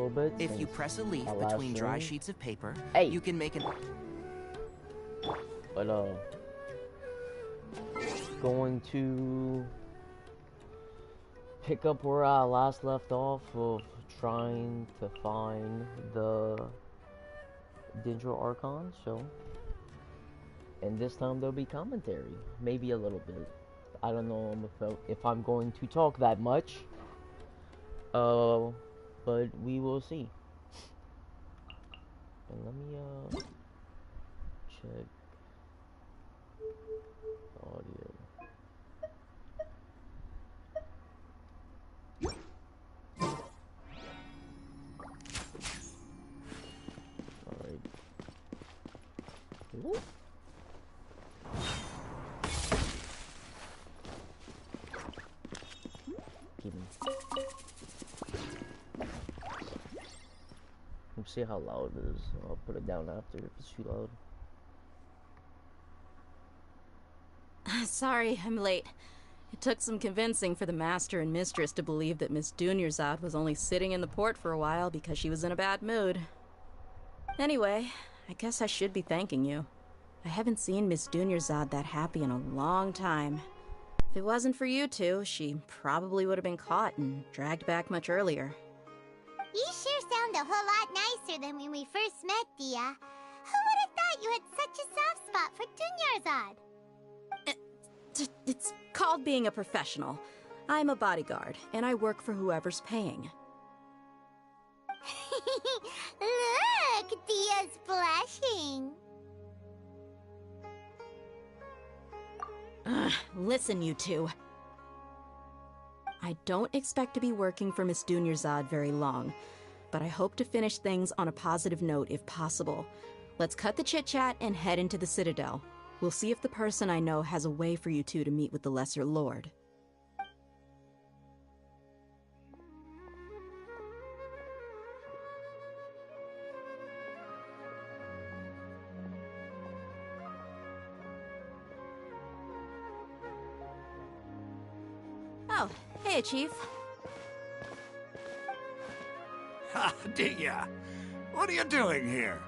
little bit. If you press a leaf between dry sheets of paper, you can make an... But, going to pick up where I last left off of trying to find the Dendro Archon, so... And this time there'll be commentary. Maybe a little bit. I don't know if I'm going to talk that much. But we will see. And let me, check audio. Alright. Let's see how loud it is. I'll put it down after if it's too loud. Sorry, I'm late. It took some convincing for the master and mistress to believe that Miss Dunyarzad was only sitting in the port for a while because she was in a bad mood. Anyway, I guess I should be thanking you. I haven't seen Miss Dunyarzad that happy in a long time. If it wasn't for you two, she probably would have been caught and dragged back much earlier. You sure sound a whole lot nicer than when we first met, Dia. Who would have thought you had such a soft spot for Dunyarzad? It's called being a professional. I'm a bodyguard, and I work for whoever's paying. Look, Dia's blushing. Listen, you two. I don't expect to be working for Miss Dunyarzad very long, but I hope to finish things on a positive note if possible. Let's cut the chit-chat and head into the Citadel. We'll see if the person I know has a way for you two to meet with the Lesser Lord. Oh, hey, Chief. Ha, Dia. What are you doing here?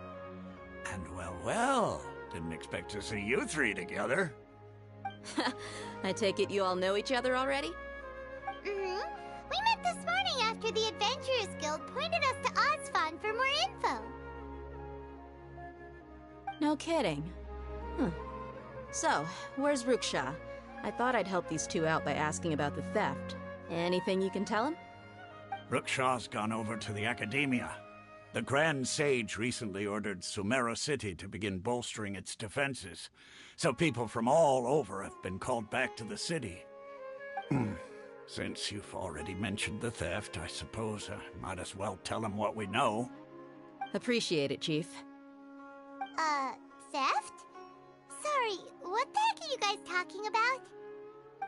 And well, didn't expect to see you three together. I take it you all know each other already? We met this morning after the Adventurers Guild pointed us to Ozfon for more info. No kidding. So, where's Ruksha? I thought I'd help these two out by asking about the theft. Anything you can tell him? Ruksha's gone over to the Academia. The Grand Sage recently ordered Sumeru City to begin bolstering its defenses, so people from all over have been called back to the city. Since you've already mentioned the theft, I suppose I might as well tell them what we know. Appreciate it, Chief. Theft? Sorry, what the heck are you guys talking about?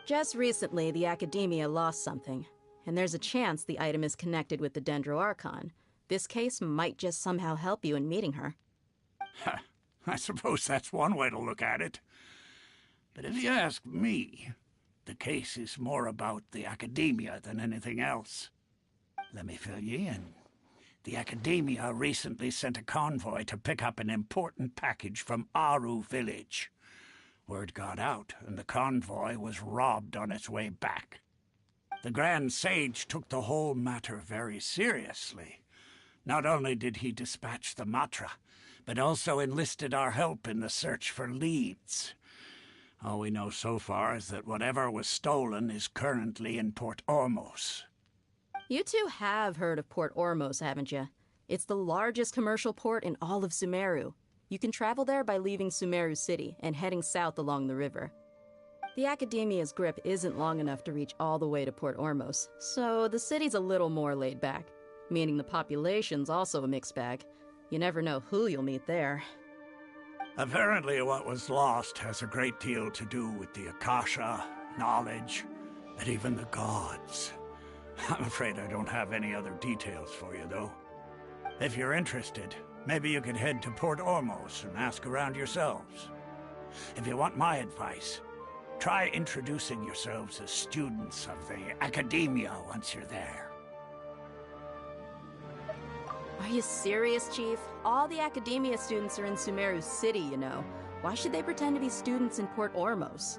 Just recently, the Academia lost something, and there's a chance the item is connected with the Dendro Archon. This case might just somehow help you in meeting her. I suppose that's one way to look at it. But if you ask me, the case is more about the Academia than anything else. Let me fill you in. The Academia recently sent a convoy to pick up an important package from Aru village. Word got out, and the convoy was robbed on its way back. The Grand Sage took the whole matter very seriously. Not only did he dispatch the Matra, but also enlisted our help in the search for leads. All we know so far is that whatever was stolen is currently in Port Ormos. You two have heard of Port Ormos, haven't you? It's the largest commercial port in all of Sumeru. You can travel there by leaving Sumeru City and heading south along the river. The Academia's grip isn't long enough to reach all the way to Port Ormos, so the city's a little more laid back, meaning the population's also a mixed bag. You never know who you'll meet there. Apparently what was lost has a great deal to do with the Akasha, knowledge, and even the gods. I'm afraid I don't have any other details for you, though. If you're interested, maybe you could head to Port Ormos and ask around yourselves. If you want my advice, try introducing yourselves as students of the Academia once you're there. you serious, Chief? All the academia students are in Sumeru City, you know. Why should they pretend to be students in Port Ormos?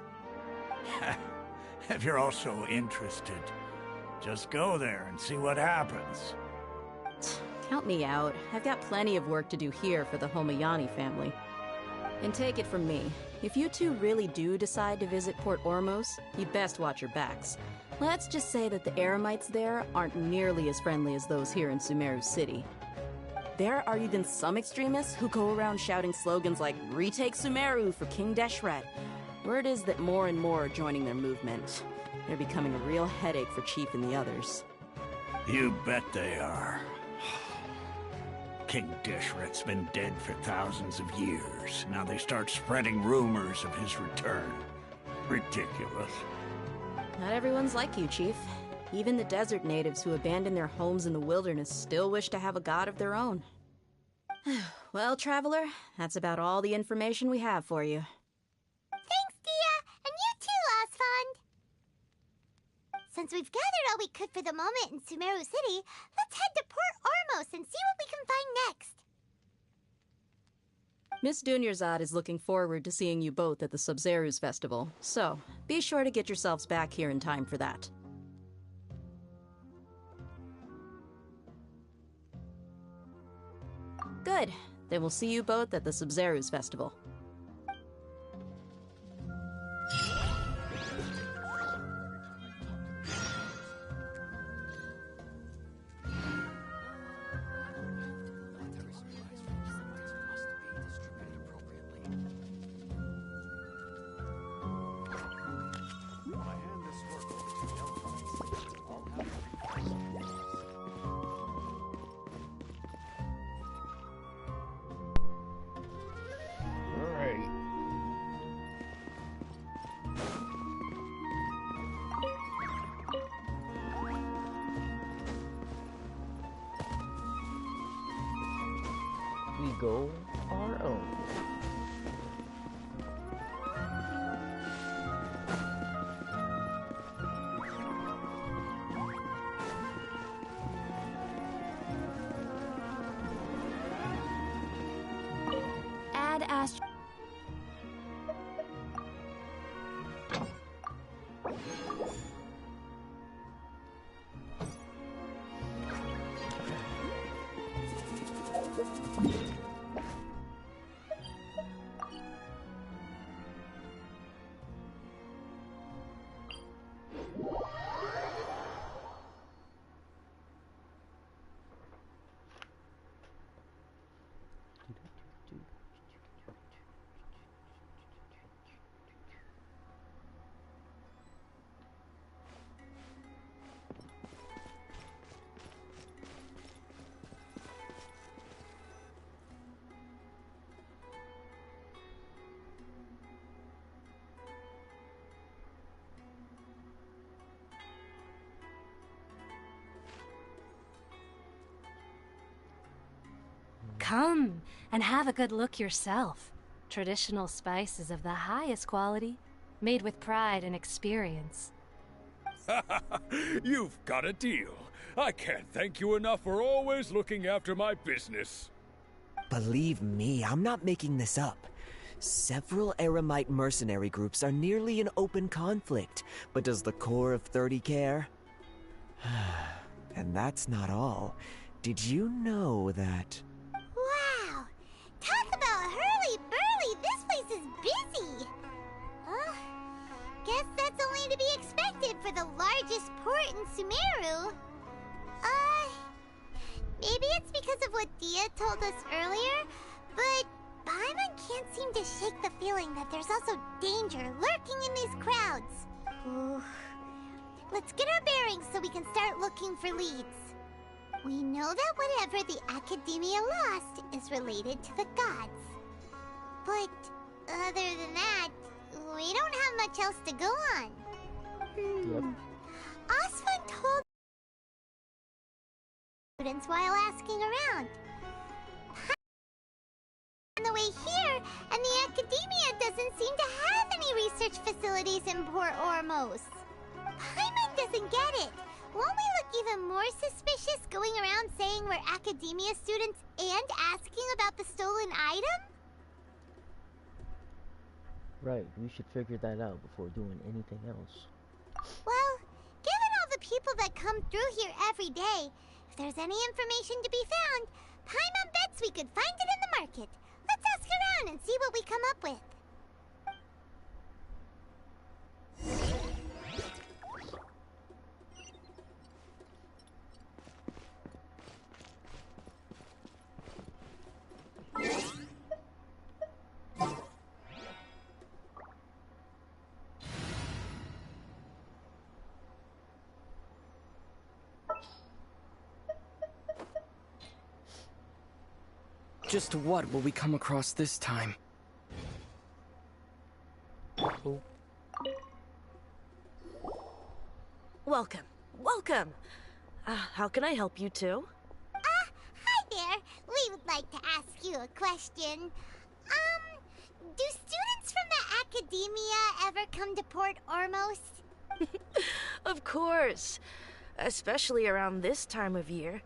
If you're also interested, just go there and see what happens. Count me out. I've got plenty of work to do here for the Homayani family. And take it from me, if you two really do decide to visit Port Ormos, you'd best watch your backs. Let's just say that the Eremites there aren't nearly as friendly as those here in Sumeru City. There are even some extremists who go around shouting slogans like, "Retake Sumeru for King Deshret." Word is that more and more are joining their movement. They're becoming a real headache for Chief and the others. You bet they are. King Deshret's been dead for thousands of years. Now they start spreading rumors of his return. Ridiculous. Not everyone's like you, Chief. Even the desert natives who abandoned their homes in the wilderness still wish to have a god of their own. Well, Traveler, that's about all the information we have for you. Thanks, Dia! And you too, Osfond! Since we've gathered all we could for the moment in Sumeru City, let's head to Port Ormos and see what we can find next. Miss Dunyarzad is looking forward to seeing you both at the Sub-Zerus Festival, so be sure to get yourselves back here in time for that. Good. Then we'll see you both at the Sub-Zerus Festival. We go our own. Add Astro. Come and have a good look yourself. Traditional spices of the highest quality, made with pride and experience. You've got a deal. I can't thank you enough for always looking after my business. Believe me, I'm not making this up. Several Eremite mercenary groups are nearly in open conflict, but does the core of 30 care? And that's not all. Did you know that... Wow! Talk about hurly-burly! This place is busy! Guess that's only to be expected for the largest port in Sumeru. Maybe it's because of what Dia told us earlier, but Paimon can't seem to shake the feeling that there's also danger lurking in these crowds. Ooh. Let's get our bearings so we can start looking for leads. We know that whatever the Academia lost is related to the gods. But other than that, we don't have much else to go on. Yep. Osfund told students while asking around. On the way here, and the Academia doesn't seem to have any research facilities in Port Ormos. Paimon doesn't get it. Won't we look even more suspicious going around saying we're academia students and asking about the stolen item? Right, we should figure that out before doing anything else. Well, given all the people that come through here every day, if there's any information to be found, Paimon bets we could find it in the market. Let's ask around and see what we come up with. Just what will we come across this time? Welcome. Welcome. How can I help you two? Hi there. We would like to ask you a question. Do students from the academia ever come to Port Ormos? Of course. Especially around this time of year.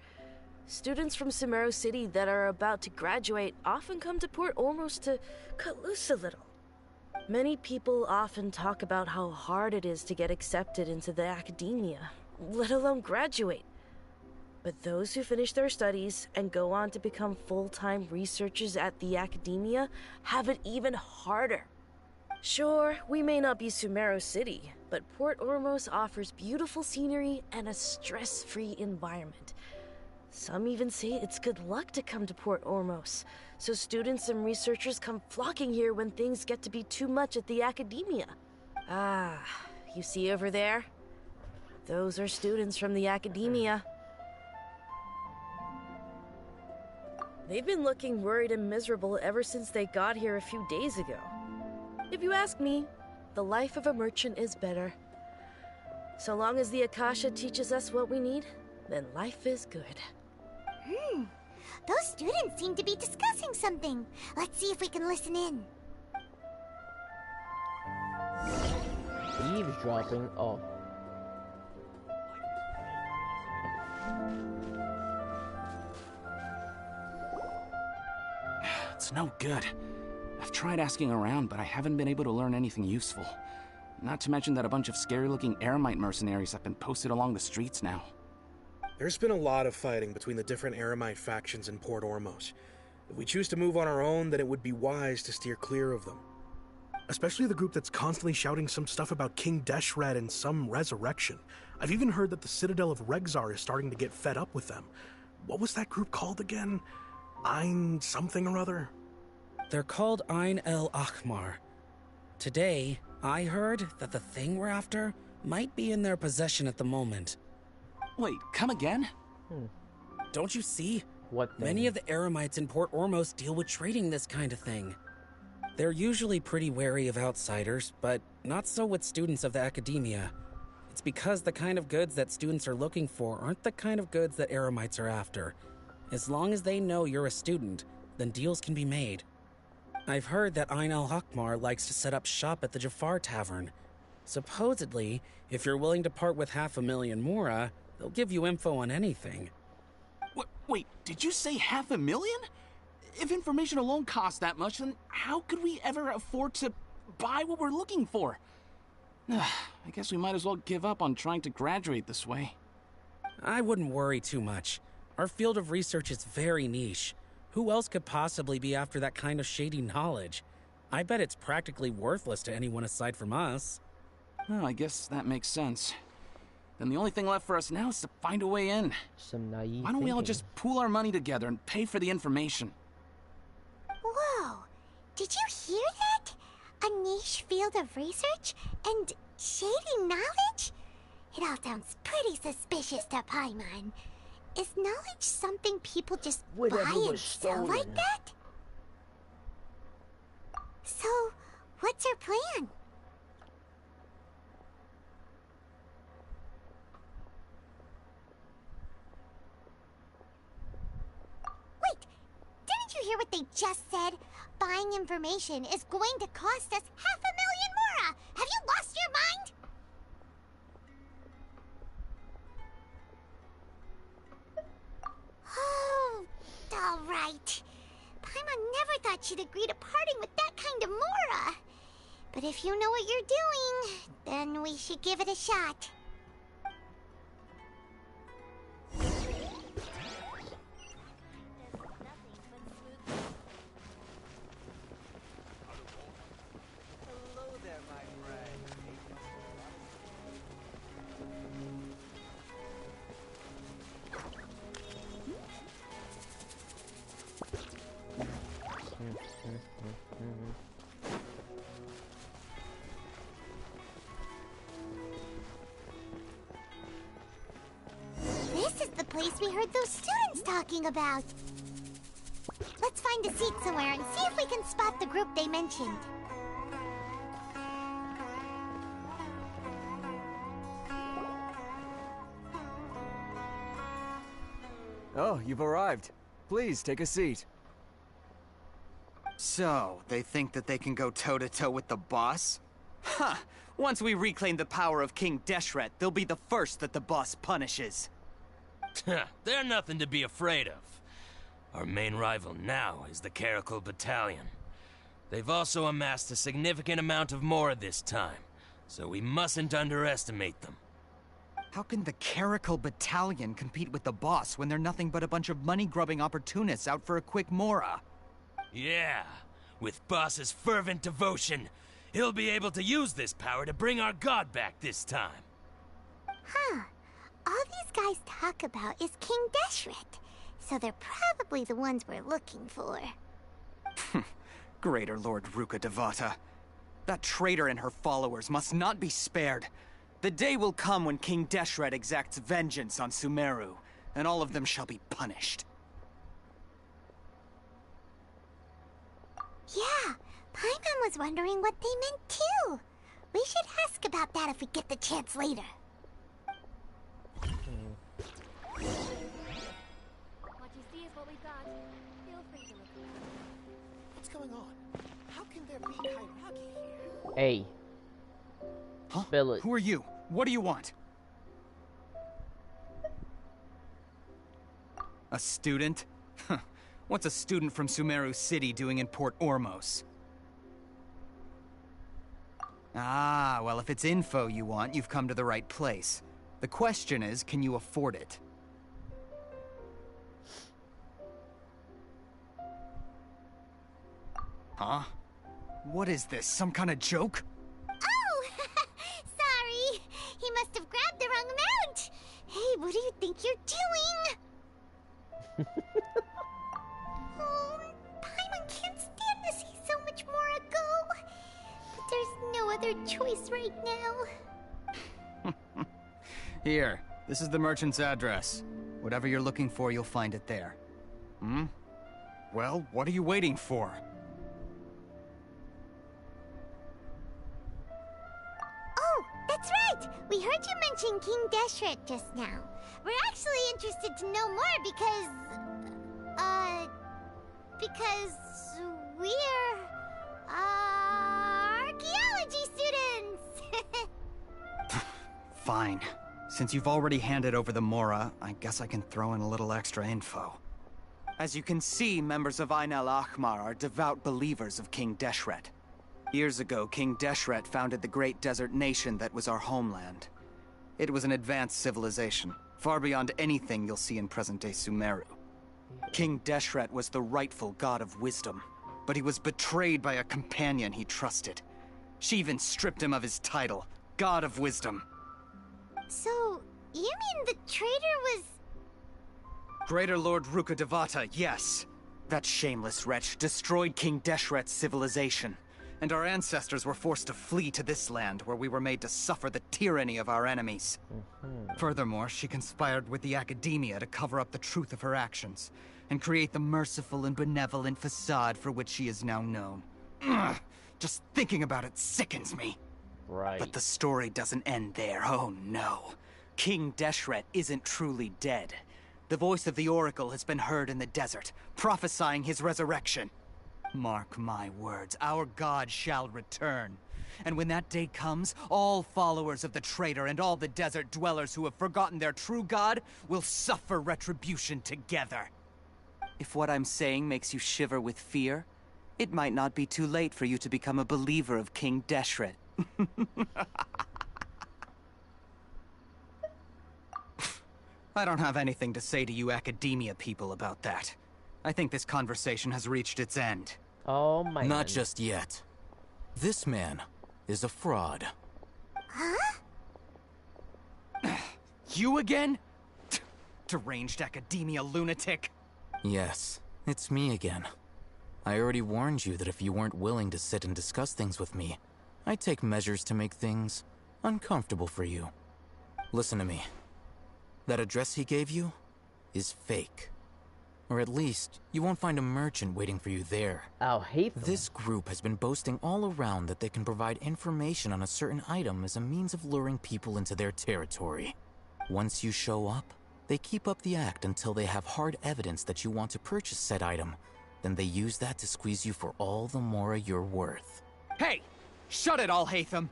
Students from Sumeru City that are about to graduate often come to Port Ormos to cut loose a little. Many people often talk about how hard it is to get accepted into the academia, let alone graduate. But those who finish their studies and go on to become full-time researchers at the academia have it even harder. Sure, we may not be Sumeru City, but Port Ormos offers beautiful scenery and a stress-free environment. Some even say it's good luck to come to Port Ormos, so students and researchers come flocking here when things get to be too much at the academia. Ah, you see over there? Those are students from the academia. They've been looking worried and miserable ever since they got here a few days ago. If you ask me, the life of a merchant is better. So long as the Akasha teaches us what we need, then life is good. Those students seem to be discussing something. Let's see if we can listen in. Eavesdropping? Oh. It's no good. I've tried asking around, but I haven't been able to learn anything useful. Not to mention that a bunch of scary-looking Eremite mercenaries have been posted along the streets now. There's been a lot of fighting between the different Eremite factions in Port Ormos. If we choose to move on our own, then it would be wise to steer clear of them. Especially the group that's constantly shouting some stuff about King Deshret and some resurrection. I've even heard that the Citadel of Regzar is starting to get fed up with them. What was that group called again? Ein something or other? They're called Ein El Akhmar. Today, I heard that the thing we're after might be in their possession at the moment. Wait, come again? Don't you see? What thing? Many of the Eremites in Port Ormos deal with trading this kind of thing. They're usually pretty wary of outsiders, but not so with students of the academia. It's because the kind of goods that students are looking for aren't the kind of goods that Eremites are after. As long as they know you're a student, then deals can be made. I've heard that Ein El Hakmar likes to set up shop at the Jafar Tavern. Supposedly, if you're willing to part with 500,000 mora, they'll give you info on anything. Wait, did you say 500,000? If information alone costs that much, then how could we ever afford to buy what we're looking for? I guess we might as well give up on trying to graduate this way. I wouldn't worry too much. Our field of research is very niche. Who else could possibly be after that kind of shady knowledge? I bet it's practically worthless to anyone aside from us. Well, I guess that makes sense. Then the only thing left for us now is to find a way in. Some naive Why don't we all thinking. just pool our money together and pay for the information? Whoa! Did you hear that? A niche field of research? And shady knowledge? It all sounds pretty suspicious to Paimon. Is knowledge something people just Whatever buy and was sell stolen. like that? So, what's your plan? Wait, didn't you hear what they just said? Buying information is going to cost us 500,000 mora! Have you lost your mind? right. Paimon never thought she'd agree to parting with that kind of Mora. But if you know what you're doing, then we should give it a shot. This is the place we heard those students talking about. Let's find a seat somewhere and see if we can spot the group they mentioned. Oh, you've arrived. Please, take a seat. So, they think that they can go toe-to-toe with the boss? Huh! Once we reclaim the power of King Deshret, they'll be the first that the boss punishes. They're nothing to be afraid of. Our main rival now is the Caracal Battalion. They've also amassed a significant amount of Mora this time, so we mustn't underestimate them. How can the Caracal Battalion compete with the boss when they're nothing but a bunch of money-grubbing opportunists out for a quick Mora? Yeah, with Boss's fervent devotion, he'll be able to use this power to bring our god back this time. Huh. All these guys talk about is King Deshret, so they're probably the ones we're looking for. Greater Lord Ruka Devata. That traitor and her followers must not be spared. The day will come when King Deshret exacts vengeance on Sumeru, and all of them shall be punished. Yeah, Paimon was wondering what they meant too. We should ask about that if we get the chance later. What you see is what we've got. Feel free to look around. What's going on? How can there be hierarchy here? Hey. Huh? Spill it. Who are you? What do you want? A student? Huh. What's a student from Sumeru City doing in Port Ormos? Ah, well, if it's info you want, you've come to the right place. The question is, can you afford it? Huh? What is this, some kind of joke? Oh! Sorry! He must have grabbed the wrong amount! Hey, what do you think you're doing? Oh, Paimon can't stand to see so much more go. But there's no other choice right now. Here, this is the merchant's address. Whatever you're looking for, you'll find it there. Hmm? Well, what are you waiting for? Oh, that's right! We heard you mention King Deshret just now. We're actually interested to know more because we're archaeology students. Fine. Since you've already handed over the Mora, I guess I can throw in a little extra info. As you can see, members of Ain al-Ahmar are devout believers of King Deshret. Years ago, King Deshret founded the great desert nation that was our homeland. It was an advanced civilization, far beyond anything you'll see in present-day Sumeru. King Deshret was the rightful god of wisdom, but he was betrayed by a companion he trusted. She even stripped him of his title, God of Wisdom. So, you mean the traitor was... Greater Lord Ruka Devata, yes. That shameless wretch destroyed King Deshret's civilization, and our ancestors were forced to flee to this land where we were made to suffer the tyranny of our enemies. Furthermore, she conspired with the Academia to cover up the truth of her actions, and create the merciful and benevolent facade for which she is now known. Ugh, just thinking about it sickens me. Right. But the story doesn't end there, oh no. King Deshret isn't truly dead. The voice of the Oracle has been heard in the desert, prophesying his resurrection. Mark my words, our god shall return. And when that day comes, all followers of the traitor and all the desert dwellers who have forgotten their true god will suffer retribution together. If what I'm saying makes you shiver with fear, it might not be too late for you to become a believer of King Deshret. I don't have anything to say to you academia people about that. I think this conversation has reached its end. Oh my god. Not just yet. This man is a fraud. Huh? You again? Deranged academia lunatic. Yes, it's me again. I already warned you that if you weren't willing to sit and discuss things with me, I'd take measures to make things uncomfortable for you. Listen to me. That address he gave you is fake. Or at least, you won't find a merchant waiting for you there. I'll hate them. This group has been boasting all around that they can provide information on a certain item as a means of luring people into their territory. Once you show up, they keep up the act until they have hard evidence that you want to purchase said item. Then they use that to squeeze you for all the mora you're worth. Hey! Shut it all, Hatham!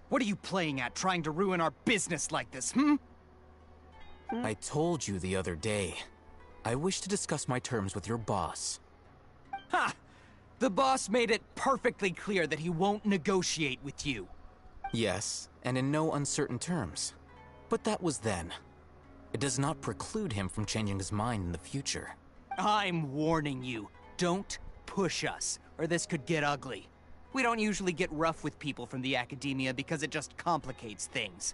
What are you playing at, trying to ruin our business like this, hmm? I told you the other day. I wish to discuss my terms with your boss. Ha! The boss made it perfectly clear that he won't negotiate with you. Yes, and in no uncertain terms. But that was then. It does not preclude him from changing his mind in the future. I'm warning you. Don't push us, or this could get ugly. We don't usually get rough with people from the academia because it just complicates things.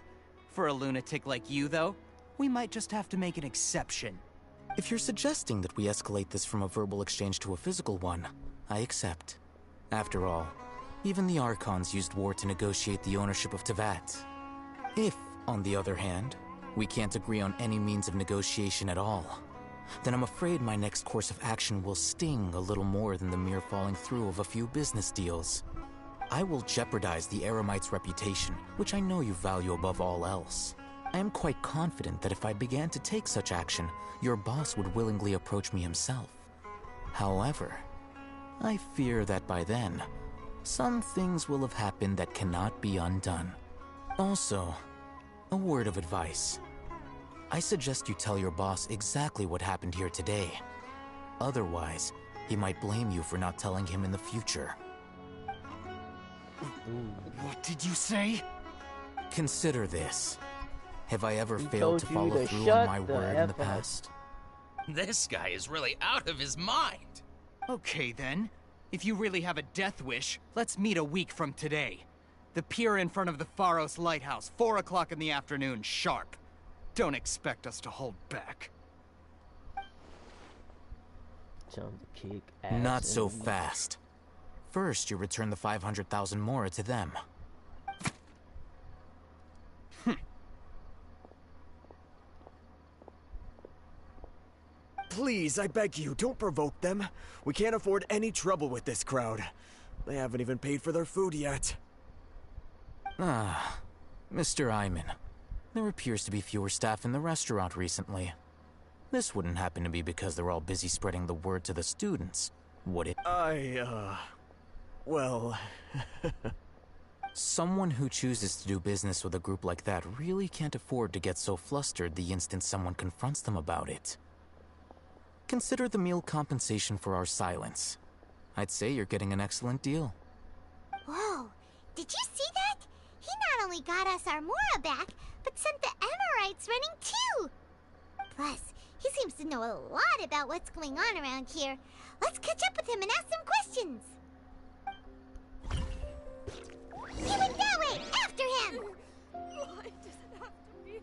For a lunatic like you, though, we might just have to make an exception. If you're suggesting that we escalate this from a verbal exchange to a physical one, I accept. After all, even the Archons used war to negotiate the ownership of Teyvat. If, on the other hand, we can't agree on any means of negotiation at all, then I'm afraid my next course of action will sting a little more than the mere falling through of a few business deals. I will jeopardize the Eremite's reputation, which I know you value above all else. I am quite confident that if I began to take such action, your boss would willingly approach me himself. However, I fear that by then, some things will have happened that cannot be undone. Also, a word of advice. I suggest you tell your boss exactly what happened here today. Otherwise, he might blame you for not telling him in the future. What did you say? Consider this. Have I ever failed to follow through on my word in the past? This guy is really out of his mind. Okay then. If you really have a death wish, let's meet a week from today. The pier in front of the Pharos Lighthouse, 4 o'clock in the afternoon, sharp. Don't expect us to hold back. Not so fast. First, you return the 500,000 mora to them. Please, I beg you, don't provoke them. We can't afford any trouble with this crowd. They haven't even paid for their food yet. Ah, Mr. Iman. There appears to be fewer staff in the restaurant recently. This wouldn't happen to be because they're all busy spreading the word to the students, would it? Well... Someone who chooses to do business with a group like that really can't afford to get so flustered the instant someone confronts them about it. Consider the meal compensation for our silence. I'd say you're getting an excellent deal. Whoa, did you see that? He not only got us our mora back, but sent the Emirites running too! Plus, he seems to know a lot about what's going on around here. Let's catch up with him and ask some questions. He went that way! After him! Why does it have to be?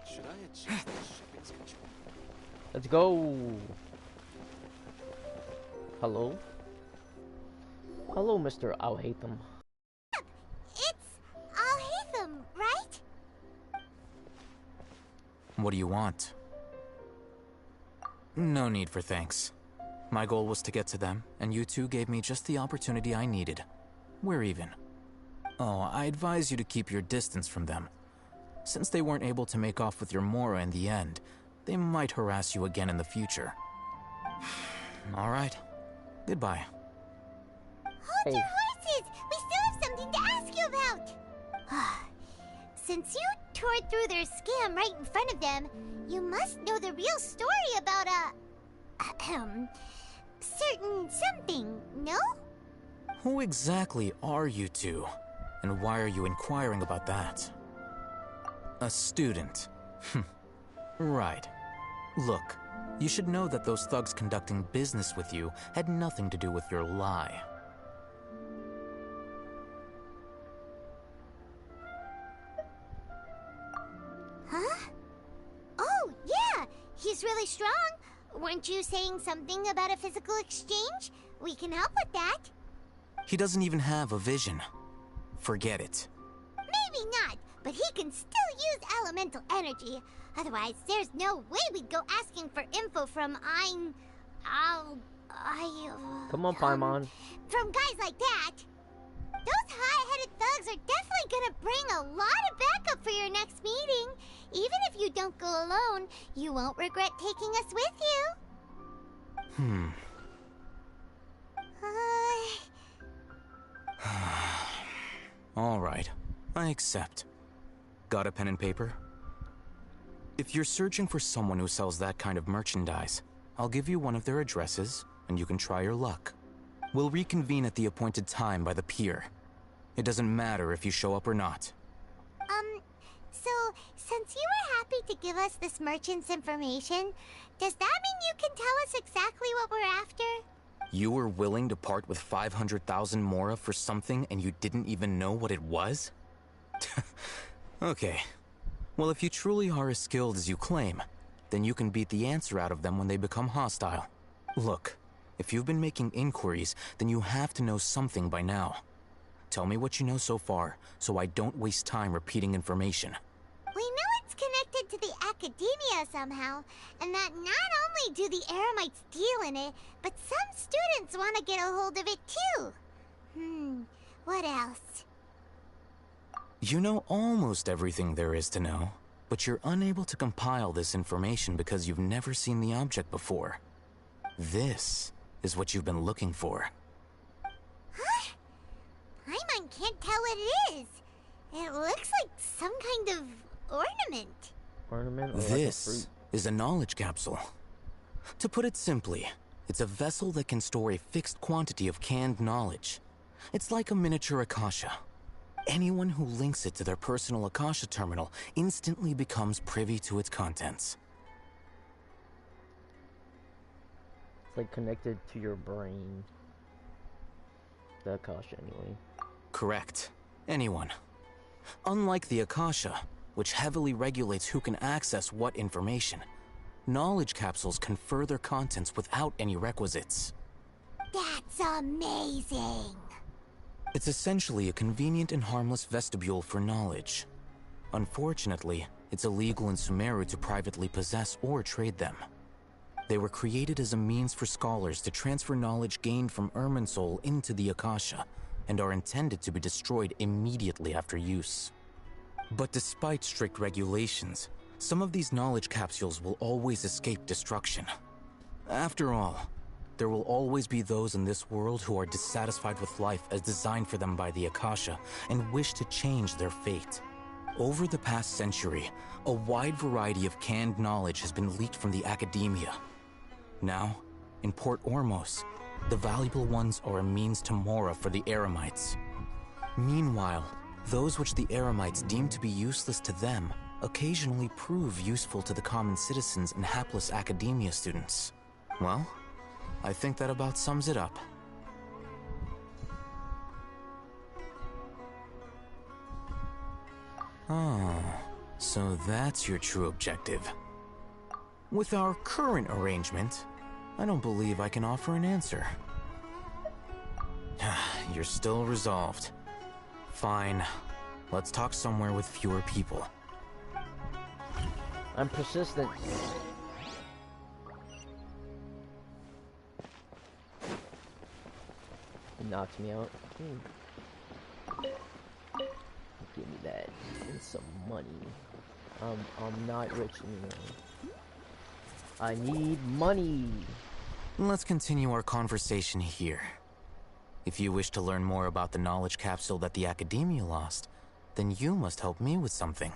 Should I adjust the shipping schedule? Let's go. Hello? Hello, Mr. Al-Haytham. It's Al-Haytham, right? What do you want? No need for thanks. My goal was to get to them, and you two gave me just the opportunity I needed. We're even. Oh, I advise you to keep your distance from them. Since they weren't able to make off with your mora in the end, they might harass you again in the future. All right. Goodbye. Hold your horses! We still have something to ask you about! Since you tore through their scam right in front of them, you must know the real story about, certain something, no? Who exactly are you two? And why are you inquiring about that? A student. Right. Look, you should know that those thugs conducting business with you had nothing to do with your lie. Huh? Oh, yeah! He's really strong! Weren't you saying something about a physical exchange? We can help with that. He doesn't even have a vision. Forget it. Maybe not, but he can still use elemental energy. Otherwise, there's no way we'd go asking for info from Come on, Paimon. From guys like that. Those high-headed thugs are definitely gonna bring a lot of backup for your next meeting. Even if you don't go alone, you won't regret taking us with you. All right, I accept. Got a pen and paper? If you're searching for someone who sells that kind of merchandise, I'll give you one of their addresses, and you can try your luck. We'll reconvene at the appointed time by the pier. It doesn't matter if you show up or not. So, since you were happy to give us this merchant's information, does that mean you can tell us exactly what we're after? You were willing to part with 500,000 Mora for something and you didn't even know what it was? Okay. Well, if you truly are as skilled as you claim, then you can beat the answer out of them when they become hostile. Look, if you've been making inquiries, then you have to know something by now. Tell me what you know so far, so I don't waste time repeating information. We know it's connected to the academia somehow, and that not only do the Eremites deal in it, but some students want to get a hold of it too. What else? You know almost everything there is to know, but you're unable to compile this information because you've never seen the object before. This is what you've been looking for. Huh? Paimon can't tell what it is. It looks like some kind of ornament. Ornament? Or this like a fruit? is a knowledge capsule. To put it simply, it's a vessel that can store a fixed quantity of canned knowledge. It's like a miniature Akasha. Anyone who links it to their personal Akasha terminal instantly becomes privy to its contents. It's like connected to your brain. The Akasha, anyway. Correct. Anyone. Unlike the Akasha, which heavily regulates who can access what information, knowledge capsules confer their contents without any requisites. That's amazing! It's essentially a convenient and harmless vestibule for knowledge. Unfortunately, it's illegal in Sumeru to privately possess or trade them. They were created as a means for scholars to transfer knowledge gained from Irminsul into the Akasha, and are intended to be destroyed immediately after use. But despite strict regulations, some of these knowledge capsules will always escape destruction. After all, there will always be those in this world who are dissatisfied with life as designed for them by the Akasha and wish to change their fate. Over the past century, a wide variety of canned knowledge has been leaked from the academia. Now, in Port Ormos, the valuable ones are a means to Mora for the Eremites. Meanwhile, those which the Eremites deem to be useless to them occasionally prove useful to the common citizens and hapless academia students. Well, I think that about sums it up. Oh, so that's your true objective. With our current arrangement, I don't believe I can offer an answer. You're still resolved. Fine. Let's talk somewhere with fewer people. I'm persistent. He knocks me out. Give me that and some money. I'm not rich anymore. I need money. Let's continue our conversation here. If you wish to learn more about the knowledge capsule that the Academia lost, then you must help me with something.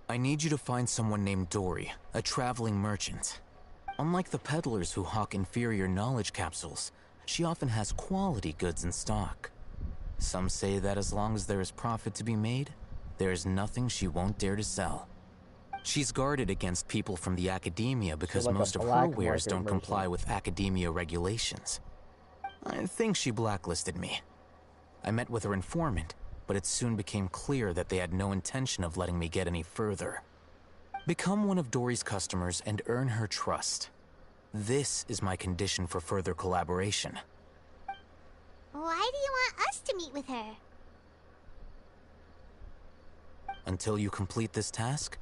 I need you to find someone named Dory, a traveling merchant. Unlike the peddlers who hawk inferior knowledge capsules, she often has quality goods in stock. Some say that as long as there is profit to be made, there is nothing she won't dare to sell. She's guarded against people from the academia because like most of her wares don't comply with academia regulations. I think she blacklisted me. I met with her informant, but it soon became clear that they had no intention of letting me get any further. Become one of Dory's customers and earn her trust. This is my condition for further collaboration. Why do you want us to meet with her? Until you complete this task,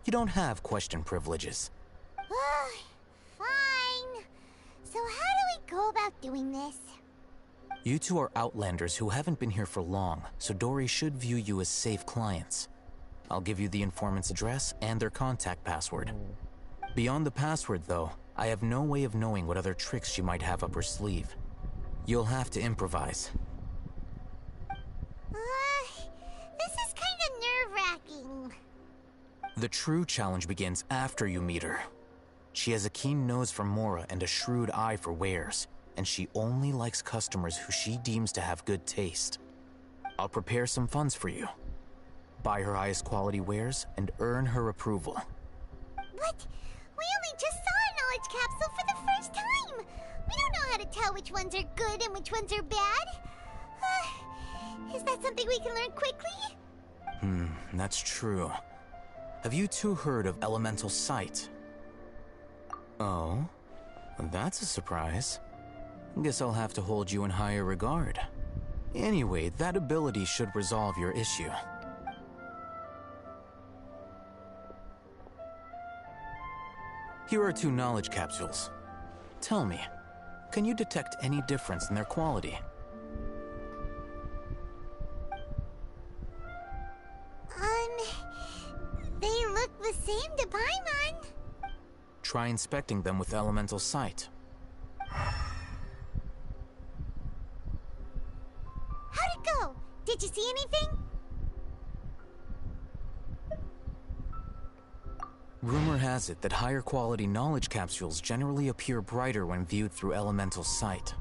you don't have question privileges. Fine. So how do we go about doing this? You two are outlanders who haven't been here for long, so Dory should view you as safe clients. I'll give you the informant's address and their contact password. Beyond the password, though, I have no way of knowing what other tricks she might have up her sleeve. You'll have to improvise. This is kind of nerve-wracking. The true challenge begins after you meet her. She has a keen nose for Mora and a shrewd eye for wares, and she only likes customers who she deems to have good taste. I'll prepare some funds for you. Buy her highest quality wares and earn her approval. But we only just saw a knowledge capsule for the first time. We don't know how to tell which ones are good and which ones are bad. Is that something we can learn quickly? That's true. Have you two heard of elemental sight? Oh, that's a surprise. Guess I'll have to hold you in higher regard. Anyway, that ability should resolve your issue. Here are 2 knowledge capsules. Tell me, can you detect any difference in their quality? They look the same to Paimon. Try inspecting them with elemental sight. How'd it go? Did you see anything? Rumor has it that higher quality knowledge capsules generally appear brighter when viewed through elemental sight.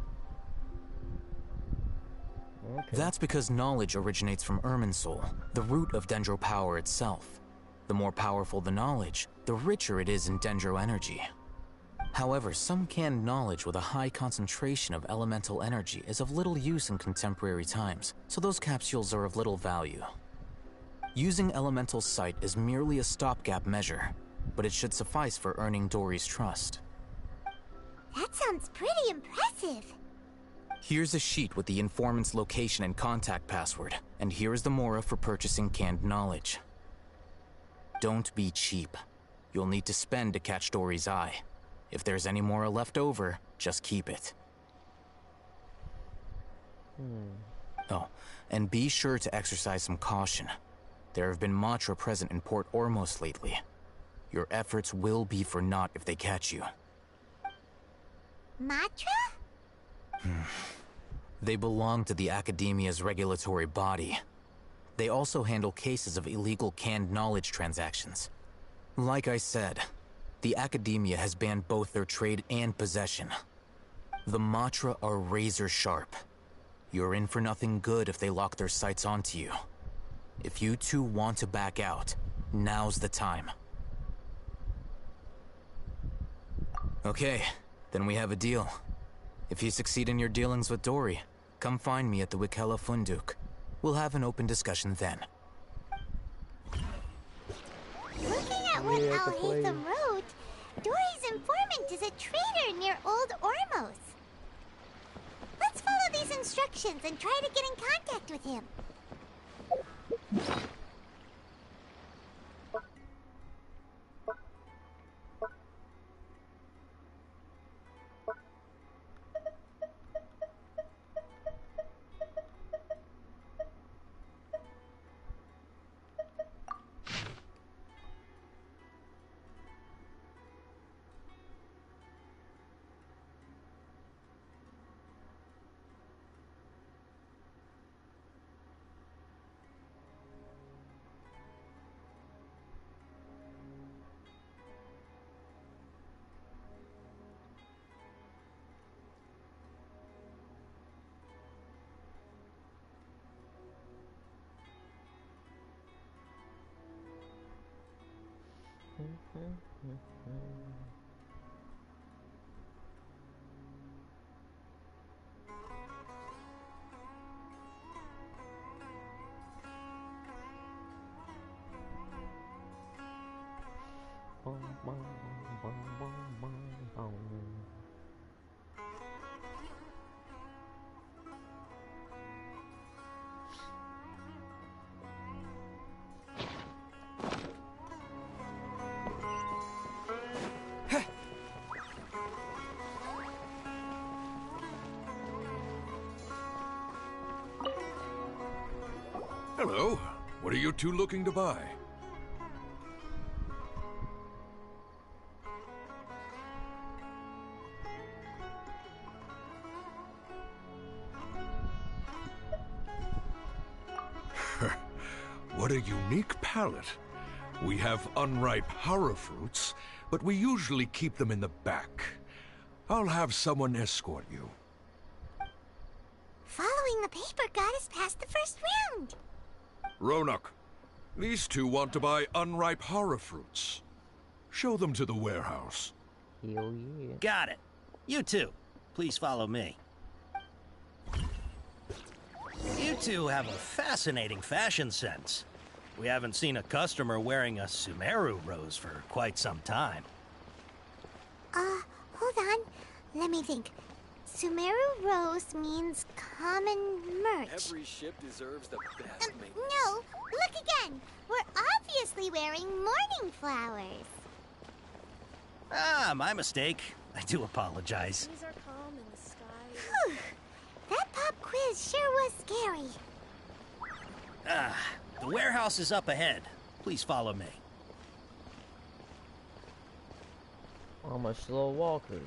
Okay. That's because knowledge originates from Irminsul, the root of Dendro power itself. The more powerful the knowledge, the richer it is in Dendro energy. However, some canned knowledge with a high concentration of elemental energy is of little use in contemporary times, so those capsules are of little value. Using elemental sight is merely a stopgap measure, but it should suffice for earning Dory's trust. That sounds pretty impressive. Here's a sheet with the informant's location and contact password, and here is the Mora for purchasing canned knowledge. Don't be cheap. You'll need to spend to catch Dory's eye. If there's any Mora left over, just keep it. Oh, and be sure to exercise some caution. There have been Matra present in Port Ormos lately. Your efforts will be for naught if they catch you. Matra? They belong to the Academia's regulatory body. They also handle cases of illegal canned knowledge transactions. Like I said, the Academia has banned both their trade and possession. The Matra are razor sharp. You're in for nothing good if they lock their sights onto you. If you two want to back out, now's the time. Okay, then we have a deal. If you succeed in your dealings with Dory, come find me at the Wikela Funduk. We'll have an open discussion then. Looking at what Al-Haytham wrote, Dory's informant is a trader near Old Ormos. Let's follow these instructions and try to get in contact with him. Hello. What are you two looking to buy? What a unique palate. We have unripe hara fruits, but we usually keep them in the back. I'll have someone escort you. Following the paper got us past the first round. Ronak, these two want to buy unripe hara fruits. Show them to the warehouse. Hell yeah. Got it. You two, please follow me. You two have a fascinating fashion sense. We haven't seen a customer wearing a Sumeru rose for quite some time. Hold on. Let me think. Sumeru rose means common merch. Every ship deserves the best mate. No, look again. We're obviously wearing morning flowers. Ah, my mistake. I do apologize. These are calm in the sky. Whew. That pop quiz sure was scary. The warehouse is up ahead. Please follow me. I'm a slow walker.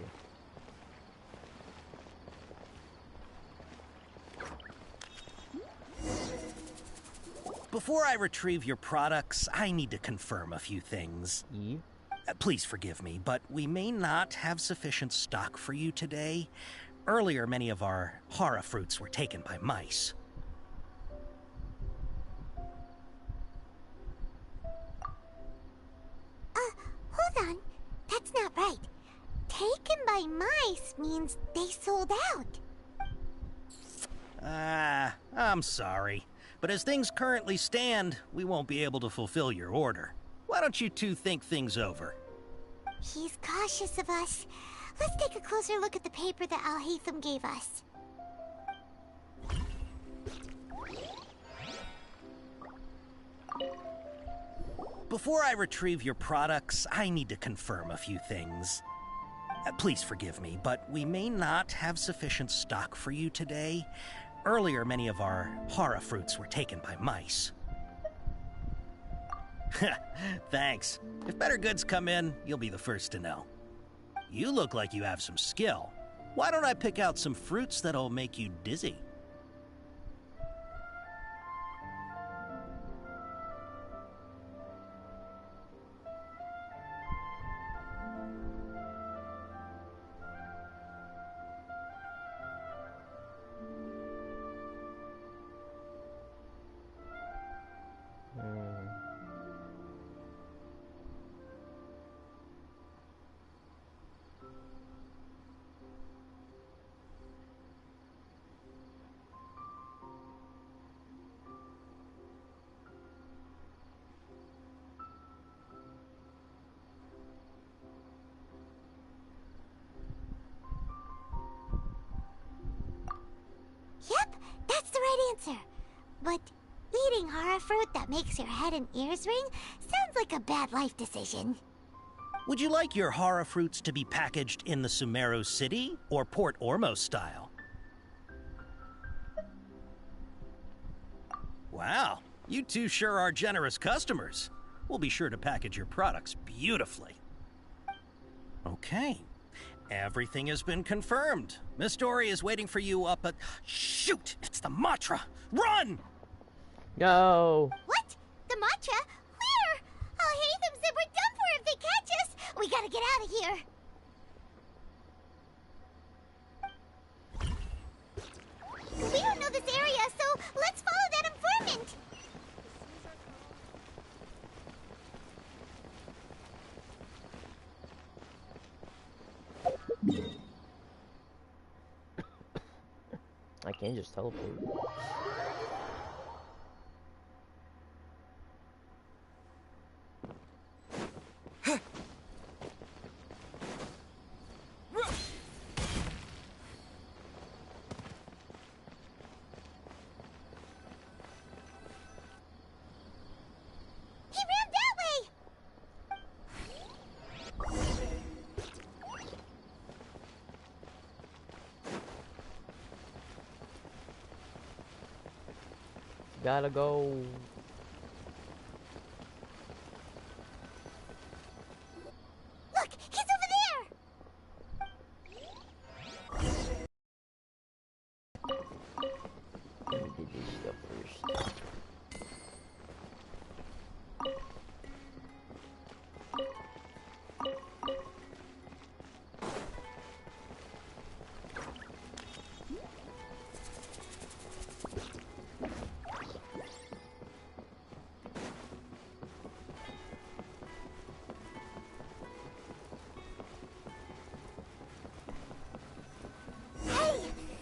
Before I retrieve your products, I need to confirm a few things. Yeah. Please forgive me, but we may not have sufficient stock for you today. Earlier, many of our hara fruits were taken by mice. Hold on. That's not right. Taken by mice means they sold out. I'm sorry. But as things currently stand, we won't be able to fulfill your order. Why don't you two think things over? He's cautious of us. Let's take a closer look at the paper that Al-Haytham gave us. Before I retrieve your products, I need to confirm a few things. Please forgive me, but we may not have sufficient stock for you today. Earlier, many of our hara fruits were taken by mice. Thanks. If better goods come in, you'll be the first to know. You look like you have some skill. Why don't I pick out some fruits that'll make you dizzy? Yep, that's the right answer. But eating hara fruit that makes your head and ears ring sounds like a bad life decision. Would you like your hara fruits to be packaged in the Sumeru City or Port Ormos style? Wow, you two sure are generous customers. We'll be sure to package your products beautifully. Okay. Everything has been confirmed. Miss Dory is waiting for you up at... Shoot! It's the Matra! Run! No! What? The Matra? Where? Al-Haytham said we're done for if they catch us. We gotta get out of here. We don't know this area, so let's follow that informant. I can just teleport. Gotta go. Look, he's over there. Let me get this stuff first.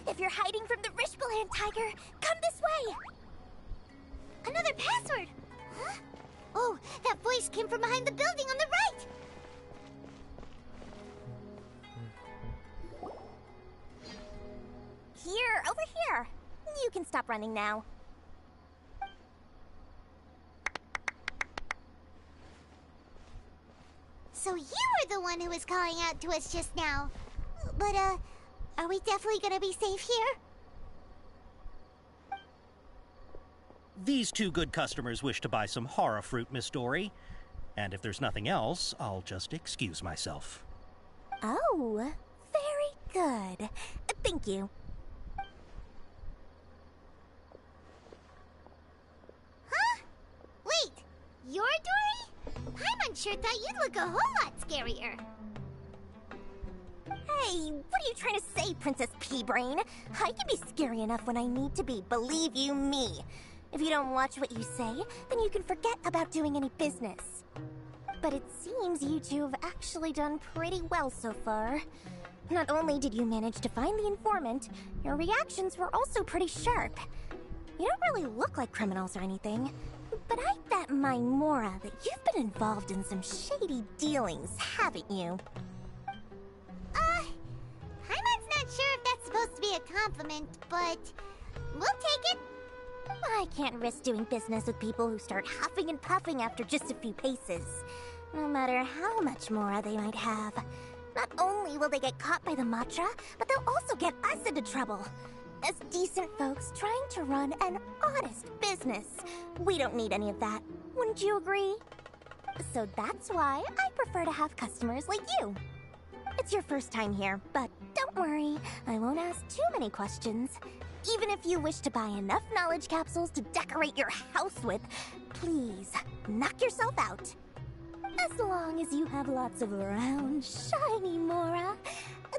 If you're hiding from the Rishbaland Tiger, come this way! Another password! Huh? Oh, that voice came from behind the building on the right! Here, over here! You can stop running now. So you were the one who was calling out to us just now. But, are we definitely gonna be safe here? These two good customers wish to buy some horror fruit, Miss Dory. And if there's nothing else, I'll just excuse myself. Oh, very good. Thank you. Huh? Wait, you're Dory? Paimon sure thought you'd look a whole lot scarier. Hey, what are you trying to say, Princess Pea-Brain? I can be scary enough when I need to be, believe you me. If you don't watch what you say, then you can forget about doing any business. But it seems you two have actually done pretty well so far. Not only did you manage to find the informant, your reactions were also pretty sharp. You don't really look like criminals or anything, but I bet my Mora that you've been involved in some shady dealings, haven't you? Paimon's not sure if that's supposed to be a compliment, but we'll take it. I can't risk doing business with people who start huffing and puffing after just a few paces. No matter how much Mora they might have. Not only will they get caught by the Matra, but they'll also get us into trouble. As decent folks trying to run an honest business. We don't need any of that. Wouldn't you agree? So that's why I prefer to have customers like you. It's your first time here, but don't worry, I won't ask too many questions. Even if you wish to buy enough knowledge capsules to decorate your house with, please, knock yourself out. As long as you have lots of round, shiny Mora,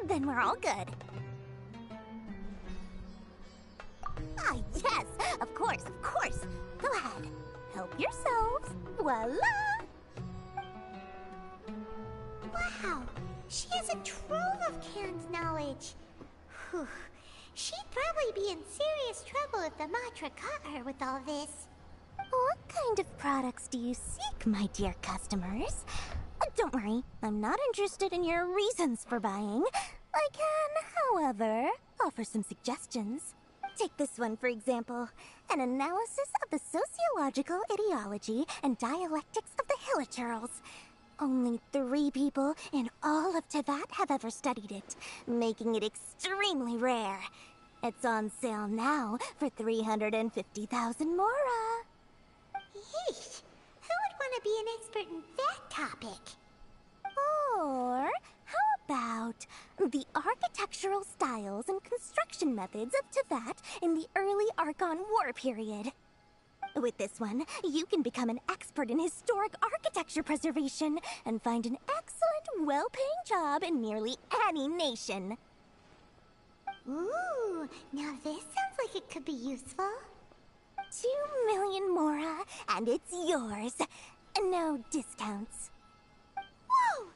then we're all good. Ah, yes, of course, of course. Go ahead, help yourselves. Voila! Wow, she has a trove of canned knowledge. Whew. She'd probably be in serious trouble if the Matra caught her with all this. What kind of products do you seek, my dear customers? Don't worry, I'm not interested in your reasons for buying. I can, however, offer some suggestions. Take this one, for example. An analysis of the sociological ideology and dialectics of the Hilichurls. Only 3 people in all of Teyvat have ever studied it, making it extremely rare. It's on sale now for 350,000 Mora. Yeesh, who would want to be an expert in that topic? Or how about the architectural styles and construction methods of Teyvat in the early Archon War period? With this one, you can become an expert in historic architecture preservation and find an excellent, well-paying job in nearly any nation. Ooh, now this sounds like it could be useful. 2 million Mora, and it's yours. No discounts. Whoa!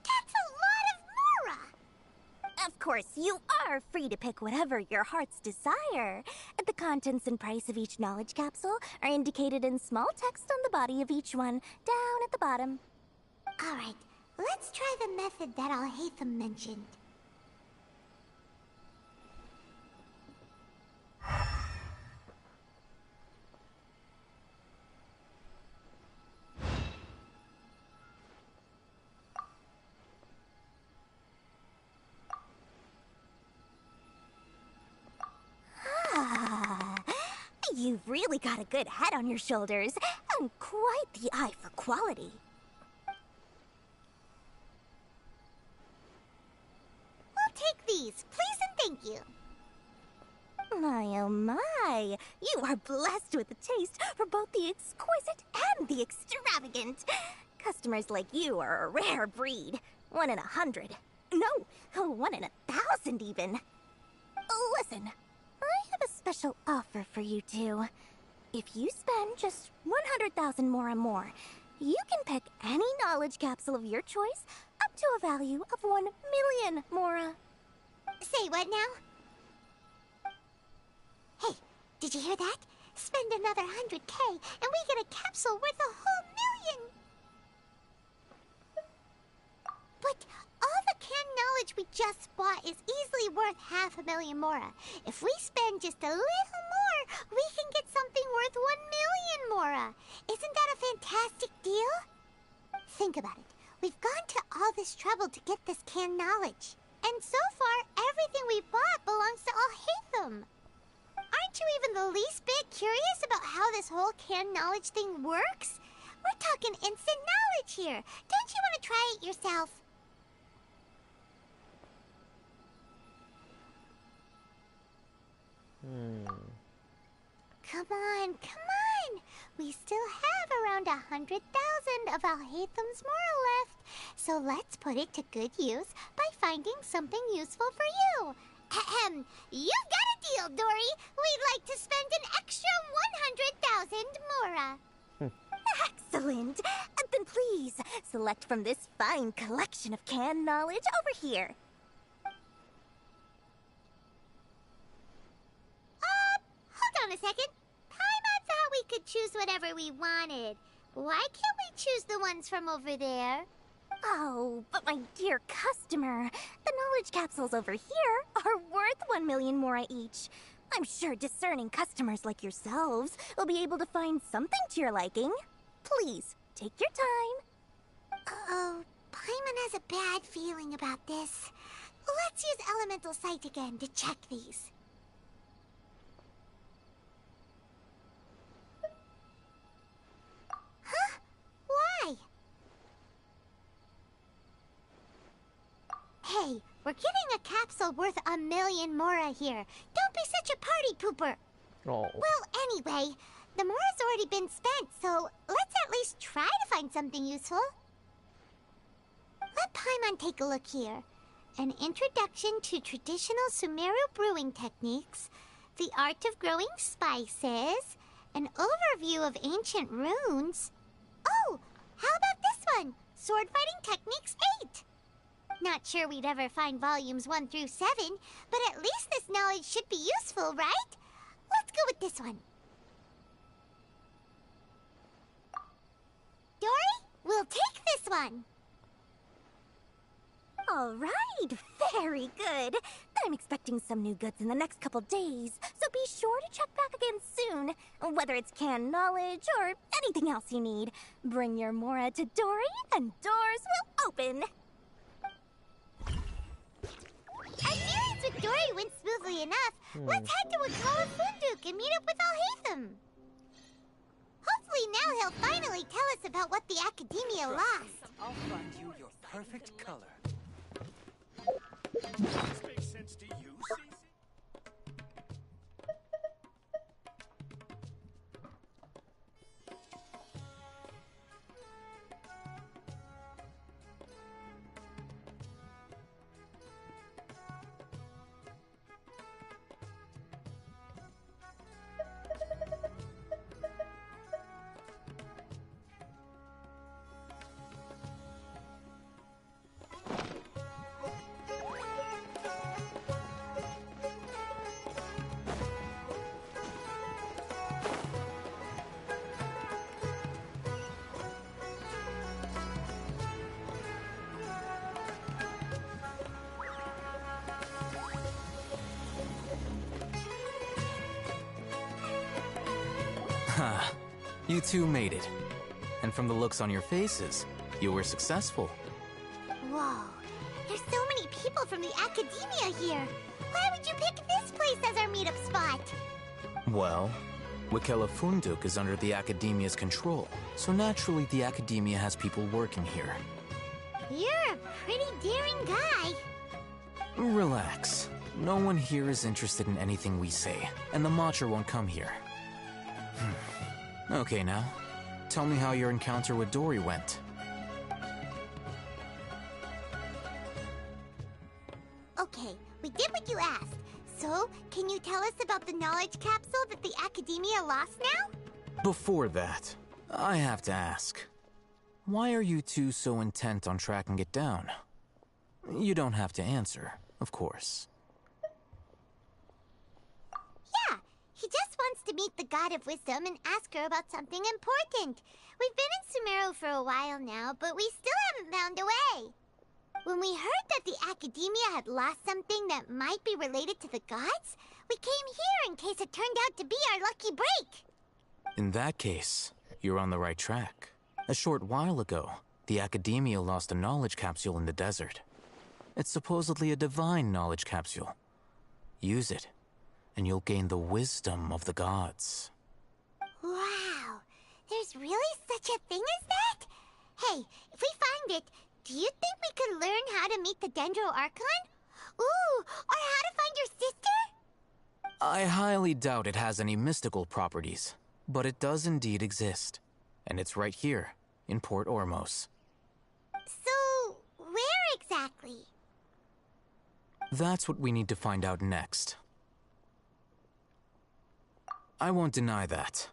That's a lot of Mora! Of course, you are free to pick whatever your heart's desire. The contents and price of each knowledge capsule are indicated in small text on the body of each one, down at the bottom. Alright, let's try the method that Alhaitham mentioned. You've really got a good head on your shoulders, and quite the eye for quality. We'll take these, please and thank you. My oh my, you are blessed with a taste for both the exquisite and the extravagant. Customers like you are a rare breed. 1 in 100. No, 1 in 1,000 even. Listen. I have a special offer for you two. If you spend just 100,000 more, you can pick any knowledge capsule of your choice up to a value of 1 million mora. Say what now? Hey, did you hear that? Spend another 100K and we get a capsule worth a whole million! But all the canned knowledge we just bought is easily worth 500,000 mora. If we spend just a little more, we can get something worth 1 million mora. Isn't that a fantastic deal? Think about it. We've gone to all this trouble to get this canned knowledge. And so far, everything we bought belongs to Alhaitham. Aren't you even the least bit curious about how this whole canned knowledge thing works? We're talking instant knowledge here. Don't you want to try it yourself? Come on. We still have around 100,000 of Alhaitham's moral left. So let's put it to good use by finding something useful for you. Ahem. You've got a deal, Dory. We'd like to spend an extra 100,000 mora. Excellent. Then please, select from this fine collection of canned knowledge over here. Hold on a second. Paimon thought we could choose whatever we wanted. Why can't we choose the ones from over there? Oh, but my dear customer, the knowledge capsules over here are worth 1 million mora each. I'm sure discerning customers like yourselves will be able to find something to your liking. Please, take your time. Uh-oh, Paimon has a bad feeling about this. Let's use Elemental Sight again to check these. Huh? Why? Hey, we're getting a capsule worth 1 million mora here. Don't be such a party pooper. Oh. Well, anyway, the mora's already been spent, so let's at least try to find something useful. Let Paimon take a look here. An introduction to traditional Sumeru brewing techniques, the art of growing spices, an overview of ancient runes. Oh, how about this one? Sword Fighting Techniques 8. Not sure we'd ever find volumes 1 through 7, but at least this knowledge should be useful, right? Let's go with this one. Dory, we'll take this one. All right, very good. I'm expecting some new goods in the next couple days, so be sure to check back again soon. Whether it's canned knowledge or anything else you need, bring your mora to Dory and doors will open. Our dealings with Dory went smoothly enough. Let's head to Wakala Funduk and meet up with Alhaitham. Hopefully now he'll finally tell us about what the Academia lost. I'll find you your perfect color. Does this make sense to you, Cece? Ha, you two made it. And from the looks on your faces, you were successful. Whoa, there's so many people from the academia here. Why would you pick this place as our meetup spot? Well, Wikela Funduk is under the Academia's control, so naturally the Academia has people working here. You're a pretty daring guy. Relax. No one here is interested in anything we say, and the Matcha won't come here. Okay now, tell me how your encounter with Dory went. Okay, we did what you asked. So, can you tell us about the knowledge capsule that the Academia lost now? Before that, I have to ask. Why are you two so intent on tracking it down? You don't have to answer, of course. Yeah, he just wants to meet the God of Wisdom and ask her about something important. We've been in Sumeru for a while now, but we still haven't found a way. When we heard that the Academia had lost something that might be related to the gods, we came here in case it turned out to be our lucky break. In that case, you're on the right track. A short while ago, the Academia lost a knowledge capsule in the desert. It's supposedly a divine knowledge capsule. Use it, and you'll gain the wisdom of the gods. Wow, there's really such a thing as that? Hey, if we find it, do you think we could learn how to meet the Dendro Archon? Ooh, or how to find your sister? I highly doubt it has any mystical properties, but it does indeed exist. And it's right here, in Port Ormos. So, where exactly? That's what we need to find out next. I won't deny that.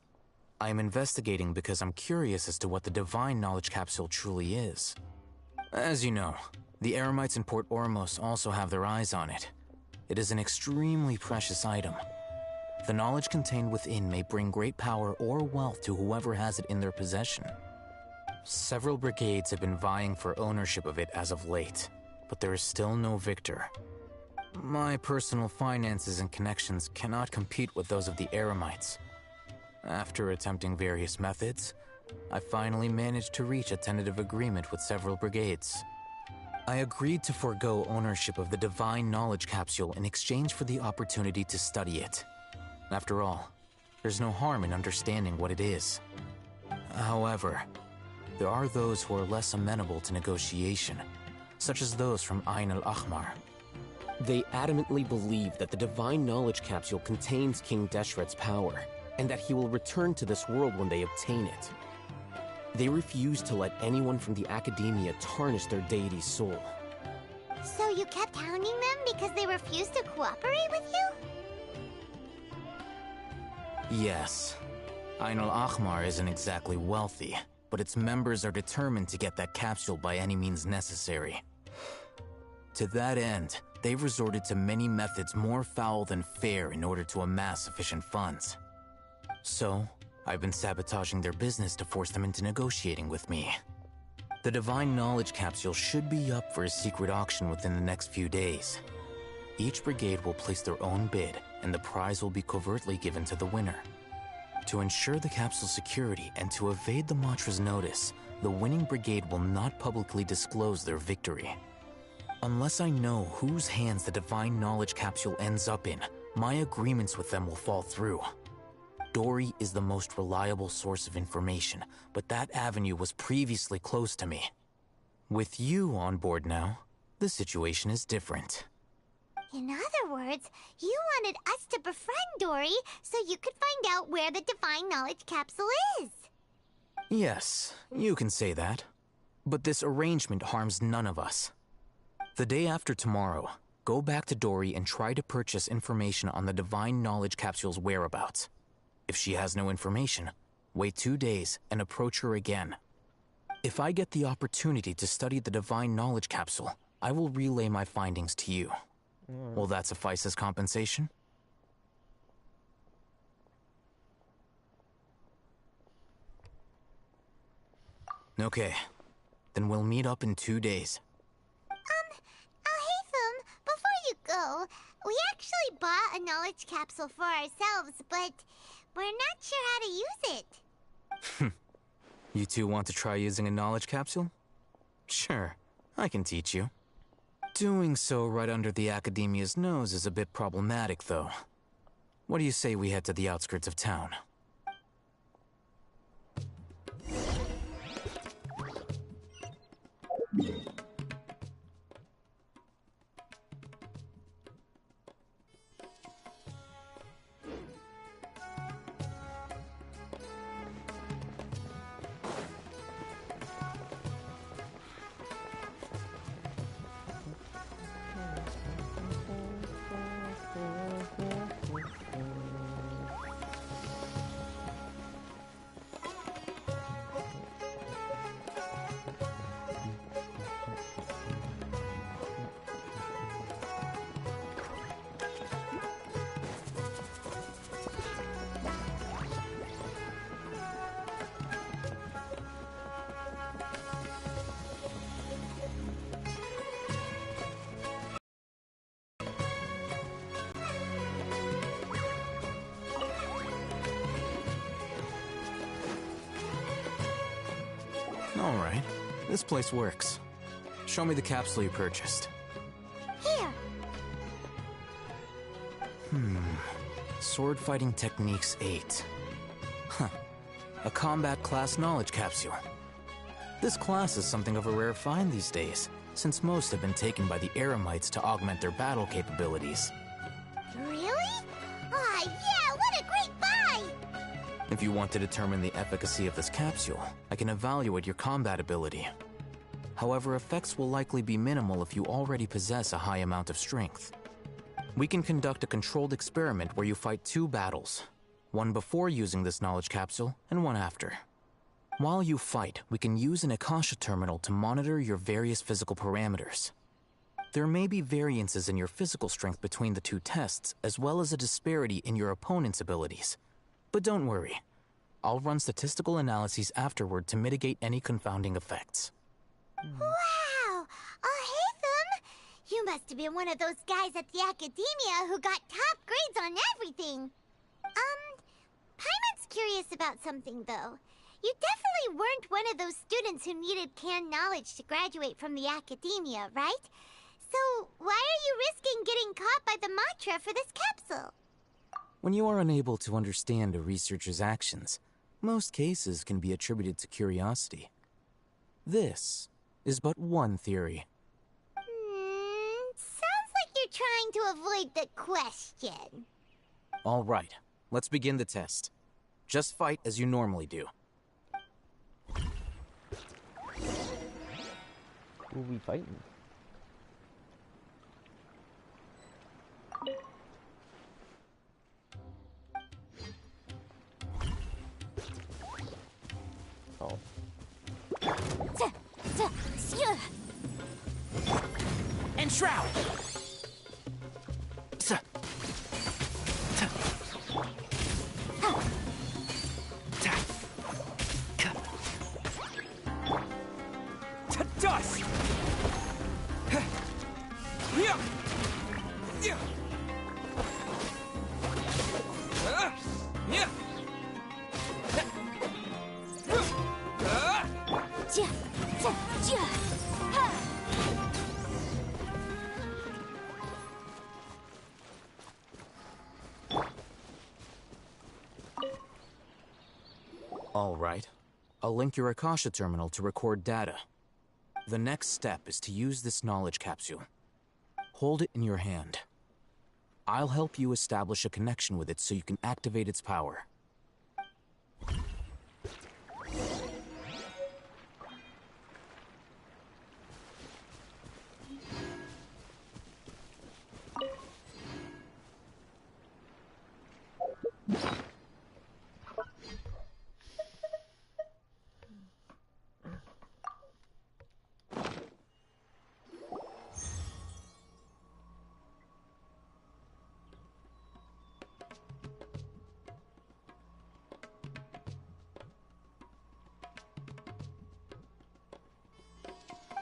I am investigating because I'm curious as to what the divine knowledge capsule truly is. As you know, the Eremites in Port Ormos also have their eyes on it. It is an extremely precious item. The knowledge contained within may bring great power or wealth to whoever has it in their possession. Several brigades have been vying for ownership of it as of late, but there is still no victor. My personal finances and connections cannot compete with those of the Eremites. After attempting various methods, I finally managed to reach a tentative agreement with several brigades. I agreed to forego ownership of the divine knowledge capsule in exchange for the opportunity to study it. After all, there's no harm in understanding what it is. However, there are those who are less amenable to negotiation, such as those from Ain al-Ahmar. They adamantly believe that the divine knowledge capsule contains King Deshret's power, and that he will return to this world when they obtain it. They refuse to let anyone from the Academia tarnish their deity's soul. So you kept hounding them because they refused to cooperate with you? Yes. Ain al-Ahmar isn't exactly wealthy, but its members are determined to get that capsule by any means necessary. To that end, they've resorted to many methods more foul than fair in order to amass sufficient funds. So, I've been sabotaging their business to force them into negotiating with me. The divine knowledge capsule should be up for a secret auction within the next few days. Each brigade will place their own bid, and the prize will be covertly given to the winner. To ensure the capsule's security and to evade the Matra's notice, the winning brigade will not publicly disclose their victory. Unless I know whose hands the divine knowledge capsule ends up in, my agreements with them will fall through. Dory is the most reliable source of information, but that avenue was previously closed to me. With you on board now, the situation is different. In other words, you wanted us to befriend Dory so you could find out where the divine knowledge capsule is. Yes, you can say that. But this arrangement harms none of us. The day after tomorrow, go back to Dory and try to purchase information on the divine knowledge capsule's whereabouts. If she has no information, wait 2 days and approach her again. If I get the opportunity to study the divine knowledge capsule, I will relay my findings to you. Will that suffice as compensation? Okay, then we'll meet up in 2 days. Alhaitham, before you go, We actually bought a knowledge capsule for ourselves, but we're not sure how to use it. You two want to try using a knowledge capsule? Sure, I can teach you. Doing so right under the Academia's nose is a bit problematic, though. What do you say we head to the outskirts of town? Alright, this place works. Show me the capsule you purchased. Here. Sword Fighting Techniques 8. Huh. A combat class knowledge capsule. This class is something of a rare find these days, since most have been taken by the Eremites to augment their battle capabilities. Really? Aw, yeah, what a great buy! If you want to determine the efficacy of this capsule, I can evaluate your combat ability. However, effects will likely be minimal if you already possess a high amount of strength. We can conduct a controlled experiment where you fight 2 battles, one before using this knowledge capsule and one after. While you fight, we can use an Akasha terminal to monitor your various physical parameters. There may be variances in your physical strength between the 2 tests, as well as a disparity in your opponent's abilities. But don't worry, I'll run statistical analyses afterward to mitigate any confounding effects. Wow! Hatham! You must have been one of those guys at the Academia who got top grades on everything. Paimon's curious about something, though. You definitely weren't one of those students who needed canned knowledge to graduate from the Academia, right? So, why are you risking getting caught by the mantra for this capsule? When you are unable to understand a researcher's actions, most cases can be attributed to curiosity. This is but one theory. Sounds like you're trying to avoid the question. All right, let's begin the test. Just fight as you normally do. Who are we fighting? Oh. Enshroud! Dust! All right. I'll link your Akasha terminal to record data. The next step is to use this knowledge capsule. Hold it in your hand. I'll help you establish a connection with it so you can activate its power.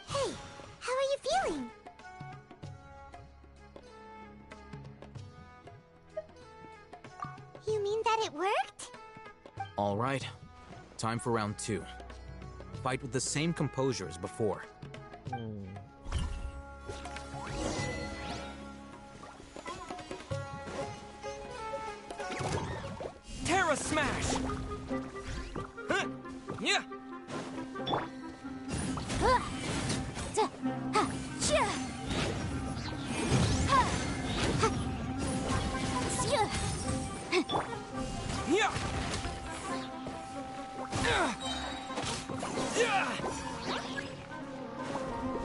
Hey, how are you feeling? You mean that it worked? All right. Time for round 2. Fight with the same composure as before. Terra Smash! Huh. Yeah! Yeah!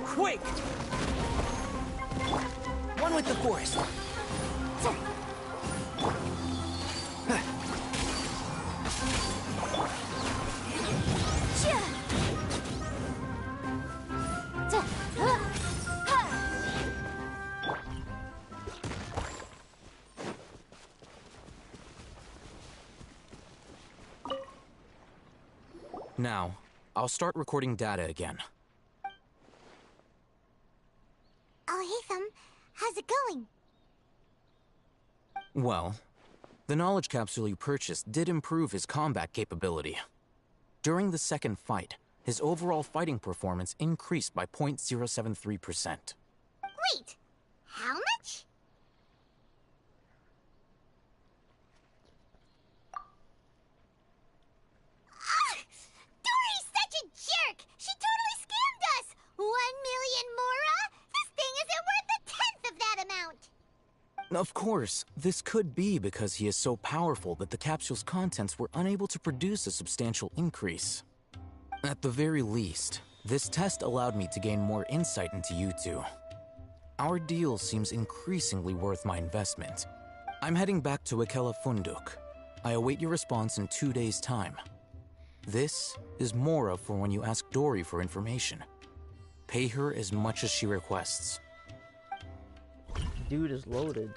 Quake! One with the forest. Now, I'll start recording data again. Alhaitham, how's it going? Well, the knowledge capsule you purchased did improve his combat capability. During the second fight, his overall fighting performance increased by 0.073%. Wait, how much? Dory's such a jerk! She totally scammed us! 1 million mora? This thing isn't worth a tenth of that amount! Of course, this could be because he is so powerful that the capsule's contents were unable to produce a substantial increase. At the very least, this test allowed me to gain more insight into you two. Our deal seems increasingly worth my investment. I'm heading back to Ikela Funduk. I await your response in 2 days' time. This is Mora for when you ask Dory for information. Pay her as much as she requests. Dude is loaded.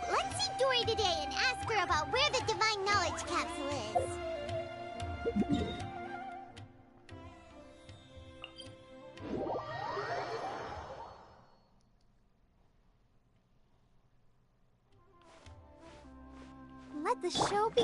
Let's see Dory today and ask her about where the Divine Knowledge Capsule is. Let the show be...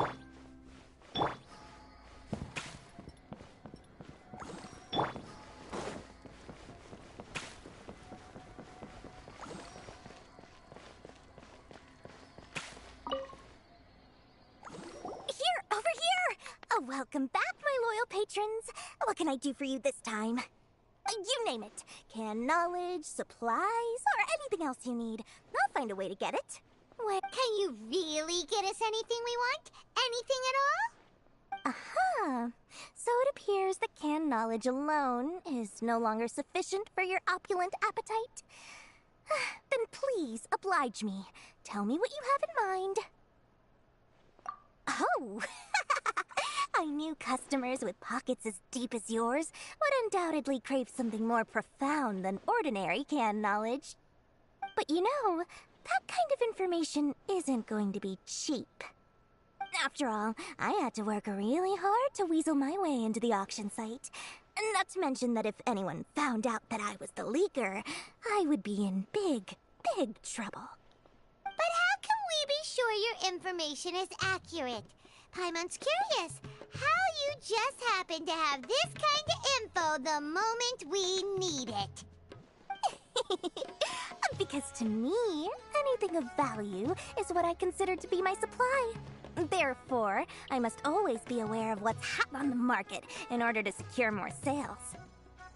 Welcome back, my loyal patrons. What can I do for you this time? You name it. Canned knowledge, supplies, or anything else you need. I'll find a way to get it. What? Can you really get us anything we want? Anything at all? Aha. So it appears that canned knowledge alone is no longer sufficient for your opulent appetite. Then please oblige me. Tell me what you have in mind. Oh! I knew customers with pockets as deep as yours would undoubtedly crave something more profound than ordinary canned knowledge. But you know, that kind of information isn't going to be cheap. After all, I had to work really hard to weasel my way into the auction site. Not to mention that if anyone found out that I was the leaker, I would be in big, big trouble. But how can we be sure your information is accurate? Paimon's curious. How you just happen to have this kind of info the moment we need it. Because to me, anything of value is what I consider to be my supply. Therefore, I must always be aware of what's hot on the market in order to secure more sales.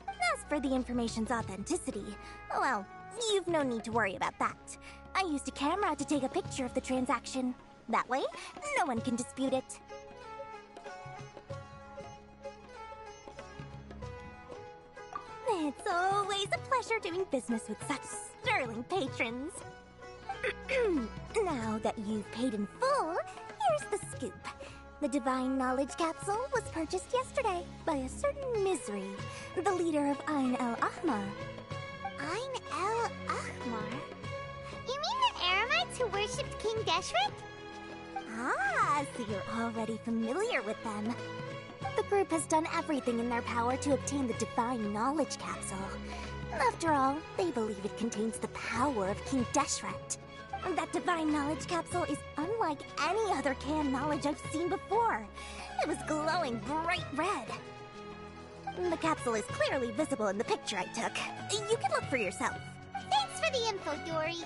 As for the information's authenticity, well, you've no need to worry about that. I used a camera to take a picture of the transaction. That way, no one can dispute it. It's always a pleasure doing business with such sterling patrons. Now that you've paid in full, here's the scoop. The Divine Knowledge Capsule was purchased yesterday by a certain Misery, the leader of Ain el-Ahmar. Ain el-Ahmar? You mean the Eremites who worshipped King Deshret? Ah, so you're already familiar with them. The group has done everything in their power to obtain the Divine Knowledge Capsule. After all, they believe it contains the power of King Deshret. That Divine Knowledge Capsule is unlike any other canned knowledge I've seen before. It was glowing bright red. The capsule is clearly visible in the picture I took. You can look for yourself. Thanks for the info, Dory.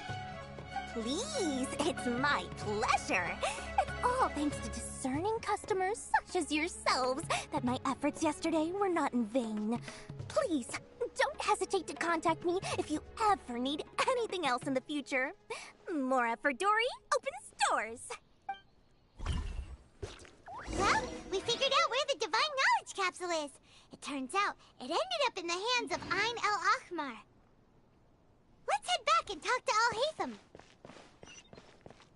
Please, it's my pleasure. It's all thanks to discerning customers such as yourselves that my efforts yesterday were not in vain. Please, don't hesitate to contact me if you ever need anything else in the future. More effort, Dory, opens doors. Well, we figured out where the Divine Knowledge Capsule is. It turns out it ended up in the hands of Ain el-Ahmar. Let's head back and talk to Al-Haytham.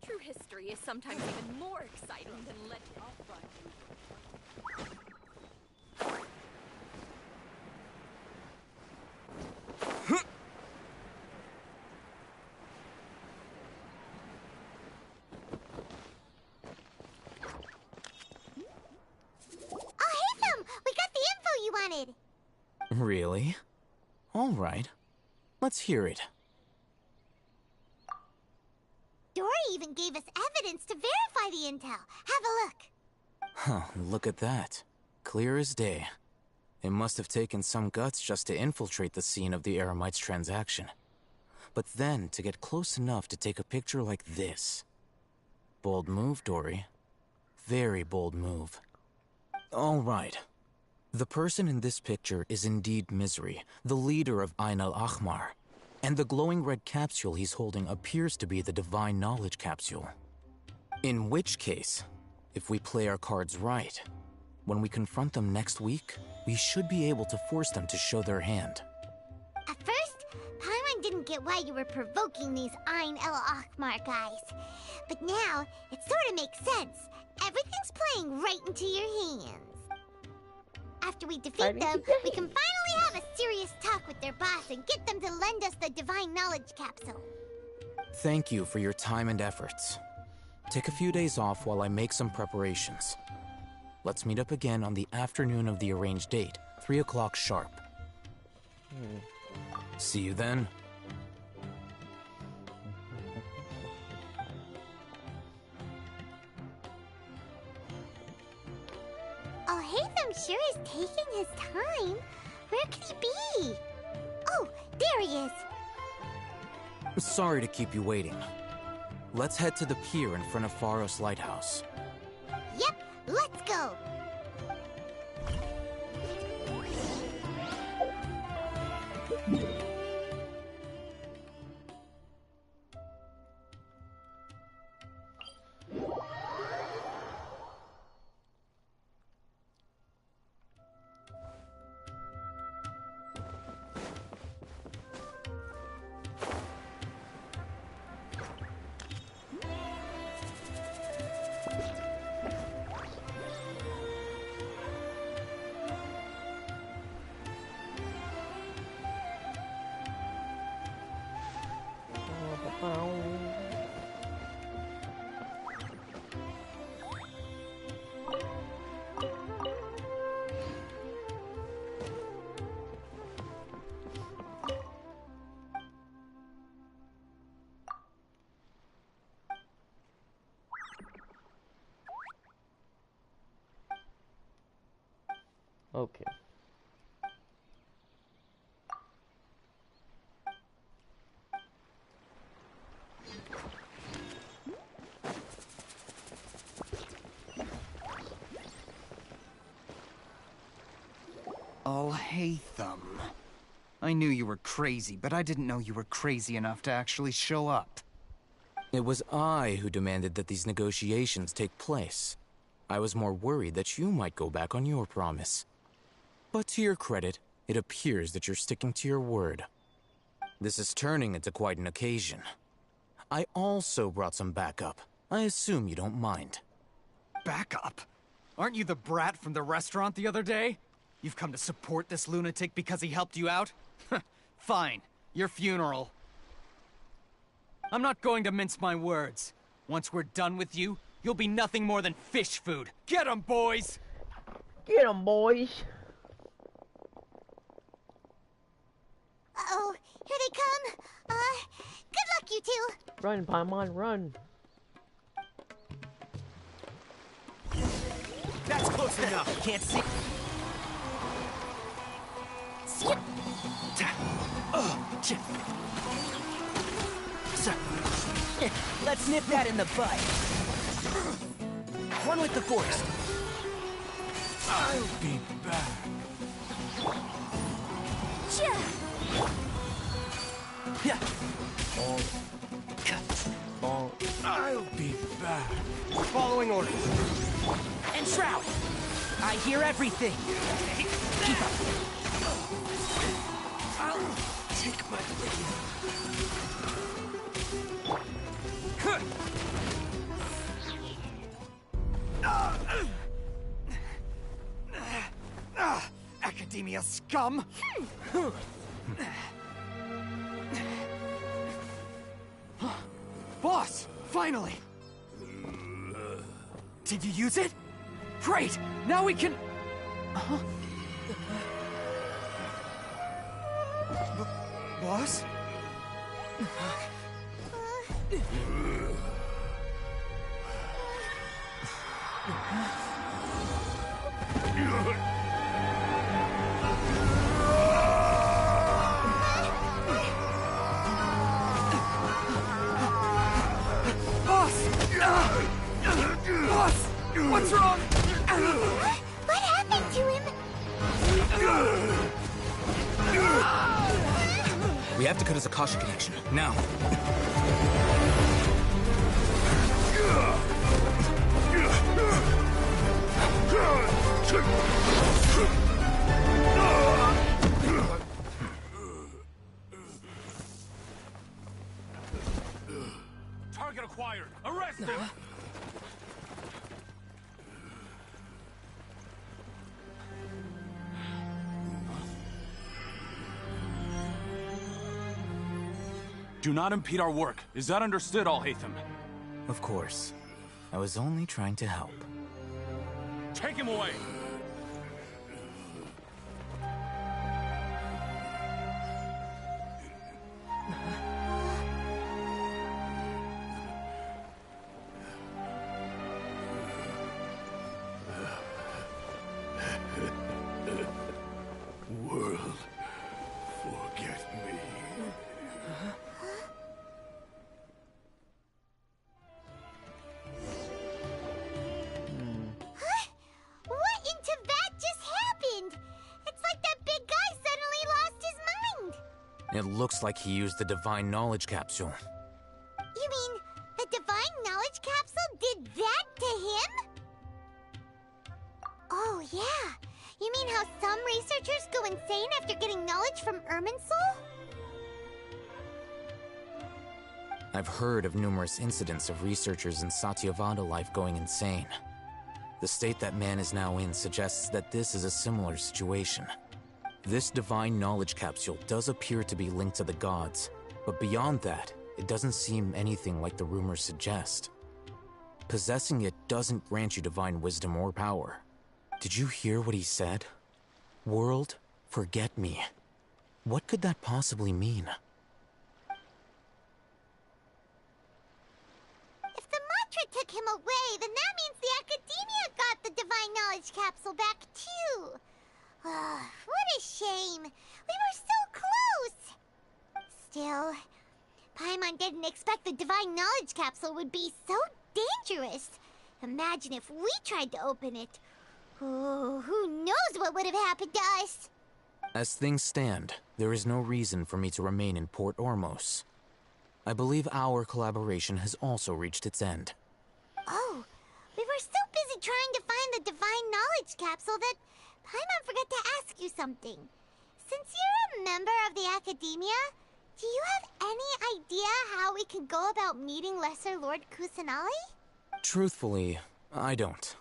True history is sometimes even more exciting than legend. Al-Haytham! We got the info you wanted! Really? All right. Let's hear it. Dory even gave us evidence to verify the intel. Have a look. Huh, look at that. Clear as day. It must have taken some guts just to infiltrate the scene of the Eremites' transaction. But then to get close enough to take a picture like this. Bold move, Dory. Very bold move. All right. The person in this picture is indeed Misery, the leader of Ain el-Ahmar. And the glowing red capsule he's holding appears to be the Divine Knowledge Capsule. In which case, if we play our cards right, when we confront them next week, we should be able to force them to show their hand. At first, Paimon didn't get why you were provoking these Ain el-Ahmar guys. But now, it sort of makes sense. Everything's playing right into your hands. After we defeat them, we can finally have a serious talk with their boss and get them to lend us the Divine Knowledge Capsule. Thank you for your time and efforts. Take a few days off while I make some preparations. Let's meet up again on the afternoon of the arranged date, 3 o'clock sharp. See you then. Al-Haytham sure is taking his time. Where could he be? Oh, there he is. Sorry to keep you waiting. Let's head to the pier in front of Pharos Lighthouse. Yep, let's go. Okay. Alhaitham. I knew you were crazy, but I didn't know you were crazy enough to actually show up. It was I who demanded that these negotiations take place. I was more worried that you might go back on your promise. But to your credit, it appears that you're sticking to your word. This is turning into quite an occasion. I also brought some backup. I assume you don't mind. Backup? Aren't you the brat from the restaurant the other day? You've come to support this lunatic because he helped you out? Fine. Your funeral. I'm not going to mince my words. Once we're done with you, you'll be nothing more than fish food. Get 'em, boys! Get 'em, boys! Uh-oh, here they come. Good luck, you two. Run, Paimon, run. That's close enough. Can't see. Let's nip that in the bud. One with the force. I'll be back. I'll be back. Following orders. And Shroud. I hear everything. Keep up. I'll take my leave. Academia scum! Boss! Finally! Did you use it? Great! Now we can... Boss? Boss! What's wrong? What happened to him? We have to cut his Akasha connection, now. Target acquired. Arrest him! Do not impede our work. Is that understood, Alhaitham? Of course. I was only trying to help. Take him away! World, forget me. What in Tibet just happened? It's like that big guy suddenly lost his mind. It looks like he used the Divine Knowledge Capsule. You mean the Divine Knowledge Capsule did that to him? Oh, yeah. You mean how some researchers go insane after getting knowledge from Irminsul? I've heard of numerous incidents of researchers in Satyavada life going insane. The state that man is now in suggests that this is a similar situation. This Divine Knowledge Capsule does appear to be linked to the gods, but beyond that, it doesn't seem anything like the rumors suggest. Possessing it doesn't grant you divine wisdom or power. Did you hear what he said? World, forget me. What could that possibly mean? If the mantra took him away, then that means the Academia got the Divine Knowledge Capsule back too. What a shame. We were so close. Still, Paimon didn't expect the Divine Knowledge Capsule would be so dangerous. Imagine if we tried to open it. Oh, who knows what would have happened to us? As things stand, there is no reason for me to remain in Port Ormos. I believe our collaboration has also reached its end. Oh, we were so busy trying to find the Divine Knowledge Capsule that Paimon forgot to ask you something. Since you're a member of the Academia, do you have any idea how we can go about meeting Lesser Lord Kusanali? Truthfully, I don't.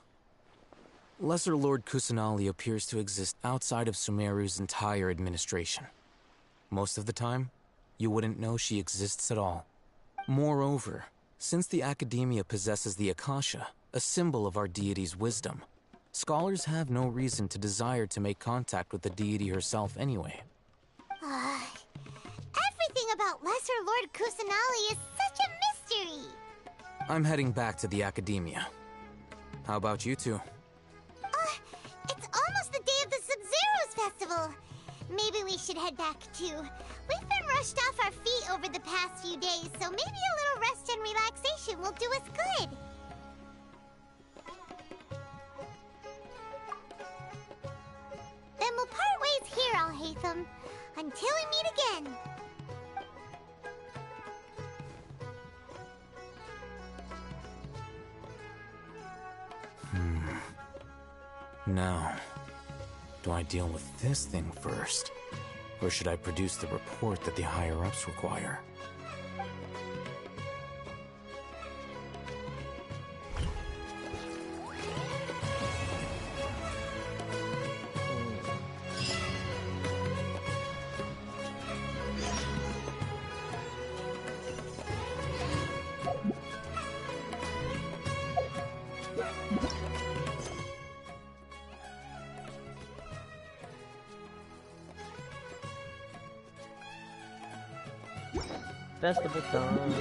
Lesser Lord Kusanali appears to exist outside of Sumeru's entire administration. Most of the time, you wouldn't know she exists at all. Moreover, since the Academia possesses the Akasha, a symbol of our deity's wisdom, scholars have no reason to desire to make contact with the deity herself anyway. Everything about Lesser Lord Kusanali is such a mystery! I'm heading back to the Academia. How about you two? It's almost the day of the Sub-Zero's festival. Maybe we should head back too. We've been rushed off our feet over the past few days, so maybe a little rest and relaxation will do us good. Then we'll part ways here, Alhaitham, until we meet again. Now, do I deal with this thing first? Or should I produce the report that the higher-ups require? Festival time.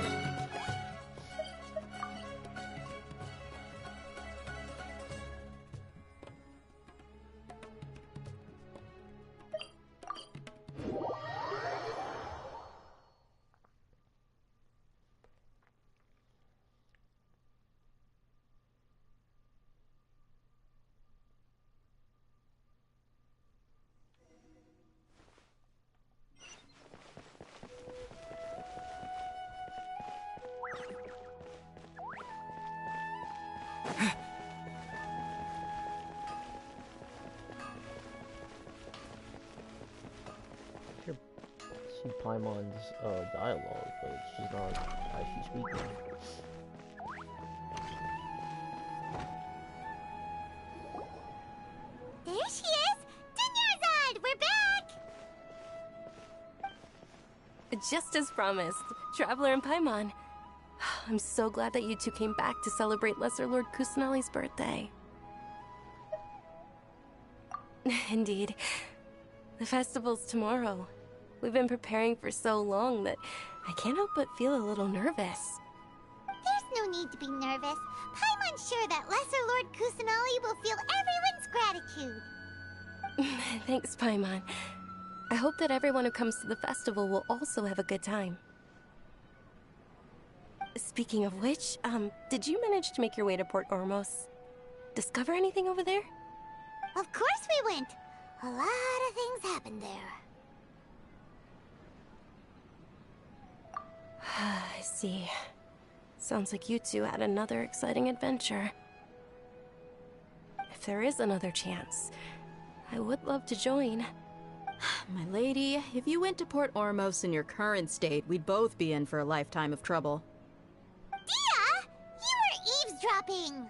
See Paimon's dialogue, but she's not actually speaking. There she is! Dunyarzad! We're back! Just as promised, Traveler and Paimon. I'm so glad that you two came back to celebrate Lesser Lord Kusanali's birthday. Indeed. The festival's tomorrow. We've been preparing for so long that I can't help but feel a little nervous. There's no need to be nervous. Paimon's sure that Lesser Lord Kusanali will feel everyone's gratitude. Thanks, Paimon. I hope that everyone who comes to the festival will also have a good time. Speaking of which, did you manage to make your way to Port Ormos? Discover anything over there? Of course we went. A lot of things happened there. I see. Sounds like you two had another exciting adventure. If there is another chance, I would love to join. My lady, if you went to Port Ormos in your current state, we'd both be in for a lifetime of trouble. Dia! You were eavesdropping!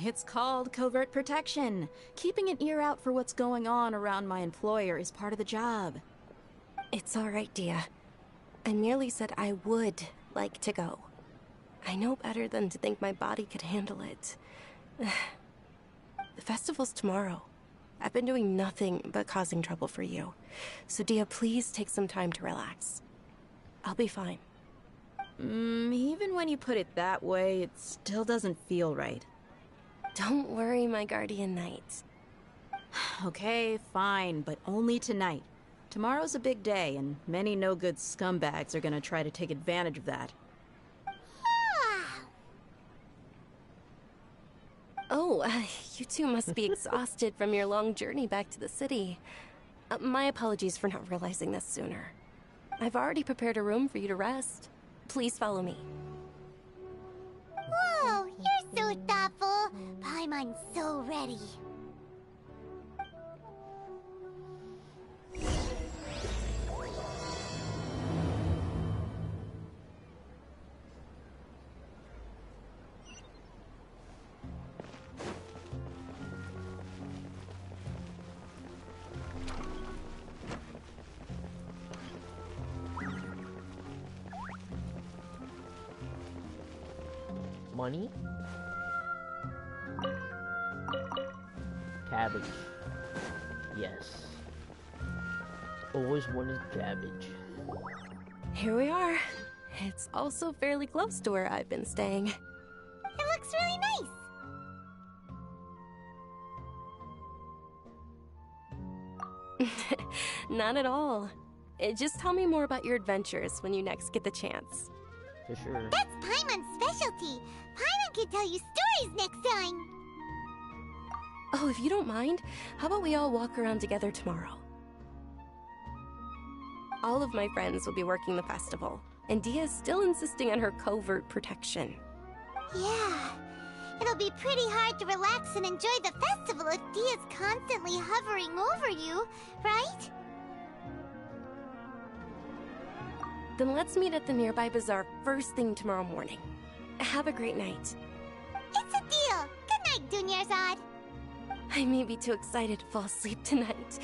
It's called covert protection. Keeping an ear out for what's going on around my employer is part of the job. It's all right, Dia. I merely said I would like to go. I know better than to think my body could handle it. The festival's tomorrow. I've been doing nothing but causing trouble for you. So Dia, please take some time to relax. I'll be fine. Even when you put it that way, it still doesn't feel right. Don't worry, my guardian knight. Okay, fine, but only tonight. Tomorrow's a big day, and many no-good scumbags are gonna try to take advantage of that. Oh, you two must be exhausted from your long journey back to the city. My apologies for not realizing this sooner. I've already prepared a room for you to rest. Please follow me. Whoa, you're so thoughtful. Paimon's so ready. Money? Cabbage. Yes. Always wanted cabbage. Here we are. It's also fairly close to where I've been staying. It looks really nice. Not at all. Just tell me more about your adventures when you next get the chance. For sure. That's Paimon's specialty. Paimon can tell you stories next time. Oh, if you don't mind, how about we all walk around together tomorrow? All of my friends will be working the festival, and Dia's still insisting on her covert protection. Yeah. It'll be pretty hard to relax and enjoy the festival if Dia's constantly hovering over you, right? Then let's meet at the nearby bazaar first thing tomorrow morning. Have a great night. It's a deal. Good night, Dunyarzad. I may be too excited to fall asleep tonight.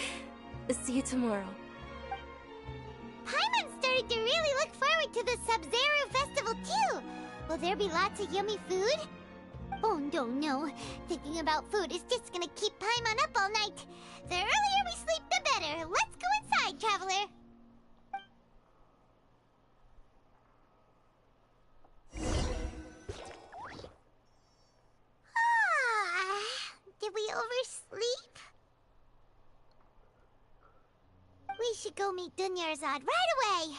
See you tomorrow. Paimon started to really look forward to the Sub-Zero festival too. Will there be lots of yummy food? Oh no. Thinking about food is just gonna keep Paimon up all night. The earlier we sleep, the better. Let's go inside, traveler. Did we oversleep? We should go meet Dunyarzad right away.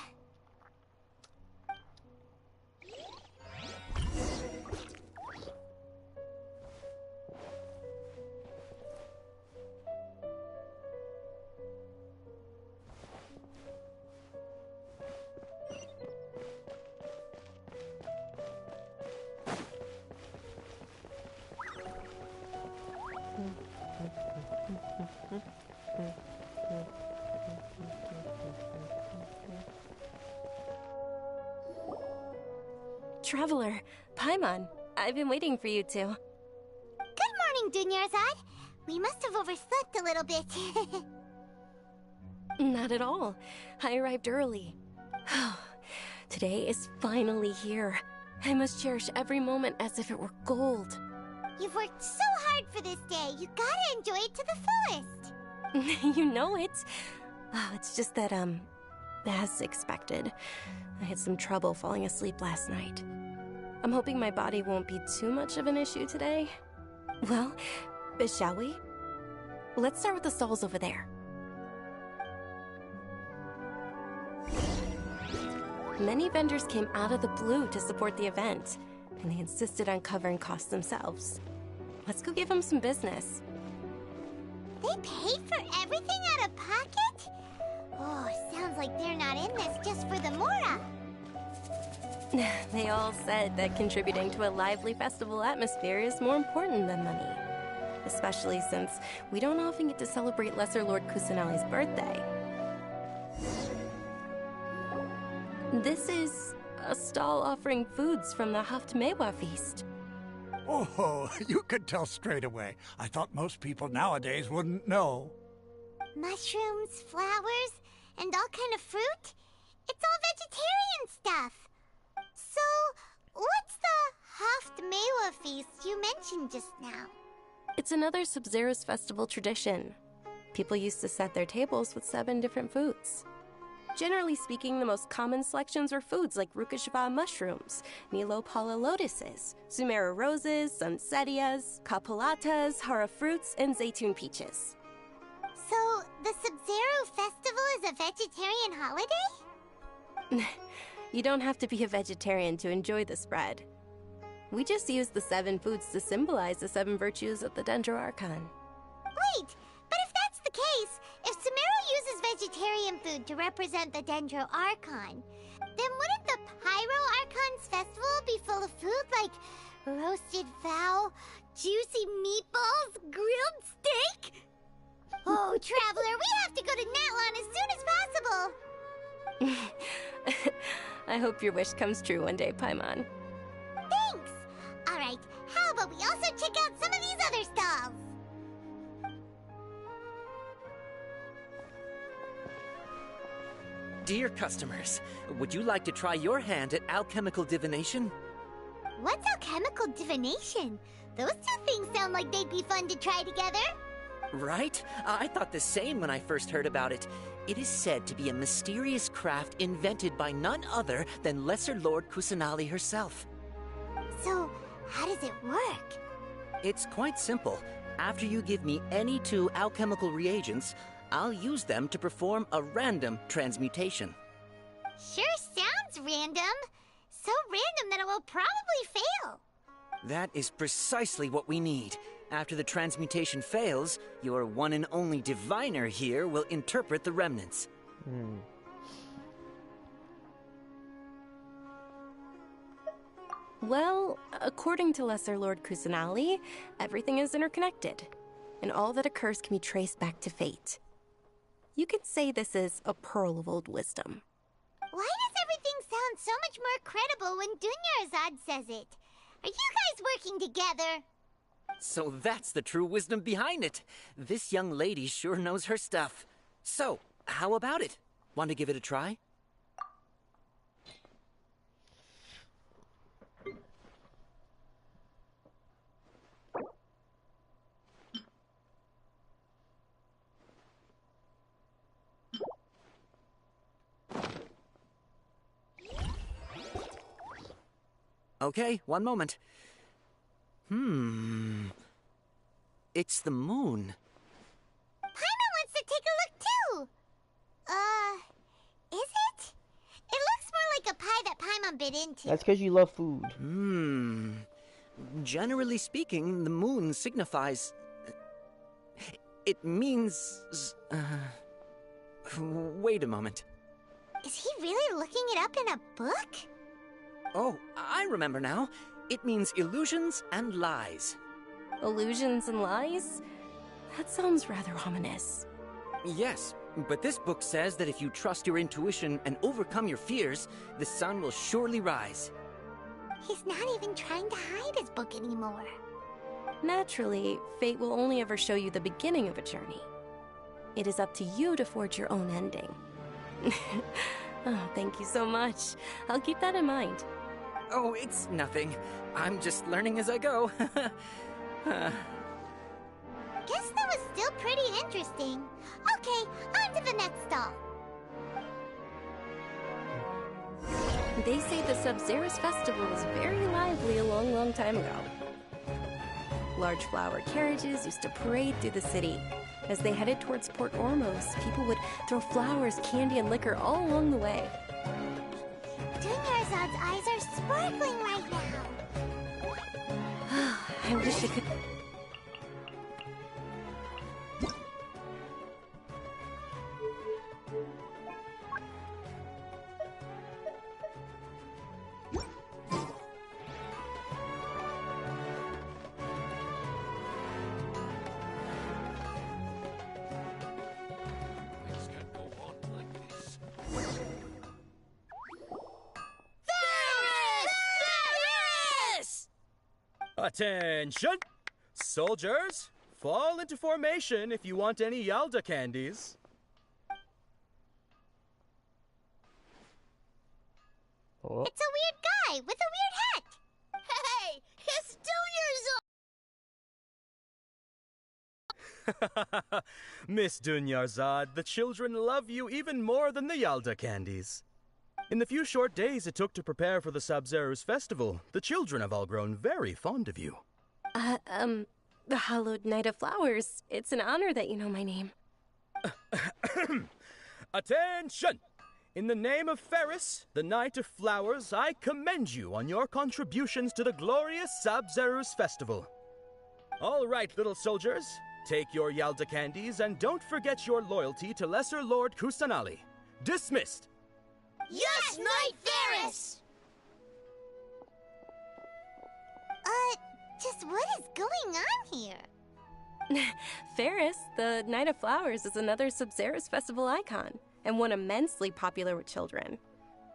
Traveler, Paimon, I've been waiting for you two. Good morning, Dunyarzad. We must have overslept a little bit. Not at all. I arrived early. Today is finally here. I must cherish every moment as if it were gold. You've worked so hard for this day. You gotta enjoy it to the fullest. You know it. Oh, it's just that, as expected, I had some trouble falling asleep last night. I'm hoping my body won't be too much of an issue today. Well, shall we? Let's start with the stalls over there. Many vendors came out of the blue to support the event, and they insisted on covering costs themselves. Let's go give them some business. They paid for everything out of pocket? Oh, sounds like they're not in this just for the Mora. They all said that contributing to a lively festival atmosphere is more important than money. Especially since we don't often get to celebrate Lesser Lord Kusanali's birthday. This is a stall offering foods from the Haftmewa feast. Oh, you could tell straight away. I thought most people nowadays wouldn't know. Mushrooms, flowers, and all kind of fruit? It's all vegetarian stuff. So, what's the Haftmewa feast you mentioned just now? It's another Sub-Zero's festival tradition. People used to set their tables with 7 different foods. Generally speaking, the most common selections were foods like Rukashva mushrooms, Nilopala lotuses, Sumeru roses, Sunsetias, Kapulatas, Hara fruits, and Zaytun peaches. the Sub-Zero Festival is a vegetarian holiday? You don't have to be a vegetarian to enjoy the spread. We just use the 7 foods to symbolize the 7 virtues of the Dendro Archon. Wait, but if that's the case, if Sumeru uses vegetarian food to represent the Dendro Archon, then wouldn't the Pyro Archon's festival be full of food like roasted fowl, juicy meatballs, grilled steak? Oh, Traveler, we have to go to Natlan as soon as possible! I hope your wish comes true one day, Paimon. Thanks! Alright, how about we also check out some of these other stalls? Dear customers, would you like to try your hand at alchemical divination? What's alchemical divination? Those two things sound like they'd be fun to try together. Right? I thought the same when I first heard about it. It is said to be a mysterious craft invented by none other than Lesser Lord Kusanali herself. So, how does it work? It's quite simple. After you give me any 2 alchemical reagents, I'll use them to perform a random transmutation. Sure sounds random. So random that it will probably fail. That is precisely what we need. After the transmutation fails, your one and only diviner here will interpret the remnants. Well, according to Lesser Lord Kusanali, everything is interconnected, and all that occurs can be traced back to fate. You could say this is a pearl of old wisdom. Why does everything sound so much more credible when Dunyarzad says it? Are you guys working together? So that's the true wisdom behind it. This young lady sure knows her stuff. So, how about it? Want to give it a try? Okay, one moment. It's the moon. Paimon wants to take a look too! Is it? It looks more like a pie that Paimon bit into. That's because you love food. Generally speaking, the moon signifies... It means... Wait a moment. Is he really looking it up in a book? Oh, I remember now. It means illusions and lies. Illusions and lies? That sounds rather ominous. Yes, but this book says that if you trust your intuition and overcome your fears, the sun will surely rise. He's not even trying to hide his book anymore. Naturally, fate will only ever show you the beginning of a journey. It is up to you to forge your own ending. Oh, thank you so much. I'll keep that in mind. Oh, it's nothing. I'm just learning as I go. Guess that was still pretty interesting. Okay, on to the next stall. They say the Sub-Zero's festival was very lively a long, long time ago. Large flower carriages used to parade through the city. As they headed towards Port Ormos, people would throw flowers, candy, and liquor all along the way. Dunyarzad's eyes are sparkling right now. I wish I could... Attention! Soldiers, fall into formation if you want any Yalda candies. Oh. It's a weird guy with a weird hat. Hey, it's 2 years old. Miss Dunyarzad, the children love you even more than the Yalda candies. In the few short days it took to prepare for the Sub-Zero's festival, the children have all grown very fond of you. The Hallowed Knight of Flowers. It's an honor that you know my name. Attention! In the name of Ferris, the Knight of Flowers, I commend you on your contributions to the glorious Sabzeruz festival. All right, little soldiers, take your Yalda candies and don't forget your loyalty to Lesser Lord Kusanali. Dismissed! Yes, Knight Ferris! Just what is going on here? Ferris, the Knight of Flowers, is another Sabzeruz festival icon, and one immensely popular with children.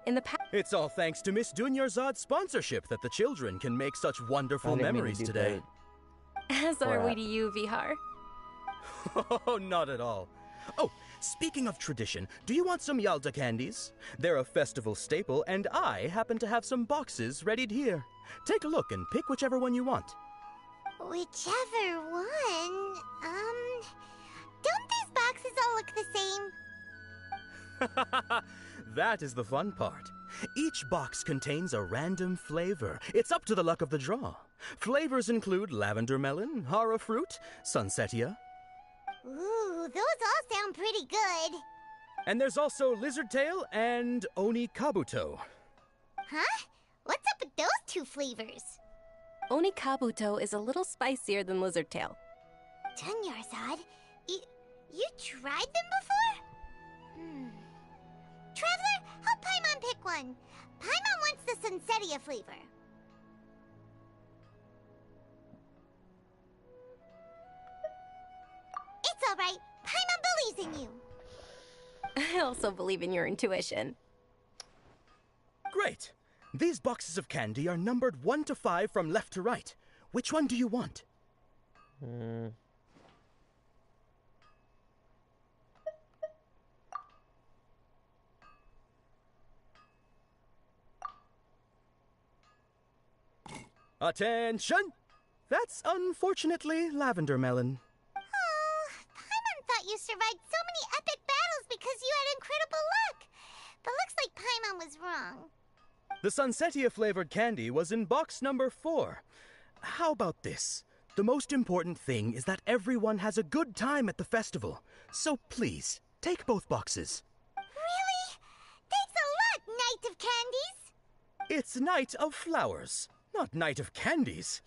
In the past... It's all thanks to Miss Dunyarzad's sponsorship that the children can make such wonderful memories today. As are we to you, Vihar. Oh, not at all. Oh, speaking of tradition, do you want some Yalda candies? They're a festival staple, and I happen to have some boxes readied here. Take a look and pick whichever one you want. Whichever one? Don't these boxes all look the same? That is the fun part. Each box contains a random flavor. It's up to the luck of the draw. Flavors include lavender melon, hara fruit, sunsetia. Ooh, those all sound pretty good. And there's also lizard tail and oni kabuto. Huh? What's up with those two flavors? Oni kabuto is a little spicier than lizard tail. Dunyarzad, you tried them before? Traveler, help Paimon pick one. Paimon wants the Sunsetia flavor. It's alright. Paimon believes in you. I also believe in your intuition. Great! These boxes of candy are numbered 1 to 5 from left to right. Which one do you want? Attention! That's unfortunately lavender melon. Oh, Paimon thought you survived so many epic battles because you had incredible luck. But looks like Paimon was wrong. The Sunsetia flavored candy was in box number 4. How about this? The most important thing is that everyone has a good time at the festival. So please, take both boxes. Really? Thanks a lot, Knight of Candies! It's Knight of Flowers, not Knight of Candies.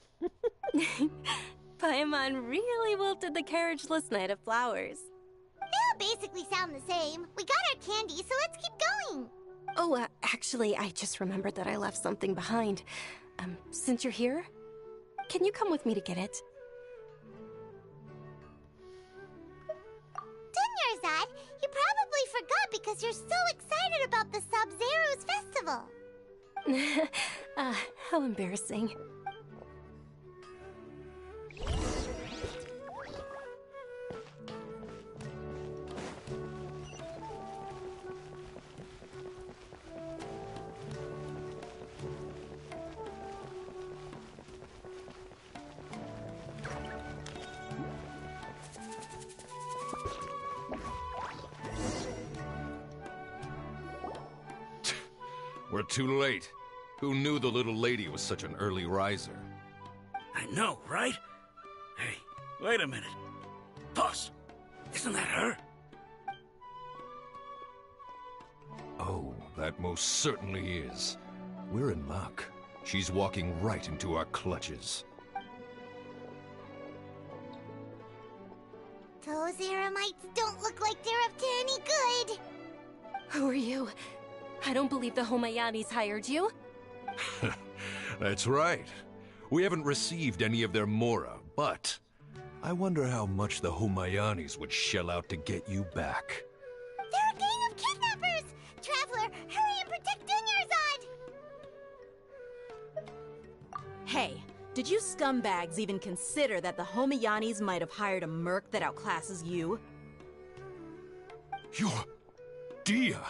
Paimon really wilted the carriageless Knight of Flowers. They all basically sound the same. We got our candy, so let's keep going. Oh, actually, I just remembered that I left something behind. Since you're here, can you come with me to get it? Dunyarzad, you probably forgot because you're so excited about the Sabzeruz festival. How embarrassing. We're too late. Who knew the little lady was such an early riser? I know, right? Hey, wait a minute. Boss, isn't that her? Oh, that most certainly is. We're in luck. She's walking right into our clutches. Those Eremites don't look like they're up to any good. Who are you? I don't believe the Homayanis hired you. That's right. We haven't received any of their Mora, but I wonder how much the Homayanis would shell out to get you back. They're a gang of kidnappers! Traveler, hurry and protect Dunyarzad! Hey, did you scumbags even consider that the Homayanis might have hired a merc that outclasses you? You're... Dia!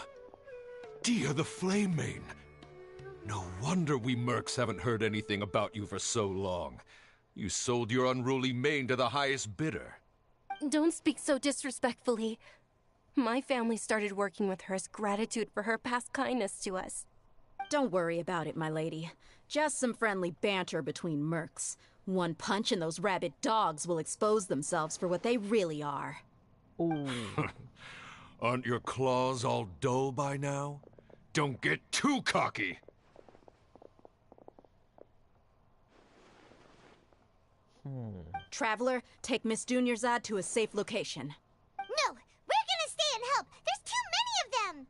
Dia the Flame Mane! No wonder we mercs haven't heard anything about you for so long. You sold your unruly mane to the highest bidder. Don't speak so disrespectfully. My family started working with her as gratitude for her past kindness to us. Don't worry about it, my lady. Just some friendly banter between mercs. One punch and those rabid dogs will expose themselves for what they really are. Ooh. Aren't your claws all dull by now? Don't get too cocky! Traveler, take Miss Dunyarzad to a safe location. No! We're gonna stay and help! There's too many of them!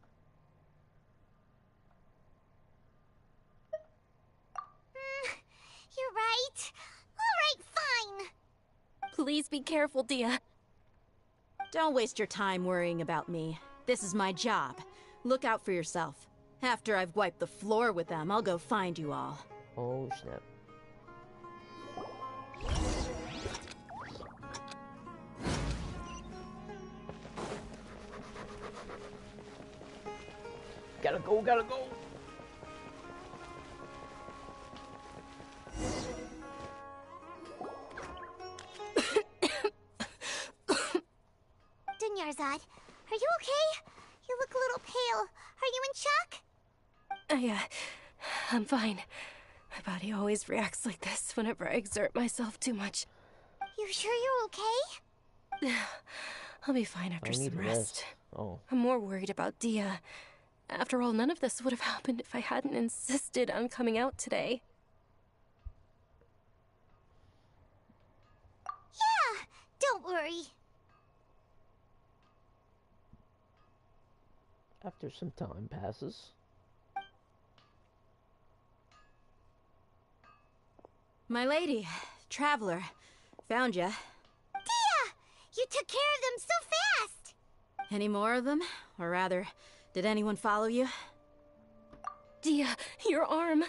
You're right. Alright, fine. Please be careful, Dia. Don't waste your time worrying about me. This is my job. Look out for yourself. After I've wiped the floor with them, I'll go find you all. Oh, snap. Gotta go, gotta go! Dunyarzad, are you okay? You look a little pale. Are you in shock? I'm fine. My body always reacts like this whenever I exert myself too much. You sure you're okay? I'll be fine after some rest. Oh. I'm more worried about Dia. After all, none of this would have happened if I hadn't insisted on coming out today. Yeah, don't worry. After some time passes. My lady, Traveler, found ya. Dia! You took care of them so fast! Any more of them? Or rather, did anyone follow you? Dia, your arm!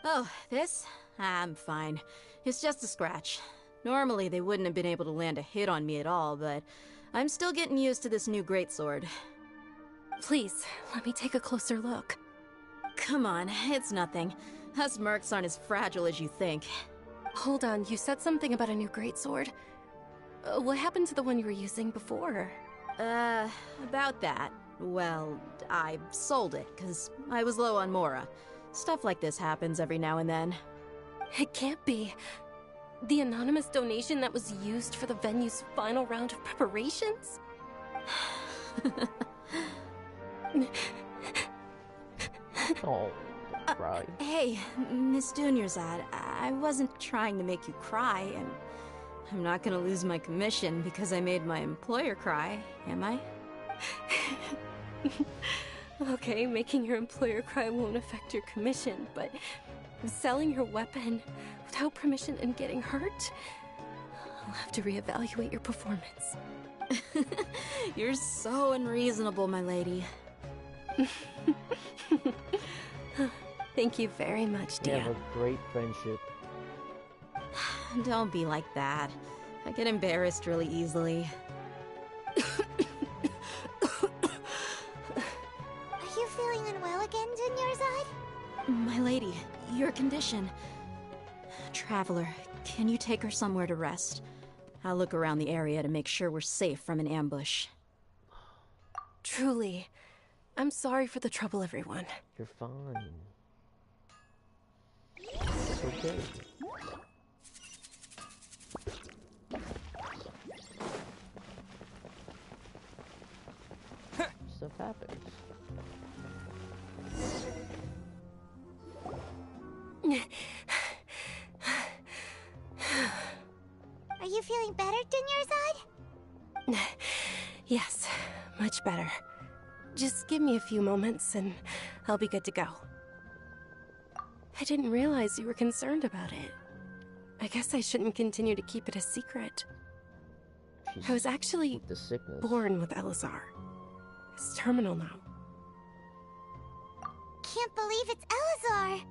Oh, this? I'm fine. It's just a scratch. Normally they wouldn't have been able to land a hit on me at all, but I'm still getting used to this new greatsword. Please, let me take a closer look. Come on, it's nothing. Us mercs aren't as fragile as you think. Hold on, you said something about a new greatsword. What happened to the one you were using before? About that. Well, I sold it, because I was low on Mora. Stuff like this happens every now and then. It can't be. The anonymous donation that was used for the venue's final round of preparations? Oh, don't cry. Hey, Miss Dunyarzad, I wasn't trying to make you cry, and I'm not gonna lose my commission because I made my employer cry, am I? Okay, making your employer cry won't affect your commission, but selling your weapon without permission and getting hurt? I'll have to reevaluate your performance. You're so unreasonable, my lady. Thank you very much, We Dia. have a great friendship. Don't be like that. I get embarrassed really easily. Are you feeling unwell again, Dunyarzad? My lady, your condition. Traveler, can you take her somewhere to rest? I'll look around the area to make sure we're safe from an ambush. Truly. I'm sorry for the trouble, everyone. You're fine. It's okay. Stuff happens. Are you feeling better, Dunyarzad? Yes, much better. Just give me a few moments and I'll be good to go. I didn't realize you were concerned about it. I guess I shouldn't continue to keep it a secret. I was actually The sickness. born with Elazar. It's terminal now. Can't believe it's Elazar!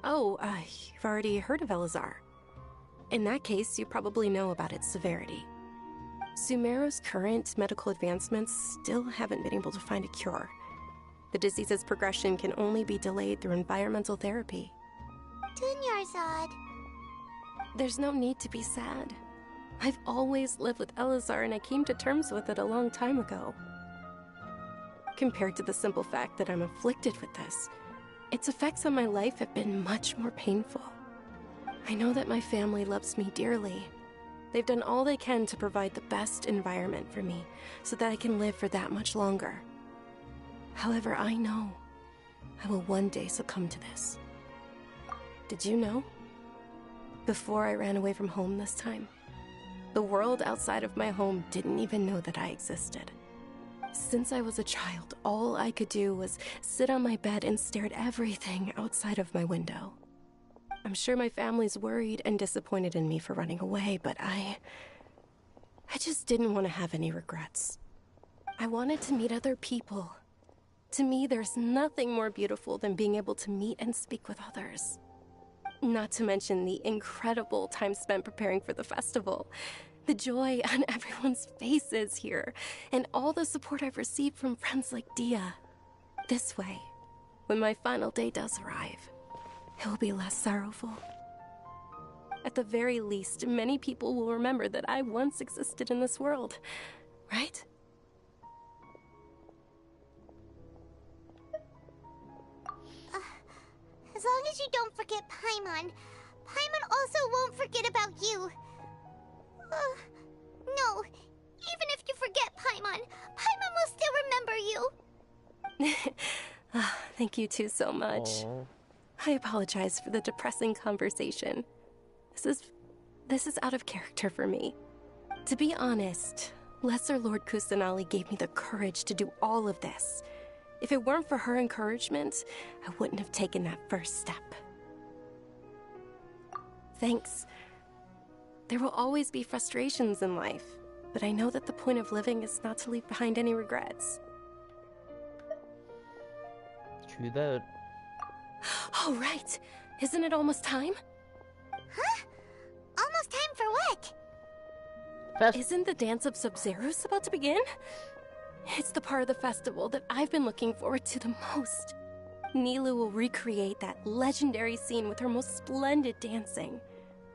Oh, you've already heard of Elazar. In that case, you probably know about its severity. Sumeru's current medical advancements still haven't been able to find a cure. The disease's progression can only be delayed through environmental therapy. Dunyarzad. There's no need to be sad. I've always lived with Elazar and I came to terms with it a long time ago. Compared to the simple fact that I'm afflicted with this, its effects on my life have been much more painful. I know that my family loves me dearly, They've done all they can to provide the best environment for me, so that I can live for that much longer. However, I know I will one day succumb to this. Did you know? Before I ran away from home this time, the world outside of my home didn't even know that I existed. Since I was a child, all I could do was sit on my bed and stare at everything outside of my window. I'm sure my family's worried and disappointed in me for running away, but I just didn't want to have any regrets. I wanted to meet other people. To me, there's nothing more beautiful than being able to meet and speak with others. Not to mention the incredible time spent preparing for the festival. The joy on everyone's faces here, and all the support I've received from friends like Dia. This way, when my final day does arrive, it will be less sorrowful. At the very least, many people will remember that I once existed in this world, right? As long as you don't forget Paimon, Paimon also won't forget about you. No, even if you forget Paimon, Paimon will still remember you. Thank you two so much. Aww. I apologize for the depressing conversation. This is out of character for me. To be honest, Lesser Lord Kusanali gave me the courage to do all of this. If it weren't for her encouragement, I wouldn't have taken that first step. Thanks. There will always be frustrations in life, but I know that the point of living is not to leave behind any regrets. True that. Oh, right. Isn't it almost time? Huh? Almost time for what? Isn't the Dance of Sub-Zerus about to begin? It's the part of the festival that I've been looking forward to the most. Nilu will recreate that legendary scene with her most splendid dancing.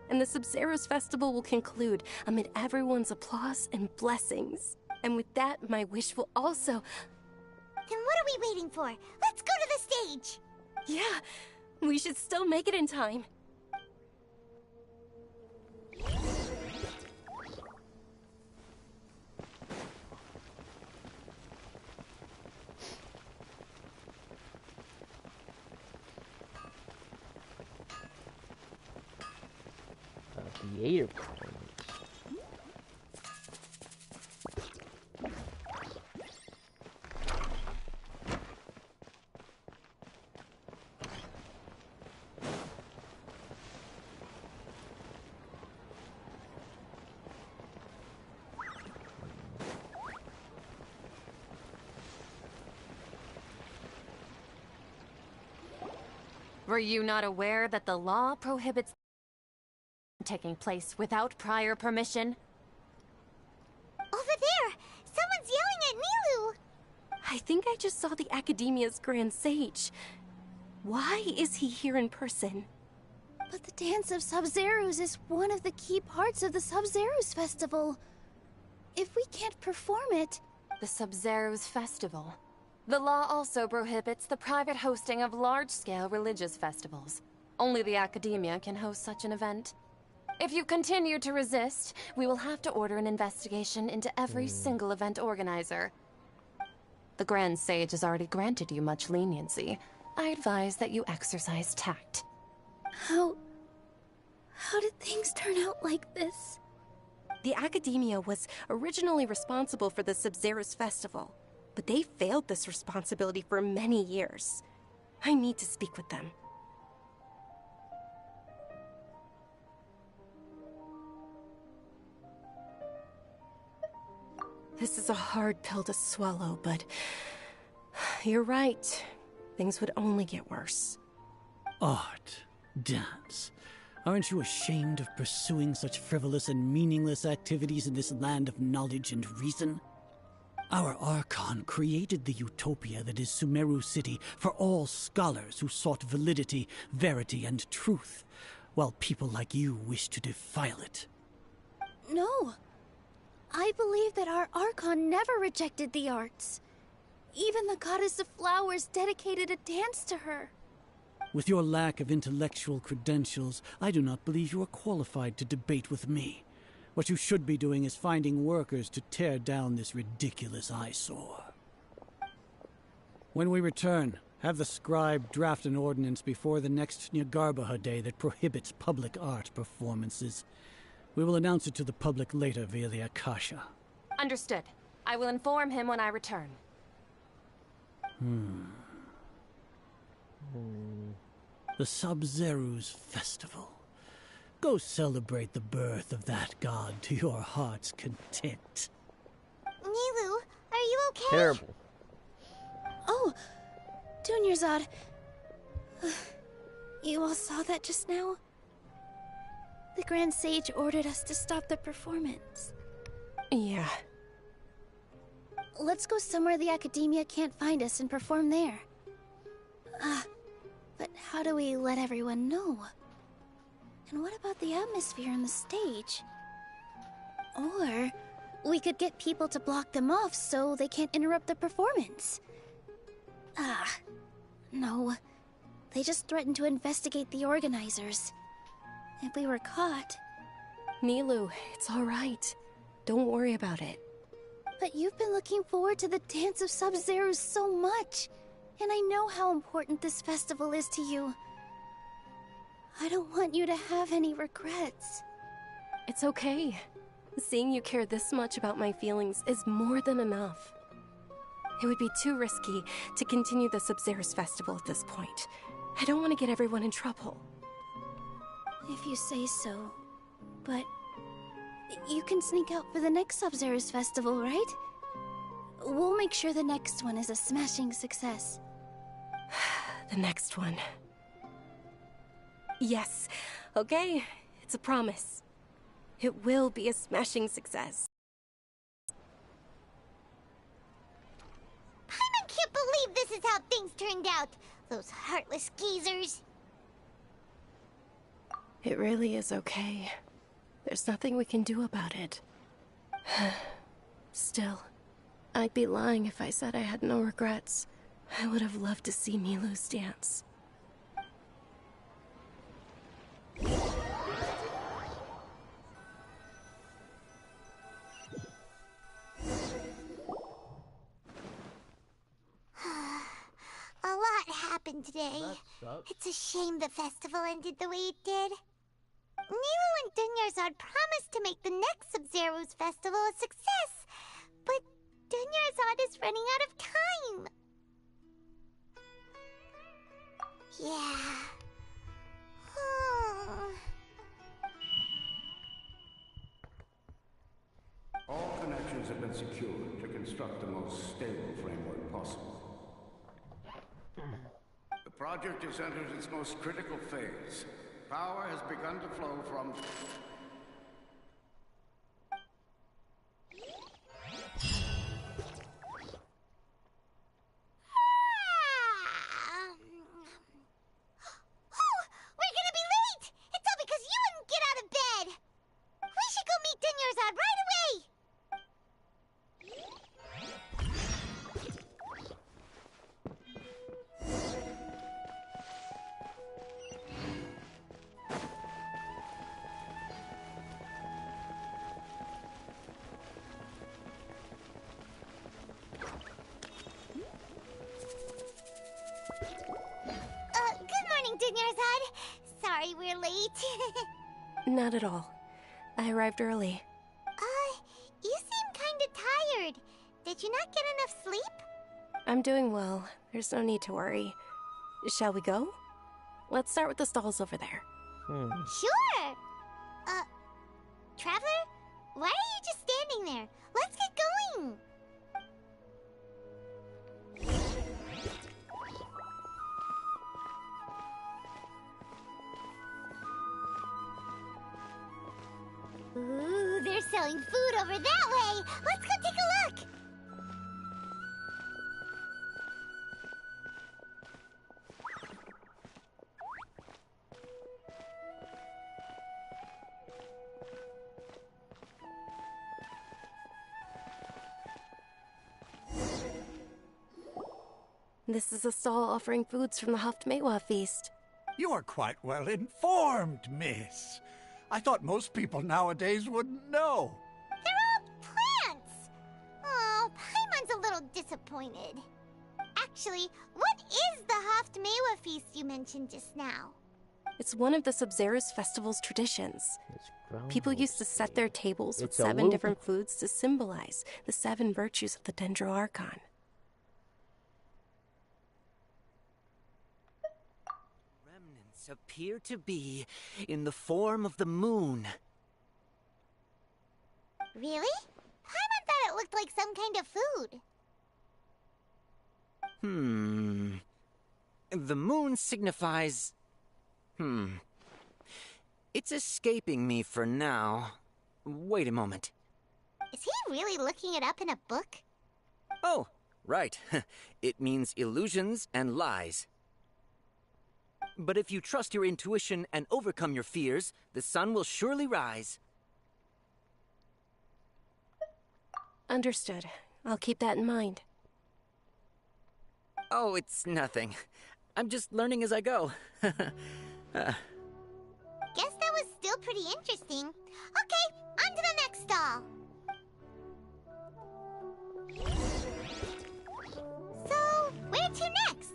And the Sub-Zerus festival will conclude amid everyone's applause and blessings. And with that, my wish will also... Then what are we waiting for? Let's go to the stage! Yeah, we should still make it in time. Creative coins. Were you not aware that the law prohibits taking place without prior permission? Over there! Someone's yelling at Nilu! I think I just saw the Academia's Grand Sage. Why is he here in person? But the Dance of Sub-Zerus is one of the key parts of the Sub-Zerus Festival. If we can't perform it... The Sub-Zerus Festival. The law also prohibits the private hosting of large-scale religious festivals. Only the Academia can host such an event. If you continue to resist, we will have to order an investigation into every single event organizer. The Grand Sage has already granted you much leniency. I advise that you exercise tact. How did things turn out like this? The Academia was originally responsible for the Sub-Zerus Festival, but they failed this responsibility for many years. I need to speak with them. This is a hard pill to swallow, but you're right. Things would only get worse. Art, dance. Aren't you ashamed of pursuing such frivolous and meaningless activities in this land of knowledge and reason? Our Archon created the utopia that is Sumeru City for all scholars who sought validity, verity, and truth, while people like you wish to defile it. No. I believe that our Archon never rejected the arts. Even the goddess of flowers dedicated a dance to her. With your lack of intellectual credentials, I do not believe you are qualified to debate with me. What you should be doing is finding workers to tear down this ridiculous eyesore. When we return, have the scribe draft an ordinance before the next Nyargarbaha Day that prohibits public art performances. We will announce it to the public later via the Akasha. Understood. I will inform him when I return. The Sub-Zeru's festival. Go celebrate the birth of that god to your heart's content. Nilu, are you okay? Terrible. Oh, Dunyarzad. You all saw that just now? The Grand Sage ordered us to stop the performance. Yeah. Let's go somewhere the Academia can't find us and perform there. But how do we let everyone know? And what about the atmosphere on the stage? Or we could get people to block them off so they can't interrupt the performance. No. They just threatened to investigate the organizers. If we were caught... Nilu, it's alright. Don't worry about it. But you've been looking forward to the Dance of Sub-Zero so much. And I know how important this festival is to you. I don't want you to have any regrets. It's okay. Seeing you care this much about my feelings is more than enough. It would be too risky to continue the Sub-Zero's festival at this point. I don't want to get everyone in trouble. If you say so. But you can sneak out for the next Sub-Zero's festival, right? We'll make sure the next one is a smashing success. The next one. Yes. Okay. It's a promise. It will be a smashing success. I can't believe this is how things turned out. Those heartless geezers. It really is okay. There's nothing we can do about it. Still, I'd be lying if I said I had no regrets. I would have loved to see Nilu's dance. A lot happened today. It's a shame the festival ended the way it did. Nilu and Dunyarzad promised to make the next Sub-Zero's festival a success, but Dunyarzad is running out of time. Yeah. All connections have been secured to construct the most stable framework possible. The project has entered its most critical phase. Power has begun to flow from... We're gonna be late! It's all because you wouldn't get out of bed! We should go meet Dunyarzad right away! Good morning, Dunyarzad. Sorry we're late. Not at all. I arrived early. You seem kinda tired. Did you not get enough sleep? I'm doing well. There's no need to worry. Shall we go? Let's start with the stalls over there. Sure! Traveler? Why are you just standing there? Let's get going! Ooh, they're selling food over that way! Let's go take a look! This is a stall offering foods from the Haft Mewa feast. You're quite well informed, miss. I thought most people nowadays wouldn't know. They're all plants! Oh, Paimon's a little disappointed. Actually, what is the Haft-Mewa feast you mentioned just now? It's one of the Sabzerus festival's traditions. People used to set their tables with It's a 7 loop. different foods to symbolize the 7 virtues of the Dendro Archon. Remnants appear to be in the form of the moon. Really? Paimon thought it looked like some kind of food. The moon signifies... It's escaping me for now. Wait a moment. Is he really looking it up in a book? Oh, right. It means illusions and lies. But if you trust your intuition and overcome your fears, the sun will surely rise. Understood. I'll keep that in mind. Oh, it's nothing. I'm just learning as I go. Guess that was still pretty interesting. Okay, on to the next stall. So, where to next?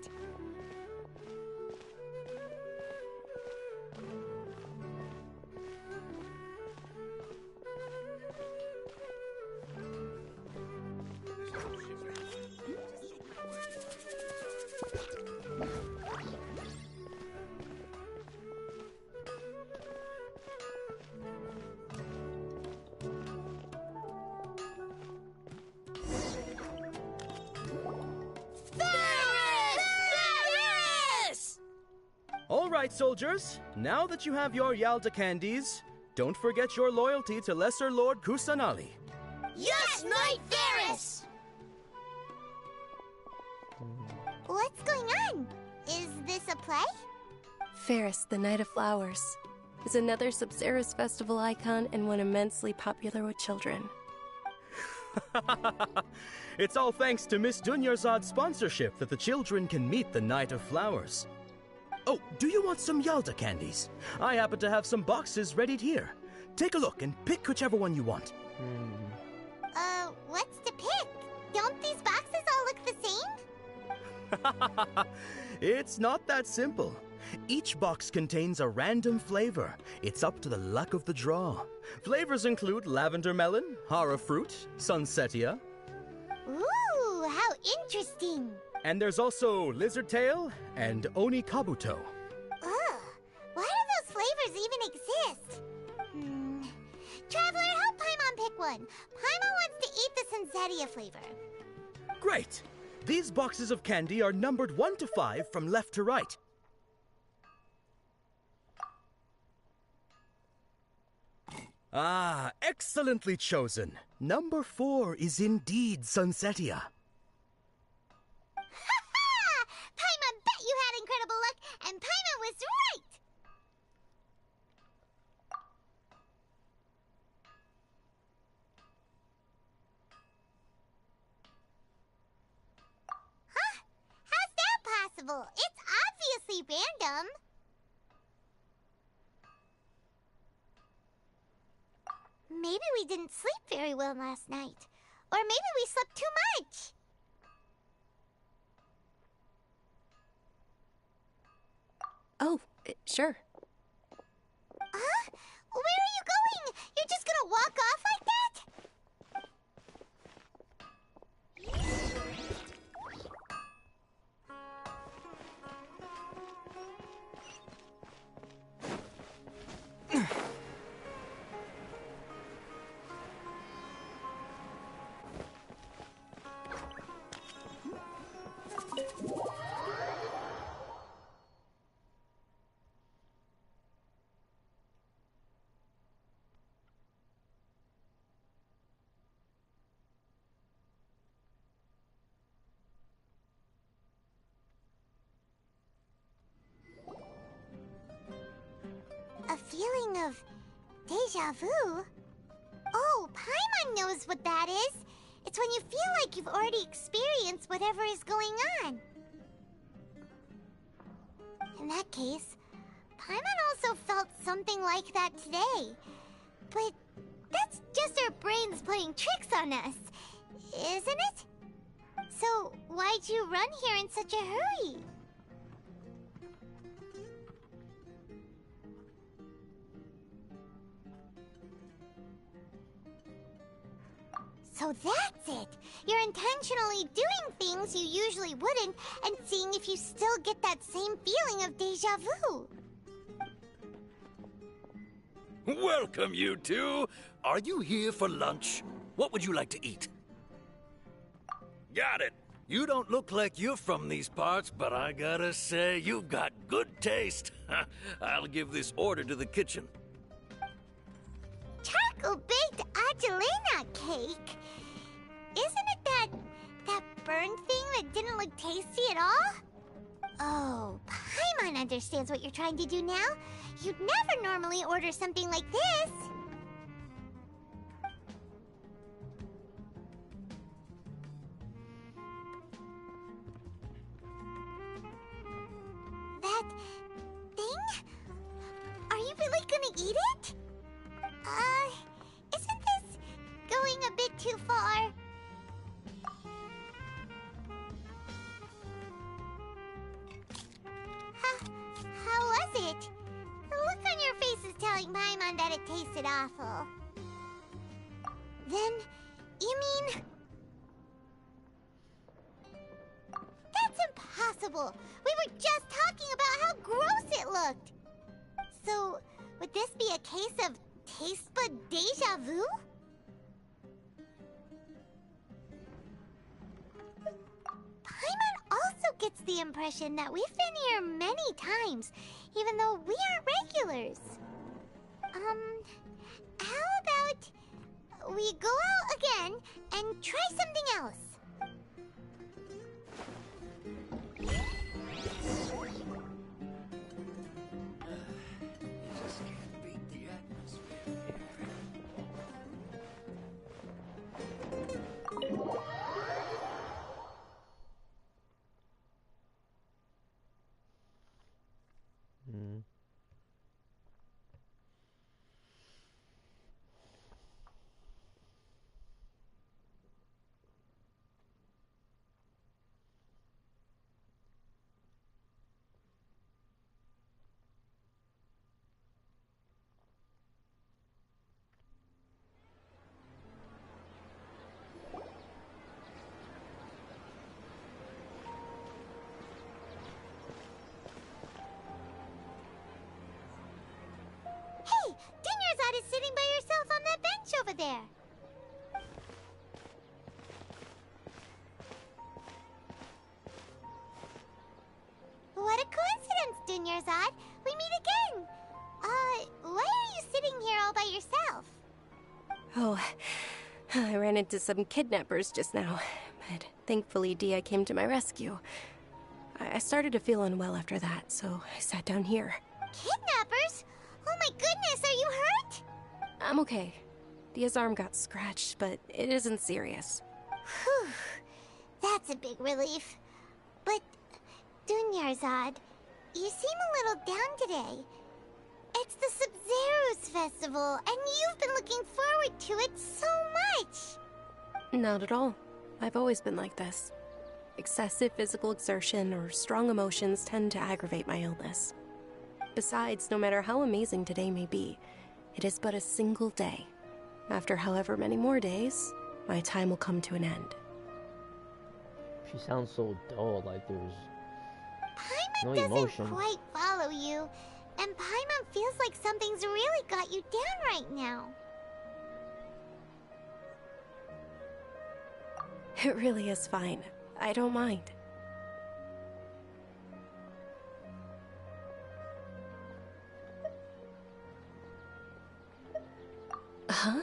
All right, soldiers. Now that you have your Yalda candies, don't forget your loyalty to Lesser Lord Kusanali. Yes, Knight Varys! What's going on? Is this a play? Ferris, the Knight of Flowers, is another Sabzerus festival icon and one immensely popular with children. It's all thanks to Miss Dunyarzad's sponsorship that the children can meet the Knight of Flowers. Oh, do you want some Yalda candies? I happen to have some boxes ready here. Take a look and pick whichever one you want. What's to pick? Don't these boxes all look the same? It's not that simple. Each box contains a random flavor. It's up to the luck of the draw. Flavors include lavender melon, hara fruit, sunsetia. Ooh, how interesting! And there's also lizard tail and oni kabuto. Ugh, why do those flavors even exist? Traveler, help Paimon pick one. Paimon wants to eat the Sunsetia flavor. Great! These boxes of candy are numbered 1 to 5 from left to right. Ah, excellently chosen. Number 4 is indeed Sunsetia. Paimon bet you had incredible luck, and Paimon was right! Huh? How's that possible? It's obviously random. Maybe we didn't sleep very well last night. Or maybe we slept too much. Oh, sure. Huh? Where are you going? You're just gonna walk off like that? A feeling of deja vu? Oh, Paimon knows what that is. It's when you feel like you've already experienced whatever is going on. In that case, Paimon also felt something like that today. But that's just our brains playing tricks on us, isn't it? So why'd you run here in such a hurry? So that's it! You're intentionally doing things you usually wouldn't and seeing if you still get that same feeling of déjà vu. Welcome, you two! Are you here for lunch? What would you like to eat? Got it! You don't look like you're from these parts, but I gotta say, you've got good taste. I'll give this order to the kitchen. Charcoal-baked Angelina cake? Isn't it that burned thing that didn't look tasty at all? Oh, Paimon understands what you're trying to do now. You'd never normally order something like this. That thing? Are you really gonna eat it? Isn't this going a bit too far? How was it? The look on your face is telling Paimon that it tasted awful. Then, you mean... That's impossible! We were just talking about how gross it looked! So, would this be a case of taste bud deja vu? Paimon also gets the impression that we've been here many times, even though we aren't regulars. How about we go out again and try something else? Hey, Dinyarzad is sitting by yourself on that bench over there. What a coincidence, Dinyarzad. We meet again. Why are you sitting here all by yourself? Oh, I ran into some kidnappers just now, but thankfully Dia came to my rescue. I started to feel unwell after that, so I sat down here. Kidnappers? Oh my goodness, are you hurt? I'm okay. Dia's arm got scratched, but it isn't serious. Whew. That's a big relief. But, Dinyarzad, you seem a little down today. It's the Sub-Zero's festival, and you've been looking forward to it so much. Not at all. I've always been like this. Excessive physical exertion or strong emotions tend to aggravate my illness. Besides, no matter how amazing today may be, it is but a single day. After however many more days, my time will come to an end. She sounds so dull, like there's Paimon no emotion. doesn't quite follow you, and Paimon feels like something's really got you down right now. It really is fine. I don't mind. Huh?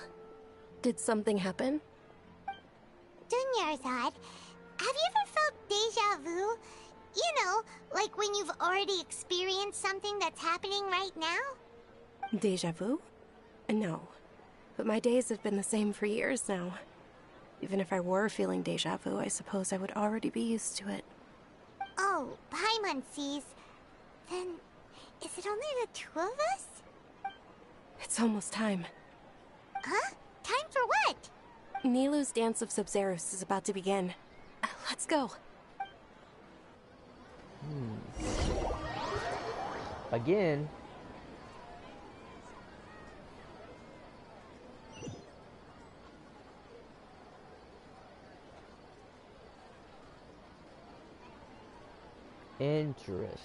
Did something happen? Dinyarzad, have you ever felt deja vu? You know, like when you've already experienced something that's happening right now? Deja vu? No. But my days have been the same for years now. Even if I were feeling deja vu, I suppose I would already be used to it. Oh, Paimon sees. Then, Is it only the two of us? It's almost time. Huh? Time for what? Nilou's Dance of Sub-Zerus is about to begin. Let's go. Again? Interesting.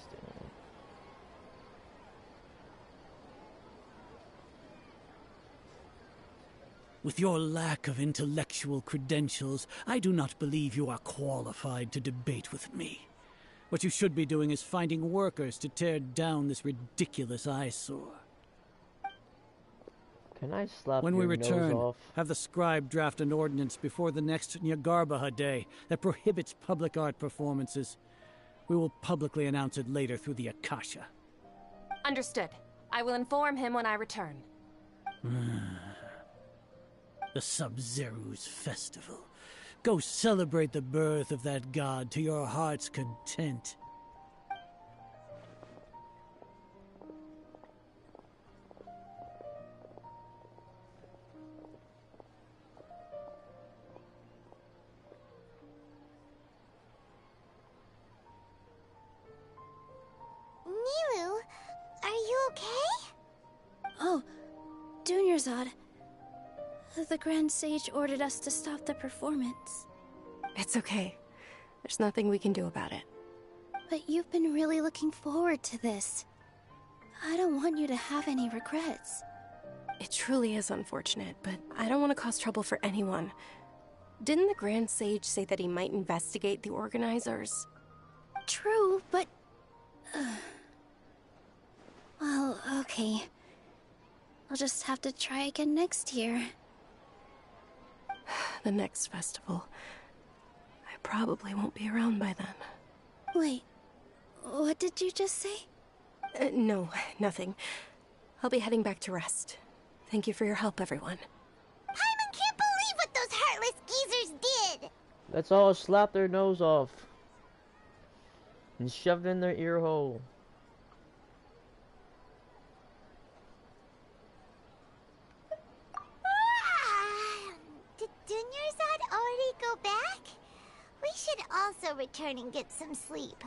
With your lack of intellectual credentials, I do not believe you are qualified to debate with me. What you should be doing is finding workers to tear down this ridiculous eyesore. Can I slap when your we return, nose off? have the scribe draft an ordinance before the next Nyargarbaha Day that prohibits public art performances. We will publicly announce it later through the Akasha. Understood. I will inform him when I return. The Sub-Zerus Festival. Go celebrate the birth of that god to your heart's content. Nilou, are you okay? Oh, Dunyarzad. The Grand Sage ordered us to stop the performance. It's okay. There's nothing we can do about it. But you've been really looking forward to this. I don't want you to have any regrets. It truly is unfortunate, but I don't want to cause trouble for anyone. Didn't the Grand Sage say that he might investigate the organizers? True, but... well, okay. I'll just have to try again next year. The next festival. I probably won't be around by then. Wait, what did you just say? No, nothing. I'll be heading back to rest. Thank you for your help, everyone. Paimon can't believe what those heartless geezers did! Let's all slap their nose off. And shove it in their ear hole. Did Dunyarzad already go back? We should also return and get some sleep.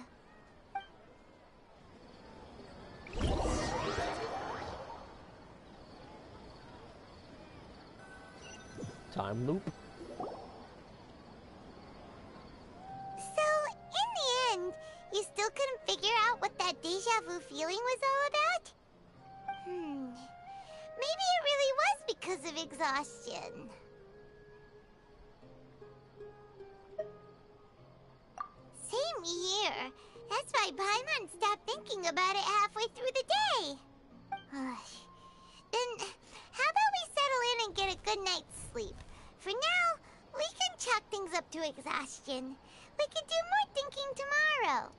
Time loop. So, in the end, you still couldn't figure out what that deja vu feeling was all about? Maybe it really was because of exhaustion. Same here. That's why Paimon stopped thinking about it halfway through the day. Then, how about we settle in and get a good night's sleep? For now, we can chalk things up to exhaustion. We could do more thinking tomorrow.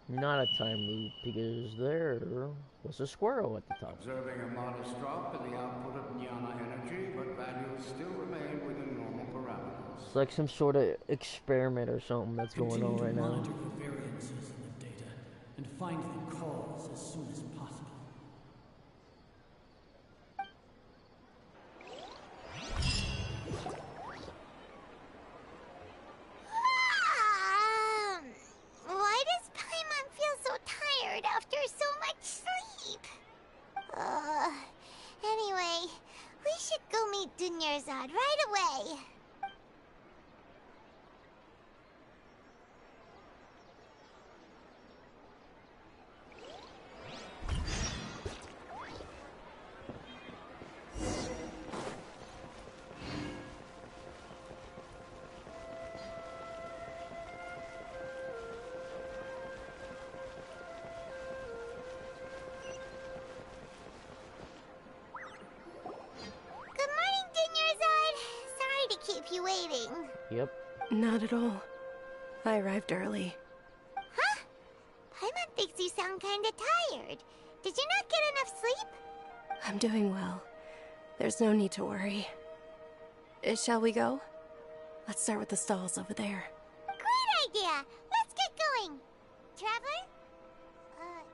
Not a time loop, because there was a squirrel at the top. Observing a modest drop in the output of jnana energy, but values still remain within normal parameters. It's like some sort of experiment or something that's going on right now. Monitor for variances in the data and find the cause as soon as possible. Why does Paimon feel so tired after so much sleep? Anyway, we should go meet Dunyarzad right away. You waiting? Yep. Not at all. I arrived early. Huh? Paimon thinks you sound kinda tired. Did you not get enough sleep? I'm doing well. There's no need to worry. Shall we go? Let's start with the stalls over there. Great idea! Let's get going! Traveler? Hey.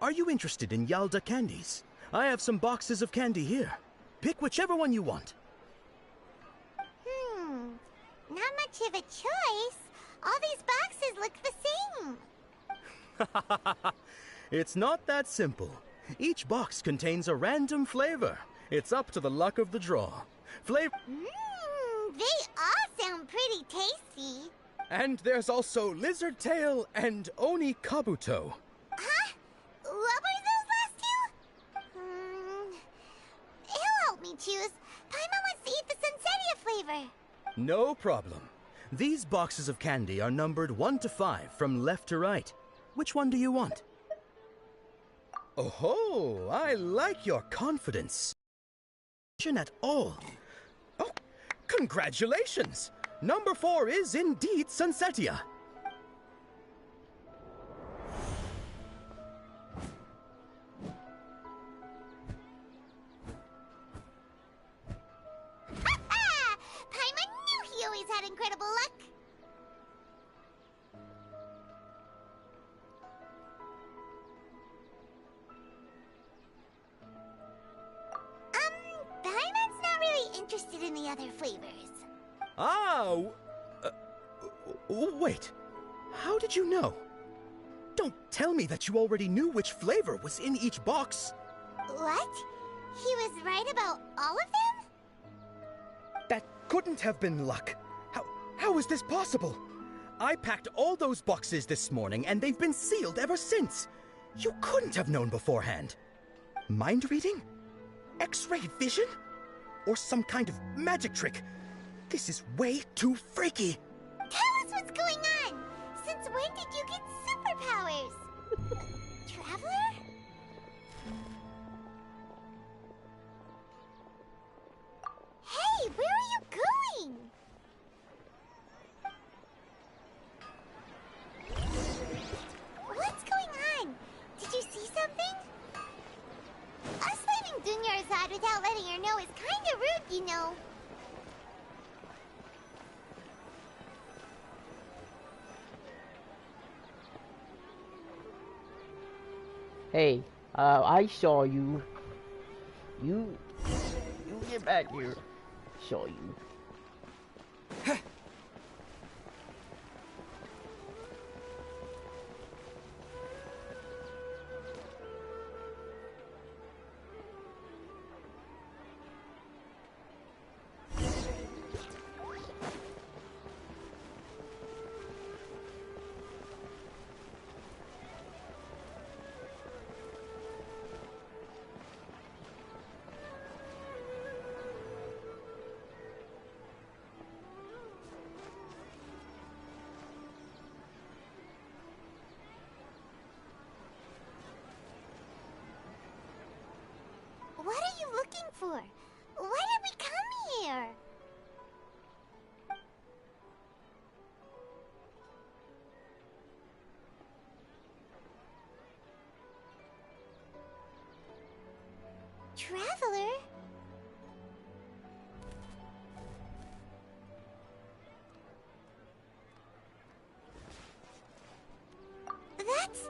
Are you interested in Yalda candies? I have some boxes of candy here. Pick whichever one you want. Not much of a choice. All these boxes look the same. It's not that simple. Each box contains a random flavor. It's up to the luck of the draw. Flavor. They all sound pretty tasty. And there's also Lizard Tail and Oni Kabuto. Huh? What were those last two? He'll help me choose. Paimon wants to eat the Sunsettia flavor. No problem. These boxes of candy are numbered 1 to 5 from left to right. Which one do you want? Oh, I like your confidence. At all. Oh, congratulations! Number 4 is indeed Sunsettia. Paimon knew he always had incredible luck. Paimon's not really interested in the other flavors. Ah, wait. How did you know? Don't tell me that you already knew which flavor was in each box. What? He was right about all of them? That couldn't have been luck. How is this possible? I packed all those boxes this morning, and they've been sealed ever since. You couldn't have known beforehand. Mind reading? X-ray vision? Or some kind of magic trick? This is way too freaky. Tell us what's going on. Since when did you get superpowers? Traveler? Hey, where are you going? What's going on? Did you see something? Us leaving Dunyarzad without letting her know is kinda rude, you know. Hey, I saw you. You get back here. Saw you. What are you looking for? Why did we come here? Traveler? That's...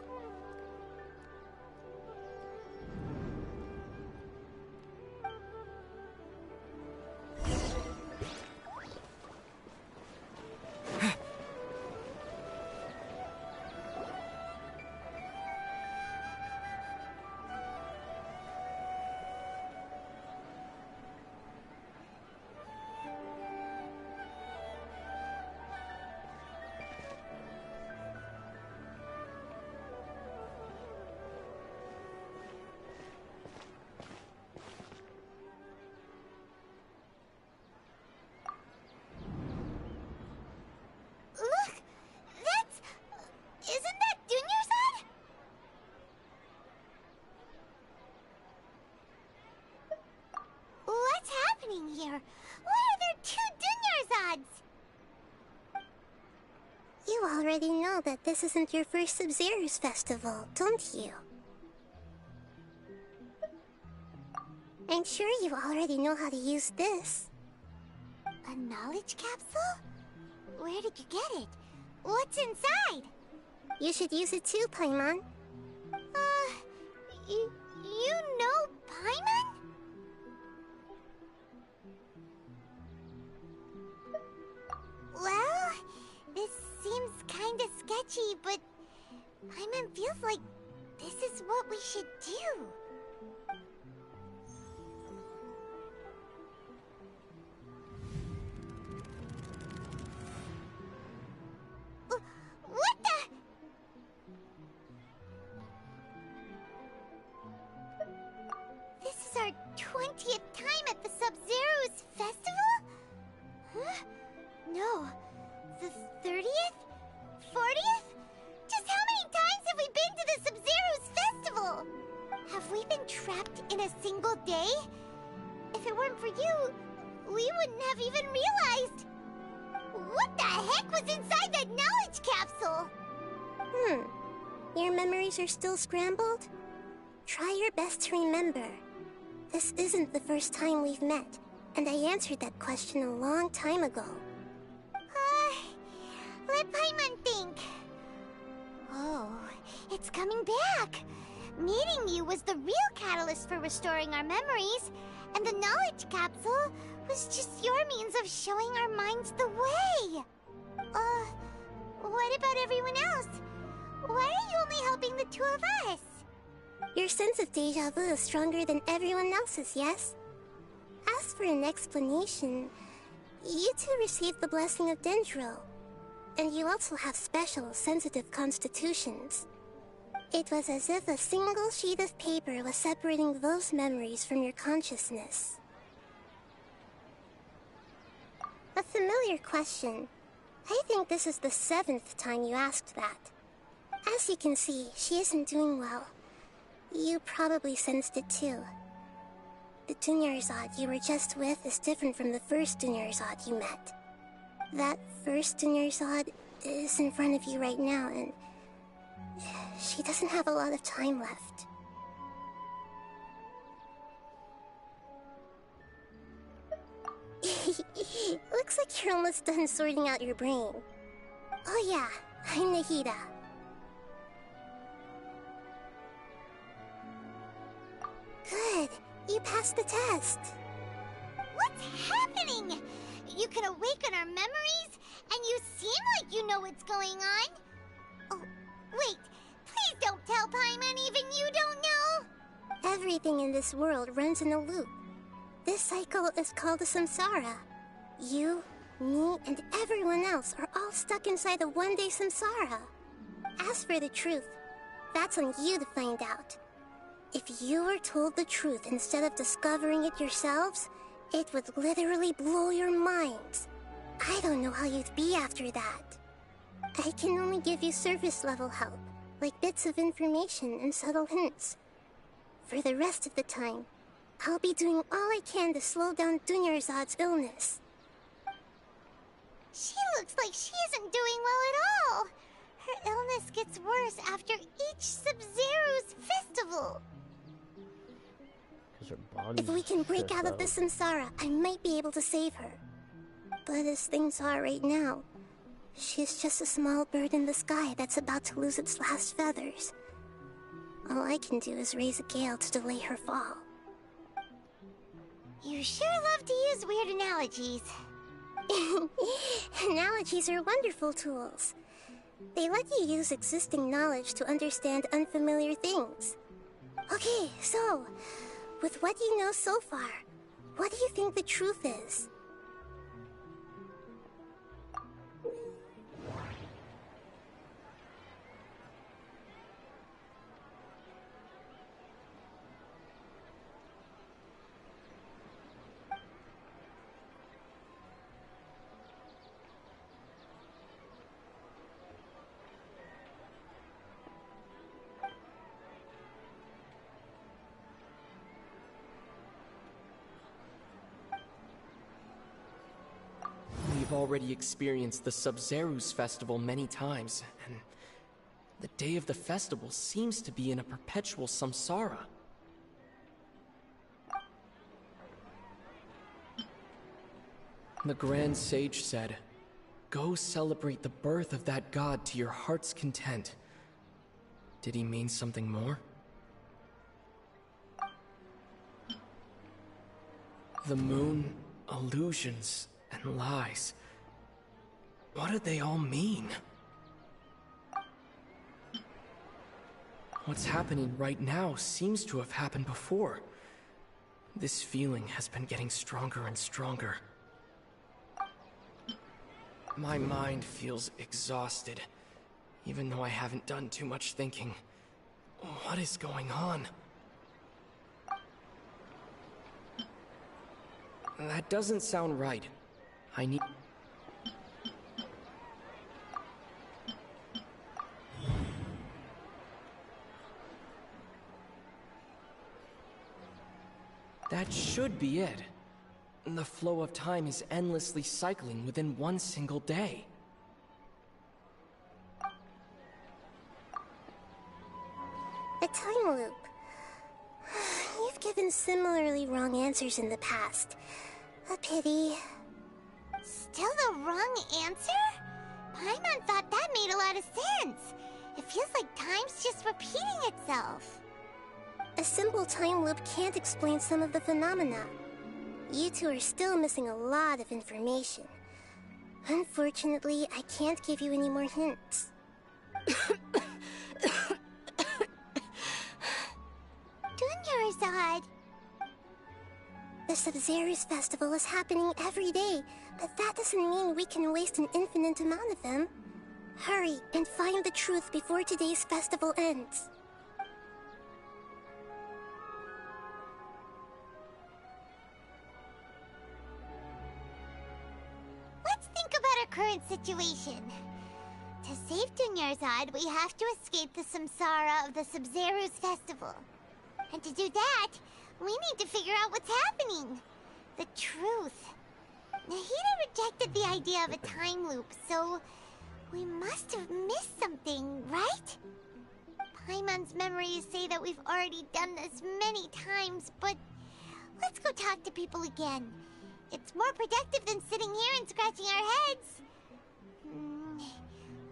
Look! That's... Isn't that Dunyarzad? What's happening here? Why are there 2 Dunyarzads? You already know that this isn't your first Sub-Zero's festival, don't you? I'm sure you already know how to use this. A knowledge capsule? Where did you get it? What's inside? You should use it too, Paimon. You know Paimon? Well, this seems kinda sketchy, but Paimon feels like this is what we should do. What the? This is our 20th time at the Sub-Zero's festival? Huh? No. The 30th? 40th? Just how many times have we been to the Sub-Zero's festival? Have we been trapped in a single day? If it weren't for you, we wouldn't have even realized. What the heck was inside that knowledge capsule? Your memories are still scrambled? Try your best to remember. This isn't the first time we've met, and I answered that question a long time ago. Let Paimon think. Oh, it's coming back. Meeting you was the real catalyst for restoring our memories, and the knowledge capsule was just your means of showing our minds the way. What about everyone else? Why are you only helping the two of us? Your sense of deja vu is stronger than everyone else's, yes? As for an explanation, you two received the blessing of Dendro, and you also have special, sensitive constitutions. It was as if a single sheet of paper was separating those memories from your consciousness. A familiar question. I think this is the 7th time you asked that. As you can see, she isn't doing well. You probably sensed it too. The Dunyarzad you were just with is different from the first Dunyarzad you met. That first Dunyarzad is in front of you right now, and she doesn't have a lot of time left. Looks like you're almost done sorting out your brain. Oh yeah, I'm Nahida. Good, you passed the test. What's happening? You can awaken our memories, and you seem like you know what's going on. Oh, wait, please don't tell Paimon even you don't know. Everything in this world runs in a loop. This cycle is called a samsara. You, me, and everyone else are all stuck inside a one-day samsara. As for the truth, that's on you to find out. If you were told the truth instead of discovering it yourselves, it would literally blow your minds. I don't know how you'd be after that. I can only give you surface-level help, like bits of information and subtle hints. For the rest of the time, I'll be doing all I can to slow down Dunyarzad's illness. She looks like she isn't doing well at all. Her illness gets worse after each Sub-Zero's festival. If we can break out of this samsara, I might be able to save her. But as things are right now, she's just a small bird in the sky that's about to lose its last feathers. All I can do is raise a gale to delay her fall. You sure love to use weird analogies. Analogies are wonderful tools. They let you use existing knowledge to understand unfamiliar things. Okay, so, with what you know so far, what do you think the truth is? We've already experienced the Sub-Zero's festival many times, and the day of the festival seems to be in a perpetual samsara. The Grand Sage said, "Go celebrate the birth of that god to your heart's content." Did he mean something more? The moon, illusions, and lies. What do they all mean? What's happening right now seems to have happened before. This feeling has been getting stronger and stronger. My mind feels exhausted, even though I haven't done too much thinking. What is going on? That doesn't sound right. I need... That should be it. The flow of time is endlessly cycling within one single day. A time loop. You've given similarly wrong answers in the past. A pity. Still the wrong answer? Paimon thought that made a lot of sense. It feels like time's just repeating itself. A simple time loop can't explain some of the phenomena. You two are still missing a lot of information. Unfortunately, I can't give you any more hints. Dunyarzad. The Sabzeruz festival is happening every day, but that doesn't mean we can waste an infinite amount of them. Hurry and find the truth before today's festival ends. Let's think about our current situation. To save Dunyarzad, we have to escape the samsara of the Sabzeruz festival. And to do that, we need to figure out what's happening. The truth. Nahida rejected the idea of a time loop, so we must have missed something, right? Paimon's memories say that we've already done this many times, but let's go talk to people again. It's more productive than sitting here and scratching our heads.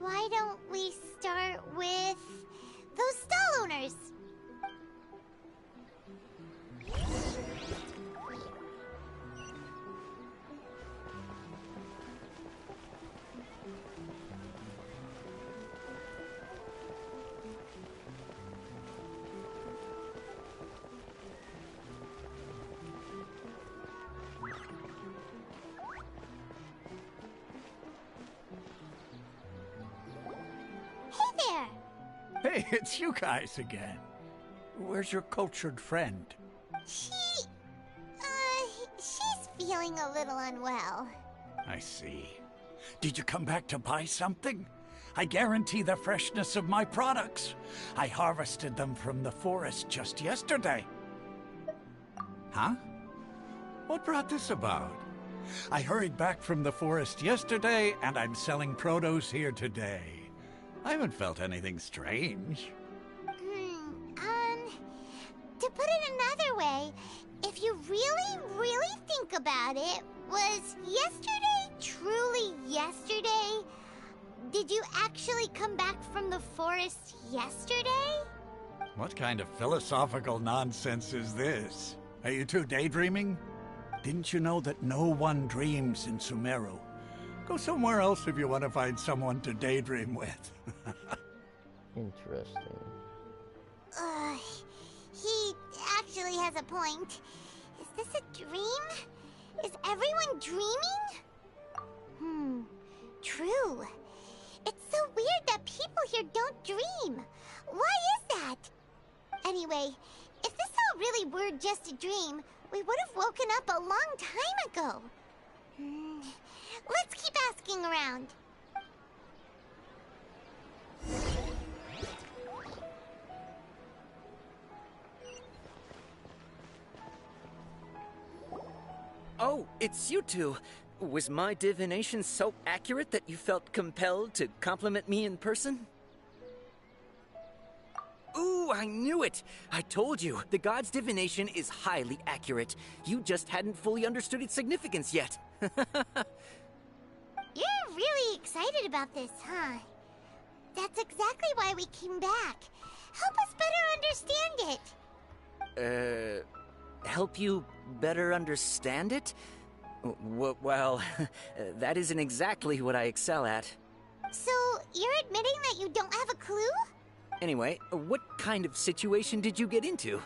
Why don't we start with those stall owners? Hey, it's you guys again. Where's your cultured friend? She's feeling a little unwell. I see. Did you come back to buy something? I guarantee the freshness of my products. I harvested them from the forest just yesterday. Huh? What brought this about? I hurried back from the forest yesterday, and I'm selling produce here today. I haven't felt anything strange. To put it another way, if you really think about it, was yesterday truly yesterday? Did you actually come back from the forest yesterday? What kind of philosophical nonsense is this? Are you two daydreaming? Didn't you know that no one dreams in Sumeru? Go somewhere else if you want to find someone to daydream with. Interesting. He actually has a point. Is this a dream? Is everyone dreaming? True. It's so weird that people here don't dream. Why is that? Anyway, if this all really were just a dream, we would have woken up a long time ago. Let's keep asking around. Oh, it's you two. Was my divination so accurate that you felt compelled to compliment me in person? Ooh, I knew it! I told you, the god's divination is highly accurate. You just hadn't fully understood its significance yet. You're really excited about this, huh? That's exactly why we came back. Help us better understand it. help you better understand it? Well, that isn't exactly what I excel at. So, you're admitting that you don't have a clue? Anyway, what kind of situation did you get into?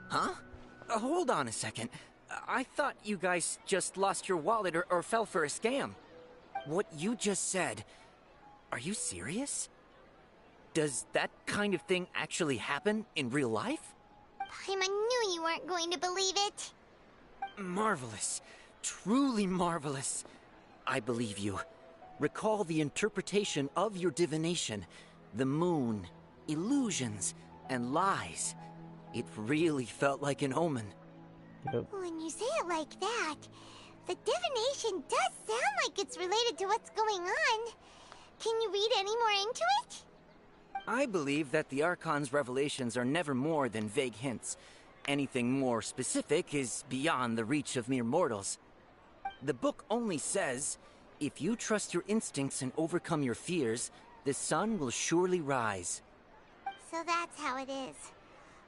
Huh? Hold on a second. I thought you guys just lost your wallet or fell for a scam. What you just said, are you serious? Does that kind of thing actually happen in real life? Paimon knew you weren't going to believe it. Marvelous. Truly marvelous. I believe you. Recall the interpretation of your divination. The moon, illusions, and lies. It really felt like an omen. Yep. When you say it like that, the divination does sound like it's related to what's going on. Can you read any more into it? I believe that the Archon's revelations are never more than vague hints. Anything more specific is beyond the reach of mere mortals. The book only says, if you trust your instincts and overcome your fears, the sun will surely rise. So that's how it is.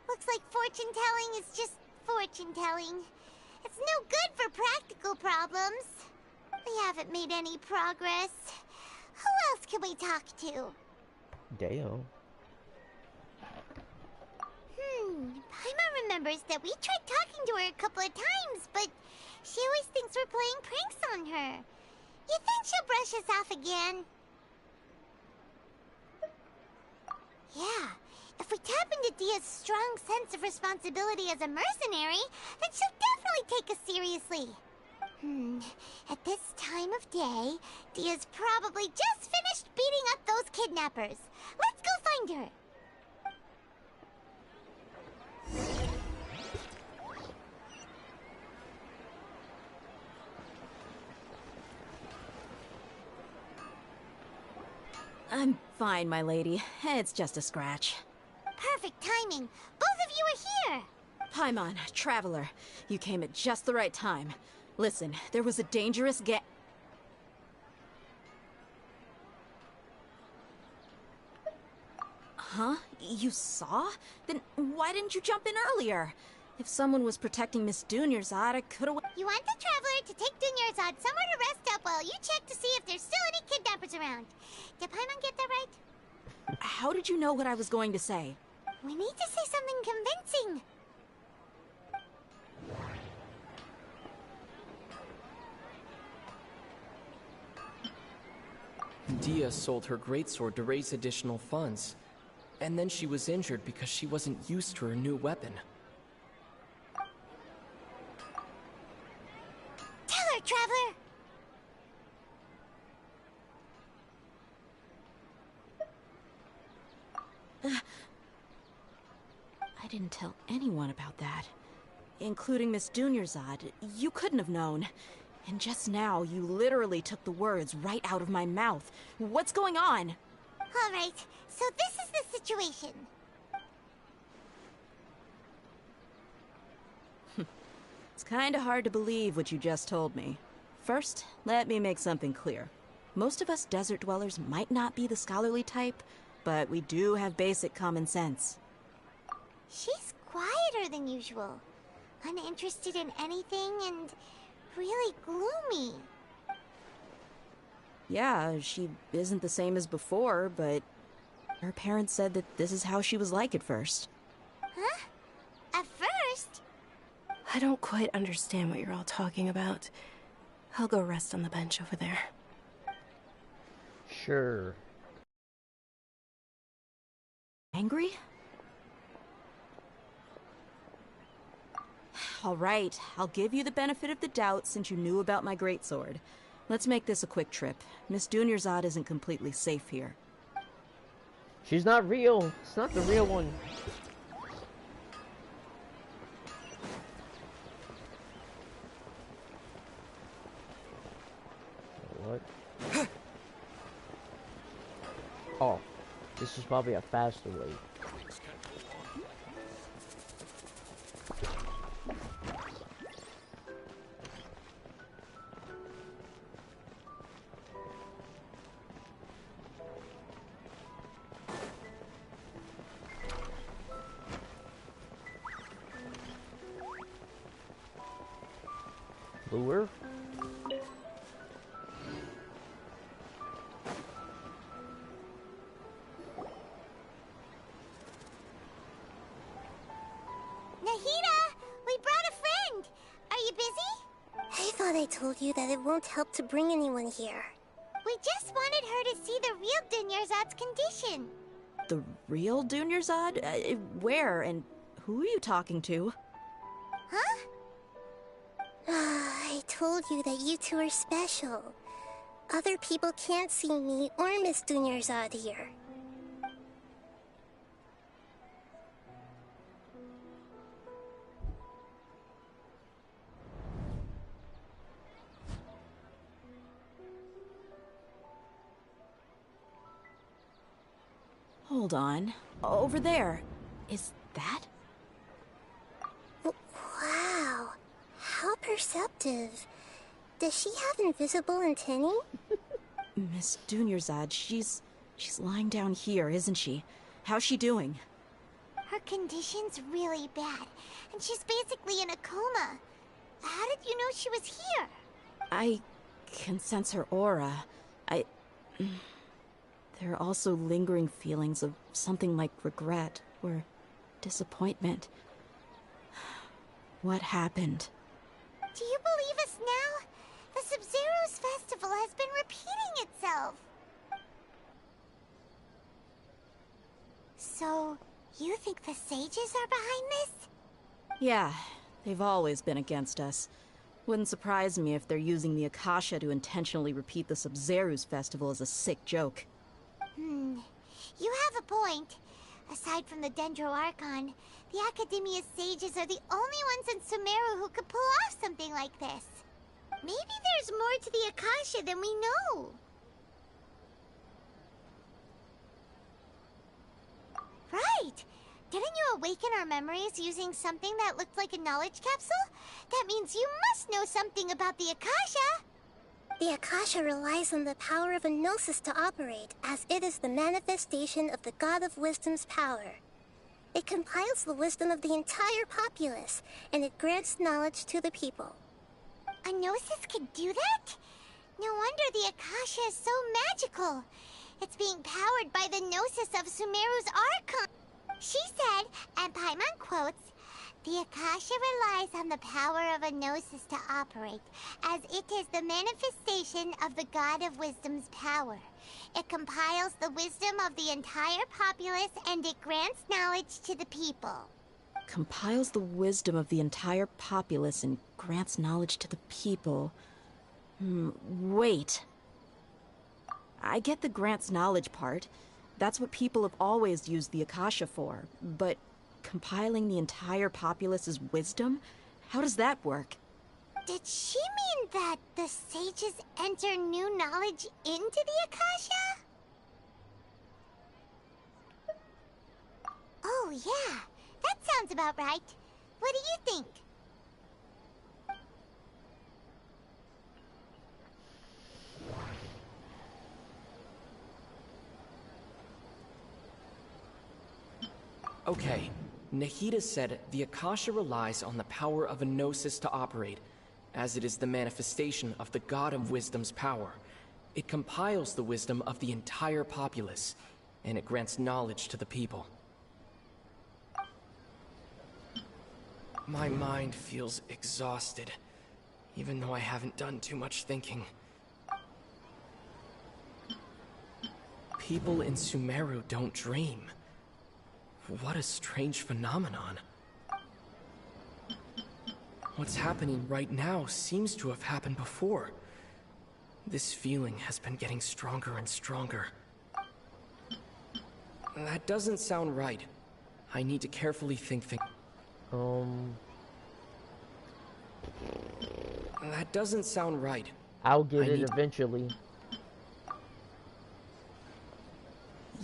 Looks like fortune-telling is just fortune-telling. It's no good for practical problems. We haven't made any progress. Who else can we talk to? Deo. Paimon remembers that we tried talking to her a couple of times, but she always thinks we're playing pranks on her. You think she'll brush us off again? Yeah, if we tap into Dia's strong sense of responsibility as a mercenary, then she'll definitely take us seriously. At this time of day, Dia's probably just finished beating up those kidnappers. Let's go find her. I'm fine, my lady. It's just a scratch. Perfect timing. Both of you are here. Paimon, Traveler, you came at just the right time. Listen, there was a dangerous Huh? You saw? Then why didn't you jump in earlier? If someone was protecting Miss Dunyarzad, I could've... You want the Traveler to take Dunyarzad somewhere to rest up while you check to see if there's still any kidnappers around. Did Paimon get that right? How did you know what I was going to say? We need to say something convincing. Dia sold her greatsword to raise additional funds. And then she was injured because she wasn't used to her new weapon. Tell her, Traveler! I didn't tell anyone about that. Including Miss Dunyarzad. You couldn't have known. And just now, you literally took the words right out of my mouth. What's going on? All right, so this is the situation. It's kinda hard to believe what you just told me. First, let me make something clear. Most of us desert dwellers might not be the scholarly type, but we do have basic common sense. She's quieter than usual. Uninterested in anything and really gloomy. Yeah, she isn't the same as before, but her parents said that this is how she was like at first. Huh? At first? I don't quite understand what you're all talking about. I'll go rest on the bench over there. Sure. Angry? All right, I'll give you the benefit of the doubt since you knew about my greatsword. Let's make this a quick trip. Miss Dunyarzad isn't completely safe here. She's not real. It's not the real one. What? Oh, this is probably a faster way. Lure? Nahida, we brought a friend. Are you busy? I thought I told you that it won't help to bring anyone here. We just wanted her to see the real Dunyarzad's condition. The real Dunyarzad? Where and who are you talking to? Huh? I told you that you two are special. Other people can't see me or Miss Dunyarzad here. Hold on. Over there. Is that? Wow. How perceptive. Does she have invisible antennae? Miss Dunyarzad, she's lying down here, isn't she? How's she doing? Her condition's really bad, and she's basically in a coma. How did you know she was here? I can sense her aura. There are also lingering feelings of something like regret or disappointment. What happened? Do you believe us now? The Sub-Zero's festival has been repeating itself. So, you think the sages are behind this? Yeah, they've always been against us. Wouldn't surprise me if they're using the Akasha to intentionally repeat the Sub-Zero's festival as a sick joke. You have a point. Aside from the Dendro Archon, the Academia's sages are the only ones in Sumeru who could pull off something like this. Maybe there's more to the Akasha than we know. Right! Didn't you awaken our memories using something that looked like a knowledge capsule? That means you must know something about the Akasha! The Akasha relies on the power of a gnosis to operate, as it is the manifestation of the God of Wisdom's power. It compiles the wisdom of the entire populace, and it grants knowledge to the people. A gnosis could do that? No wonder the Akasha is so magical. It's being powered by the gnosis of Sumeru's Archon. She said, and Paimon quotes, "The Akasha relies on the power of a gnosis to operate, as it is the manifestation of the God of Wisdom's power. It compiles the wisdom of the entire populace, and it grants knowledge to the people." Compiles the wisdom of the entire populace and grants knowledge to the people. Wait. I get the grants knowledge part. That's what people have always used the Akasha for. But compiling the entire populace's wisdom? How does that work? Did she mean that the sages enter new knowledge into the Akasha? Oh yeah, that sounds about right. What do you think? Okay, Nahida said the Akasha relies on the power of a gnosis to operate, as it is the manifestation of the God of Wisdom's power. It compiles the wisdom of the entire populace, and it grants knowledge to the people. My mind feels exhausted, even though I haven't done too much thinking. People in Sumeru don't dream. What a strange phenomenon. What's happening right now seems to have happened before. This feeling has been getting stronger and stronger. That doesn't sound right. I need to carefully think things. That doesn't sound right. I'll get it eventually.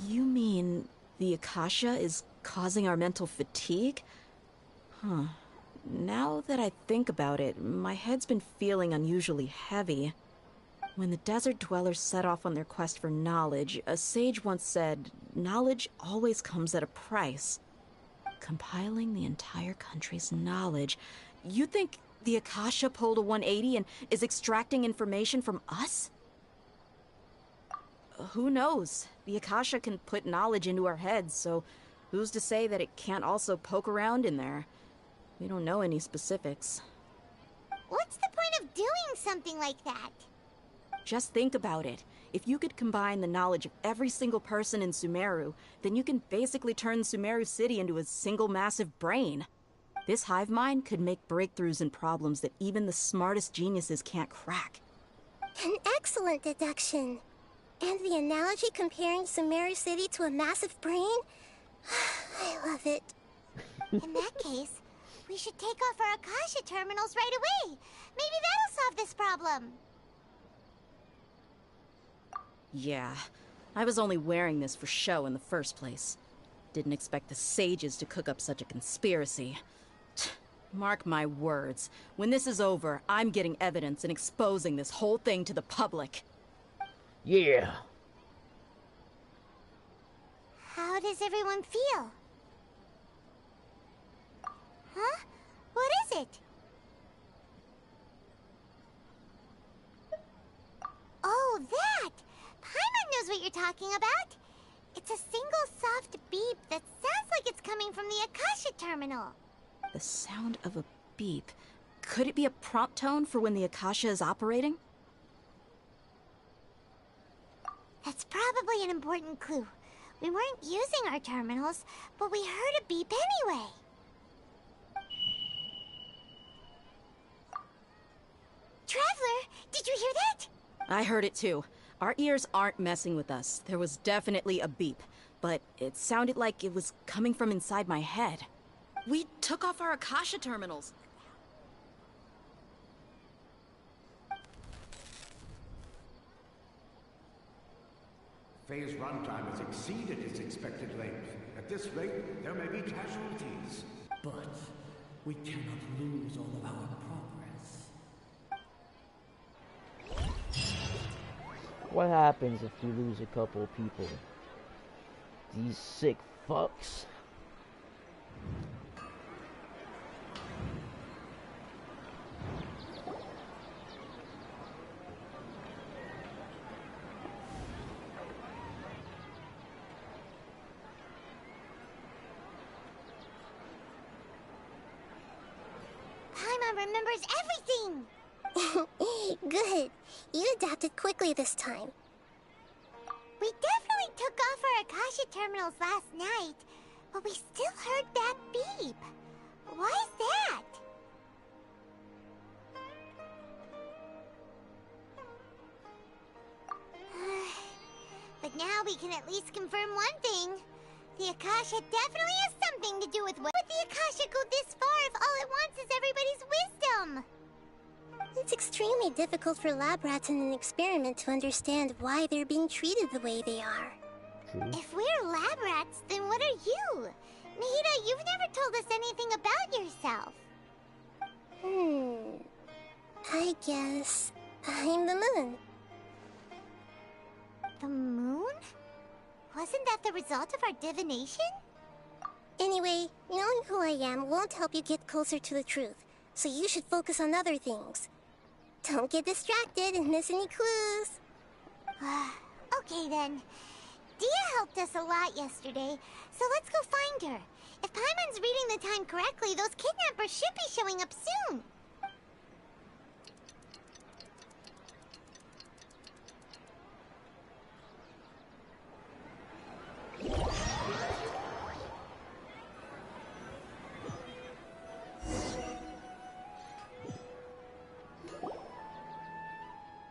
You mean the Akasha is causing our mental fatigue? Huh. Now that I think about it, my head's been feeling unusually heavy. When the desert dwellers set off on their quest for knowledge, a sage once said, knowledge always comes at a price. Compiling the entire country's knowledge. You think The Akasha pulled a 180 and is extracting information from us? Who knows? The Akasha can put knowledge into our heads, so who's to say that it can't also poke around in there? We don't know any specifics. What's the point of doing something like that? Just think about it. If you could combine the knowledge of every single person in Sumeru, then you can basically turn Sumeru City into a single massive brain. This hive mind could make breakthroughs in problems that even the smartest geniuses can't crack. An excellent deduction. And the analogy comparing Sumeru City to a massive brain? I love it. In that case, we should take off our Akasha terminals right away. Maybe that'll solve this problem. Yeah, I was only wearing this for show in the first place. Didn't expect the sages to cook up such a conspiracy. Mark my words, when this is over, I'm getting evidence and exposing this whole thing to the public. Yeah. How does everyone feel? Huh? What is it? Oh, that! Paimon knows what you're talking about. It's a single soft beep that sounds like it's coming from the Akasha terminal. The sound of a beep. Could it be a prompt tone for when the Akasha is operating? That's probably an important clue. We weren't using our terminals, but we heard a beep anyway. Traveler, did you hear that? I heard it too. Our ears aren't messing with us. There was definitely a beep, but it sounded like it was coming from inside my head. We took off our Akasha terminals. Phase runtime has exceeded its expected length. At this rate, there may be casualties. But we cannot lose all of our progress. What happens if you lose a couple of people? These sick fucks. Paimon remembers everything! Good. You adapted quickly this time. We definitely took off our Akasha terminals last night, but we still heard that beep. Why is that? But now we can at least confirm one thing. The Akasha definitely has something to do with what. Would the Akasha go this far if all it wants is everybody's wisdom? It's extremely difficult for lab rats in an experiment to understand why they're being treated the way they are. If we're lab rats, then what are you? Nahida, you've never told us anything about yourself. I guess I'm the moon. The moon? Wasn't that the result of our divination? Anyway, knowing who I am won't help you get closer to the truth, so you should focus on other things. Don't get distracted and miss any clues. Okay then. Dia helped us a lot yesterday, so let's go find her. If Paimon's reading the time correctly, those kidnappers should be showing up soon.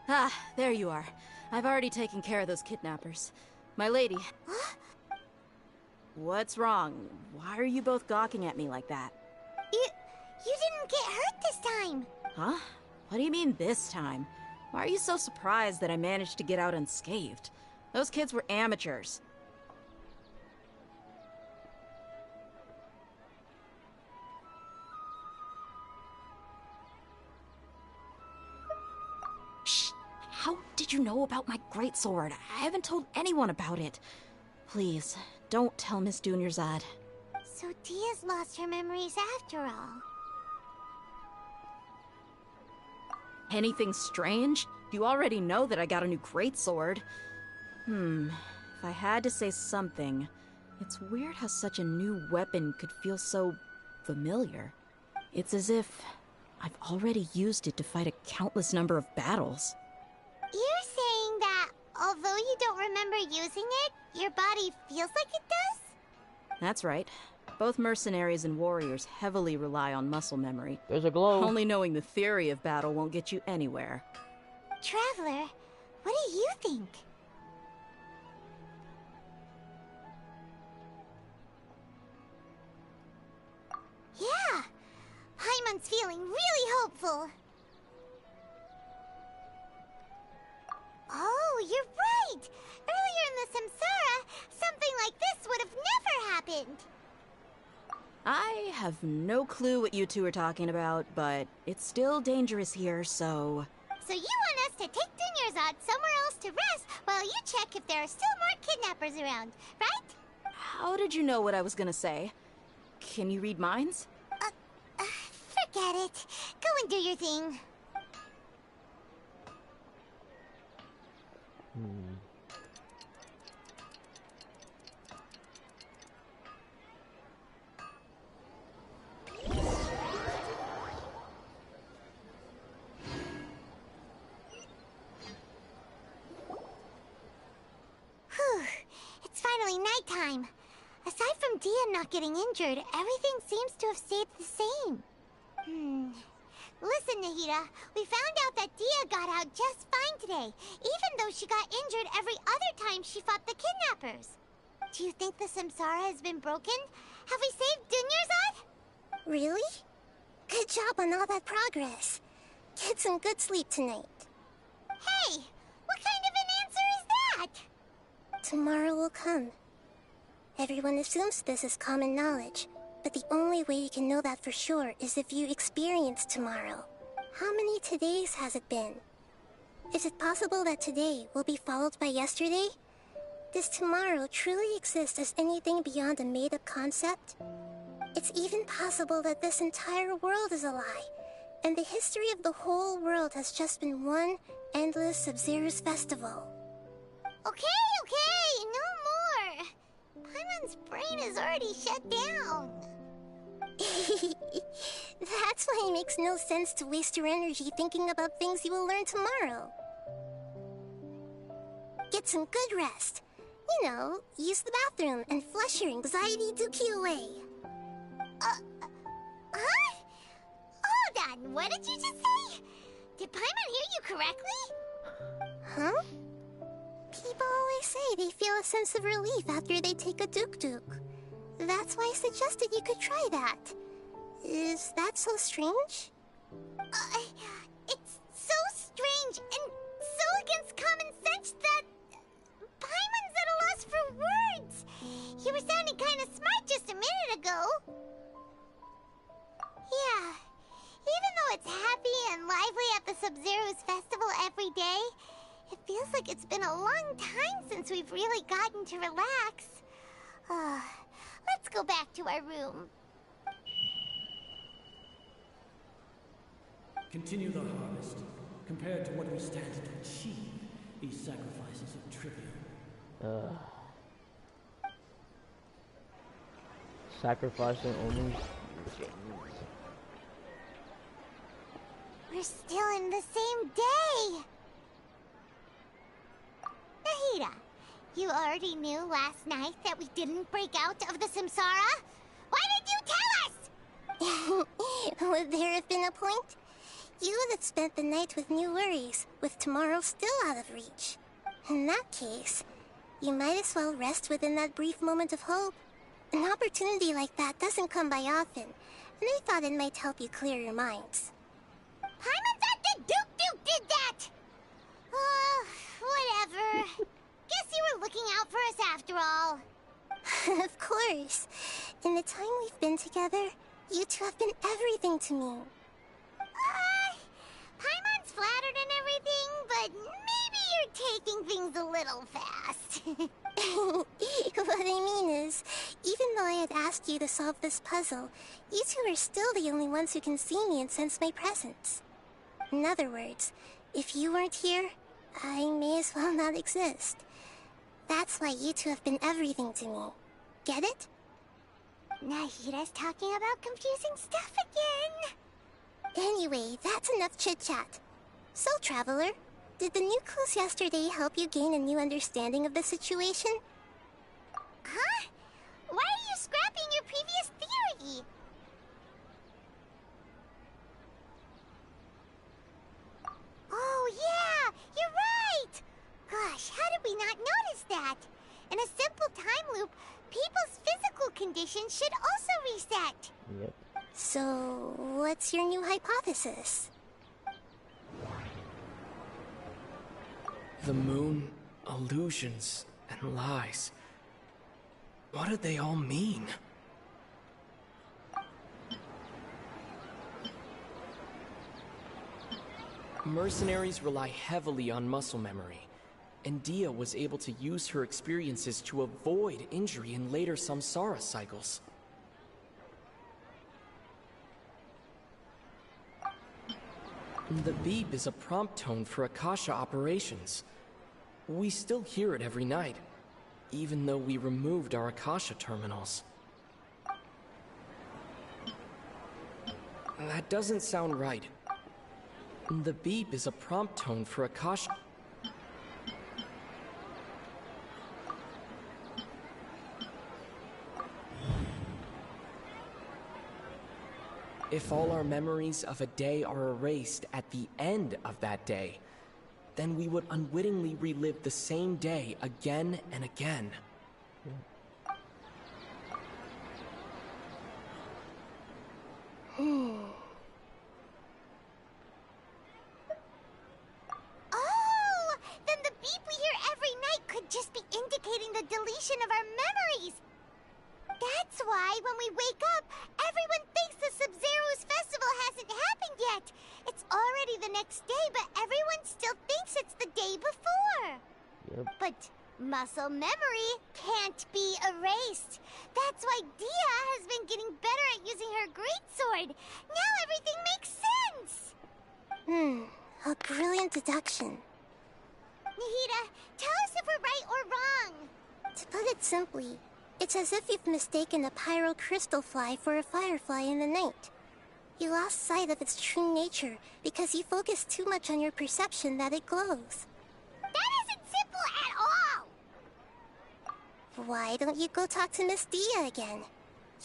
Ah, there you are. I've already taken care of those kidnappers. My lady. What's wrong? Why are you both gawking at me like that? You didn't get hurt this time. Huh? What do you mean this time? Why are you so surprised that I managed to get out unscathed? Those kids were amateurs. Shh! How did you know about my greatsword? I haven't told anyone about it. Please, don't tell Miss Dunyarzad. So Dia's lost her memories after all. Anything strange? You already know that I got a new greatsword. If I had to say something, it's weird how such a new weapon could feel so familiar. It's as if I've already used it to fight a countless number of battles. You're saying that although you don't remember using it, your body feels like it does? That's right. Both mercenaries and warriors heavily rely on muscle memory. There's a glow. Only knowing the theory of battle won't get you anywhere. Traveler, what do you think? Yeah, Paimon's feeling really hopeful. Oh, you're right! Earlier in the Samsara, something like this would have never happened. I have no clue what you two are talking about, but it's still dangerous here, so... So you want us to take Dunyarzad somewhere else to rest while you check if there are still more kidnappers around, right? How did you know what I was gonna say? Can you read minds? Forget it. Go and do your thing. Whew. It's finally nighttime. Aside from Dia not getting injured, everything seems to have stayed the same. Listen, Nahida, we found out that Dia got out just fine today, even though she got injured every other time she fought the kidnappers. Do you think the Samsara has been broken? Have we saved Dunyarzad? Really? Good job on all that progress. Get some good sleep tonight. Hey, what kind of an answer is that? Tomorrow will come. Everyone assumes this is common knowledge, but the only way you can know that for sure is if you experience tomorrow. How many todays has it been? Is it possible that today will be followed by yesterday? Does tomorrow truly exist as anything beyond a made-up concept? It's even possible that this entire world is a lie, and the history of the whole world has just been one endless Sub-Zero's festival. Okay, no more. Paimon's brain is already shut down. That's why it makes no sense to waste your energy thinking about things you will learn tomorrow. Get some good rest. You know, use the bathroom and flush your anxiety dookie away. Huh? Hold on, what did you just say? Did Paimon hear you correctly? Huh? People always say they feel a sense of relief after they take a duk-duk. That's why I suggested you could try that. Is that so strange? It's so strange and so against common sense that Paimon's at a loss for words. You were sounding kind of smart just a minute ago. Yeah, even though it's happy and lively at the Sub-Zero's festival every day, it feels like it's been a long time since we've really gotten to relax. Let's go back to our room. Continue the harvest. Compared to what we stand to achieve, these sacrifices are trivial. Sacrificing only. We're still in the same day. Nahida, you already knew last night that we didn't break out of the Samsara? Why did you tell us? Would there have been a point? You would have spent the night with new worries, with tomorrow still out of reach. In that case, you might as well rest within that brief moment of hope. An opportunity like that doesn't come by often, and I thought it might help you clear your minds. Paimon thought that Duke did that! Whatever. Guess you were looking out for us after all. Of course. In the time we've been together, you two have been everything to me. Paimon's flattered and everything, but maybe you're taking things a little fast. What I mean is, even though I had asked you to solve this puzzle, you two are still the only ones who can see me and sense my presence. In other words, if you weren't here, I may as well not exist. That's why you two have been everything to me. Get it? Nahira's talking about confusing stuff again. Anyway, that's enough chit-chat. So, Traveler, did the new clues yesterday help you gain a new understanding of the situation? Huh? Why are you scrapping your previous theory? Oh yeah, you're right! Gosh, how did we not notice that? In a simple time loop, people's physical conditions should also reset. Yep. So, what's your new hypothesis? The moon, illusions, and lies. What do they all mean? Mercenaries rely heavily on muscle memory, and Dia was able to use her experiences to avoid injury in later samsara cycles. The beep is a prompt tone for Akasha operations. We still hear it every night, even though we removed our Akasha terminals. That doesn't sound right. The beep is a prompt tone for Akasha. If all our memories of a day are erased at the end of that day, then we would unwittingly relive the same day again and again. Oh! Then the beep we hear every night could just be indicating the deletion of our memories! That's why, when we wake up, everyone thinks the Sub-Zero's festival hasn't happened yet. It's already the next day, but everyone still thinks it's the day before. Yep. But muscle memory can't be erased. That's why Dia has been getting better at using her greatsword. Now everything makes sense. A brilliant deduction. Nahida, tell us if we're right or wrong. To put it simply, it's as if you've mistaken a pyro crystal fly for a firefly in the night. You lost sight of its true nature because you focused too much on your perception that it glows. That isn't simple at all! Why don't you go talk to Miss Dia again?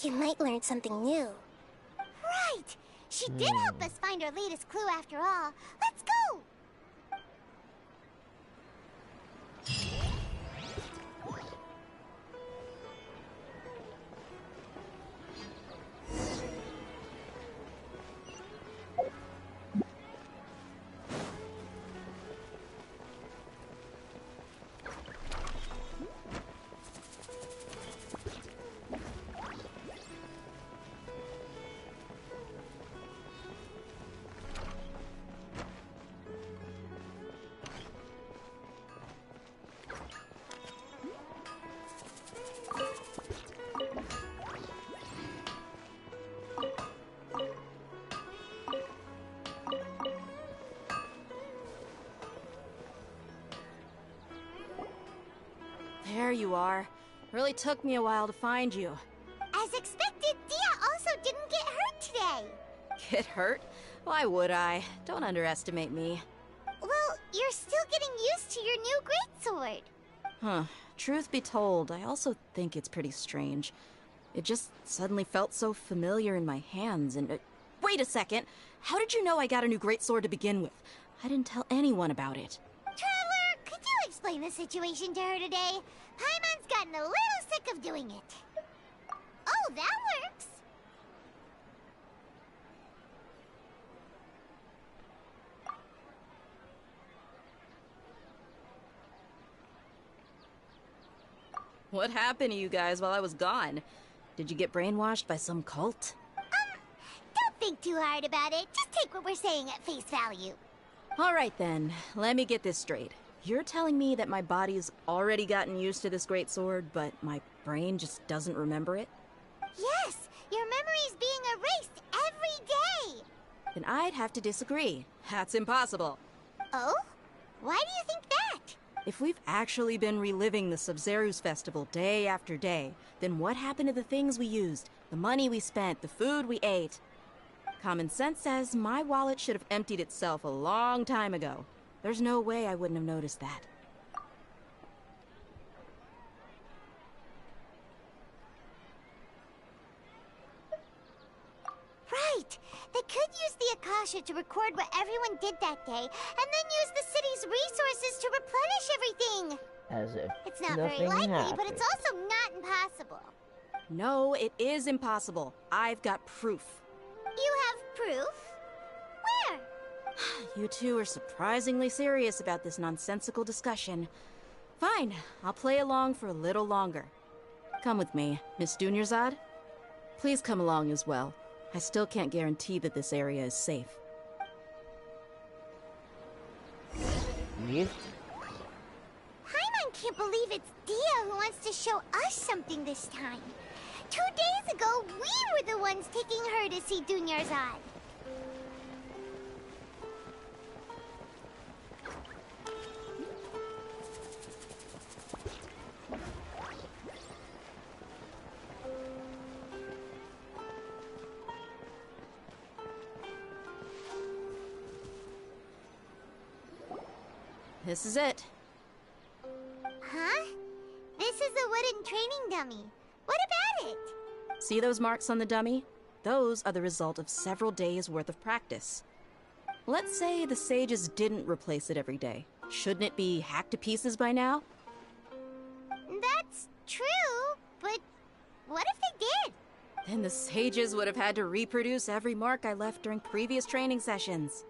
You might learn something new. Right! She did help us find our latest clue after all. Let's go! There you are. Really took me a while to find you. As expected, Dia also didn't get hurt today. Get hurt? Why would I? Don't underestimate me. Well, you're still getting used to your new greatsword. Huh. Truth be told, I also think it's pretty strange. It just suddenly felt so familiar in my hands and... wait a second! How did you know I got a new greatsword to begin with? I didn't tell anyone about it. Traveler, could you explain the situation to her today? Paimon's gotten a little sick of doing it. Oh, that works. What happened to you guys while I was gone? Did you get brainwashed by some cult? Don't think too hard about it. Just take what we're saying at face value. Alright then, let me get this straight. You're telling me that my body's already gotten used to this greatsword, but my brain just doesn't remember it? Yes, your memory's being erased every day. then I'd have to disagree. That's impossible. Oh? Why do you think that? If we've actually been reliving the Sub-Zeru's festival day after day, then what happened to the things we used, the money we spent, the food we ate? Common sense says my wallet should have emptied itself a long time ago. There's no way I wouldn't have noticed that. Right! They could use the Akasha to record what everyone did that day, and then use the city's resources to replenish everything! As if It's not very nothing likely, happened. but it's also not impossible. No, it is impossible. I've got proof. You have proof? Where? You two are surprisingly serious about this nonsensical discussion. Fine, I'll play along for a little longer. Come with me, Miss Dunyarzad. Please come along as well. I still can't guarantee that this area is safe. Me? Paimon can't believe it's Dia who wants to show us something this time. 2 days ago, we were the ones taking her to see Dunyarzad. This is it. Huh? This is a wooden training dummy. What about it? See those marks on the dummy? Those are the result of several days' worth of practice. Let's say the sages didn't replace it every day. Shouldn't it be hacked to pieces by now? That's true, but what if they did? Then the sages would have had to reproduce every mark I left during previous training sessions.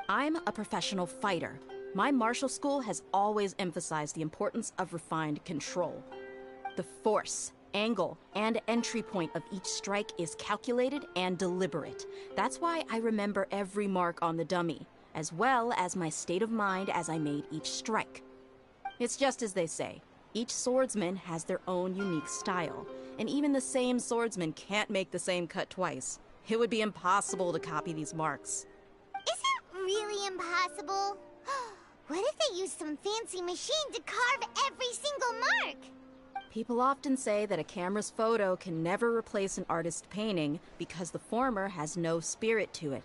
I'm a professional fighter. My martial school has always emphasized the importance of refined control. The force, angle, and entry point of each strike is calculated and deliberate. That's why I remember every mark on the dummy, as well as my state of mind as I made each strike. It's just as they say, each swordsman has their own unique style, and even the same swordsman can't make the same cut twice. It would be impossible to copy these marks. Is it really impossible? What if they used some fancy machine to carve every single mark? People often say that a camera's photo can never replace an artist's painting because the former has no spirit to it.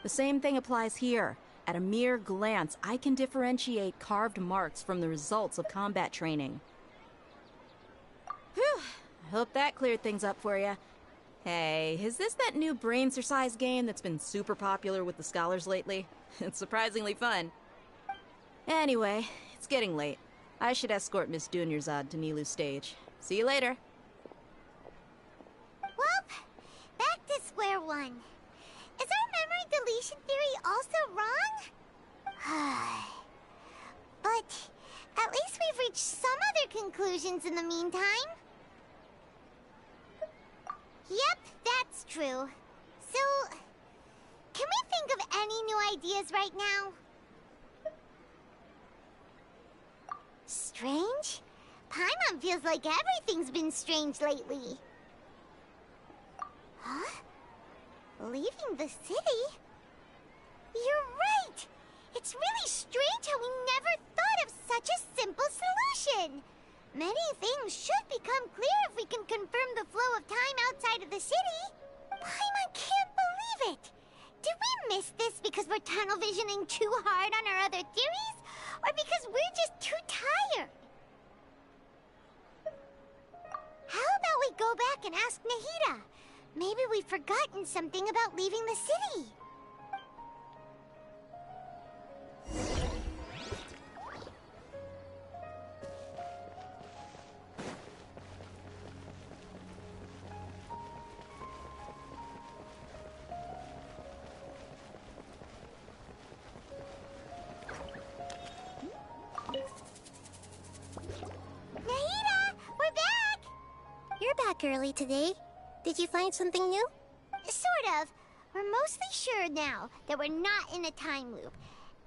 The same thing applies here. At a mere glance, I can differentiate carved marks from the results of combat training. Whew, I hope that cleared things up for you. Hey, is this that new brain exercise game that's been super popular with the scholars lately? It's surprisingly fun. Anyway, it's getting late. I should escort Miss Dunyarzad to Nilu's stage. See you later. Well, back to square one. Is our memory deletion theory also wrong? But at least we've reached some other conclusions in the meantime. Yep, that's true. So, can we think of any new ideas right now? Strange? Paimon feels like everything's been strange lately. Huh? Leaving the city? You're right! It's really strange how we never thought of such a simple solution! Many things should become clear if we can confirm the flow of time outside of the city. Paimon can't believe it! Did we miss this because we're tunnel visioning too hard on our other theories? Or because we're just too tired? How about we go back and ask Nahida? Maybe we've forgotten something about leaving the city. Early today. Did you find something new? Sort of. We're mostly sure now that we're not in a time loop.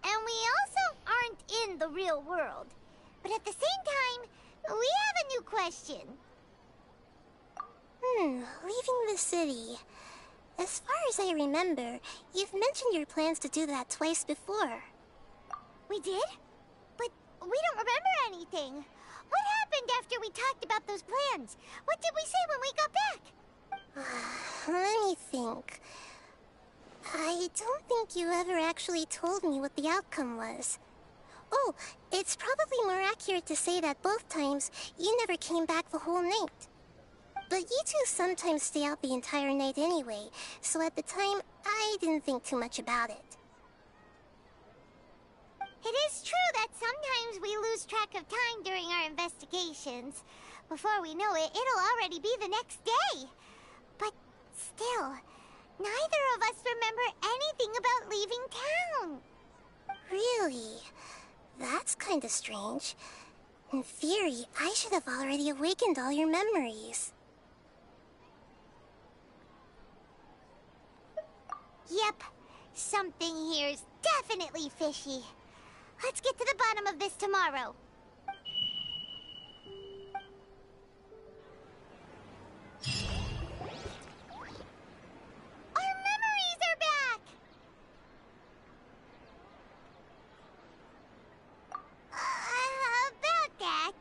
And we also aren't in the real world. But at the same time, we have a new question. Leaving the city. As far as I remember, you've mentioned your plans to do that twice before. We did? But we don't remember anything. What happened after we talked about those plans? What did we say when we got back? Let me think. I don't think you ever actually told me what the outcome was. Oh, it's probably more accurate to say that both times you never came back the whole night. But you two sometimes stay out the entire night anyway, so at the time, I didn't think too much about it. It is true that sometimes we lose track of time during our investigations. Before we know it, it'll already be the next day. But still, neither of us remember anything about leaving town. Really? That's kinda strange. In theory, I should have already awakened all your memories. Yep, something here's definitely fishy. Let's get to the bottom of this tomorrow. Our memories are back! About that...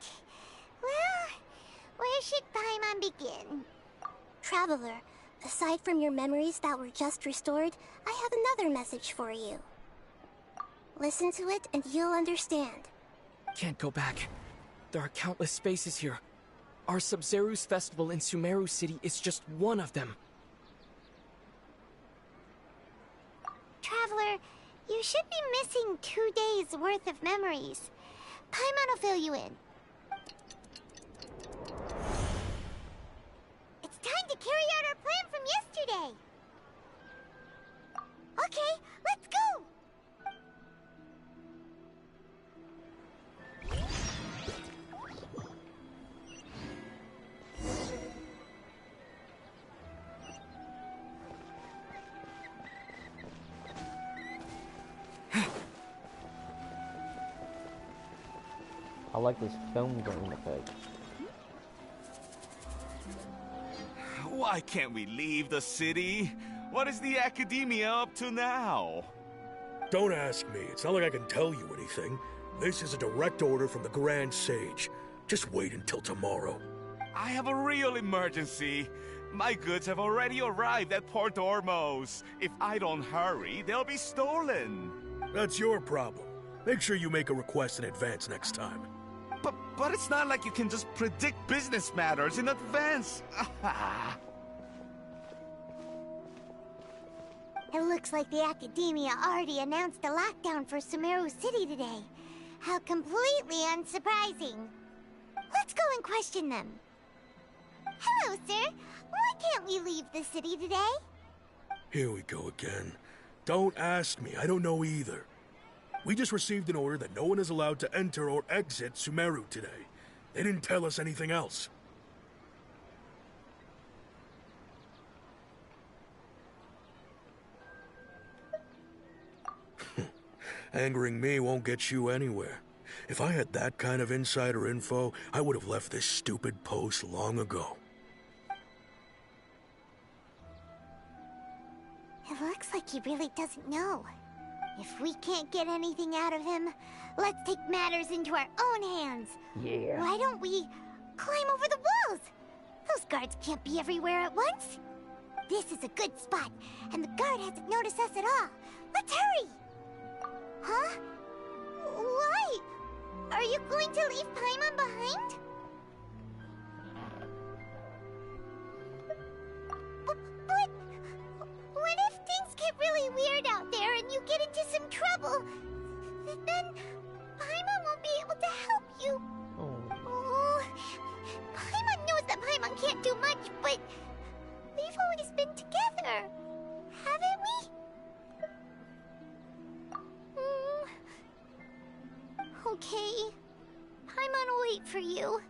Well, where should Paimon begin? Traveler, aside from your memories that were just restored, I have another message for you. Listen to it and you'll understand. Can't go back. There are countless spaces here. Our Sabzeruz festival in Sumeru City is just one of them. Traveler, you should be missing 2 days worth of memories. Paimon will fill you in. It's time to carry out our plan from yesterday. Okay, let's go! I like this film grain effect. Why can't we leave the city? What is the Academia up to now? Don't ask me. It's not like I can tell you anything. This is a direct order from the Grand Sage. Just wait until tomorrow. I have a real emergency. My goods have already arrived at Port Ormos. If I don't hurry, they'll be stolen. That's your problem. Make sure you make a request in advance next time. But it's not like you can just predict business matters in advance. It looks like the Academia already announced a lockdown for Sumeru City today. How completely unsurprising. Let's go and question them. Hello, sir. Why can't we leave the city today? Here we go again. Don't ask me. I don't know either. We just received an order that no one is allowed to enter or exit Sumeru today. They didn't tell us anything else. Angering me won't get you anywhere. If I had that kind of insider info, I would have left this stupid post long ago. It looks like he really doesn't know. If we can't get anything out of him, let's take matters into our own hands. Yeah. Why don't we climb over the walls? Those guards can't be everywhere at once. This is a good spot, and the guard hasn't noticed us at all. Let's hurry! Huh? Why? Are you going to leave Paimon behind? But what if things get really weird out there and you get into some trouble? Then Paimon won't be able to help you. Oh, Paimon knows that Paimon can't do much, but we've always been together, haven't we? Okay. Paimon will wait for you.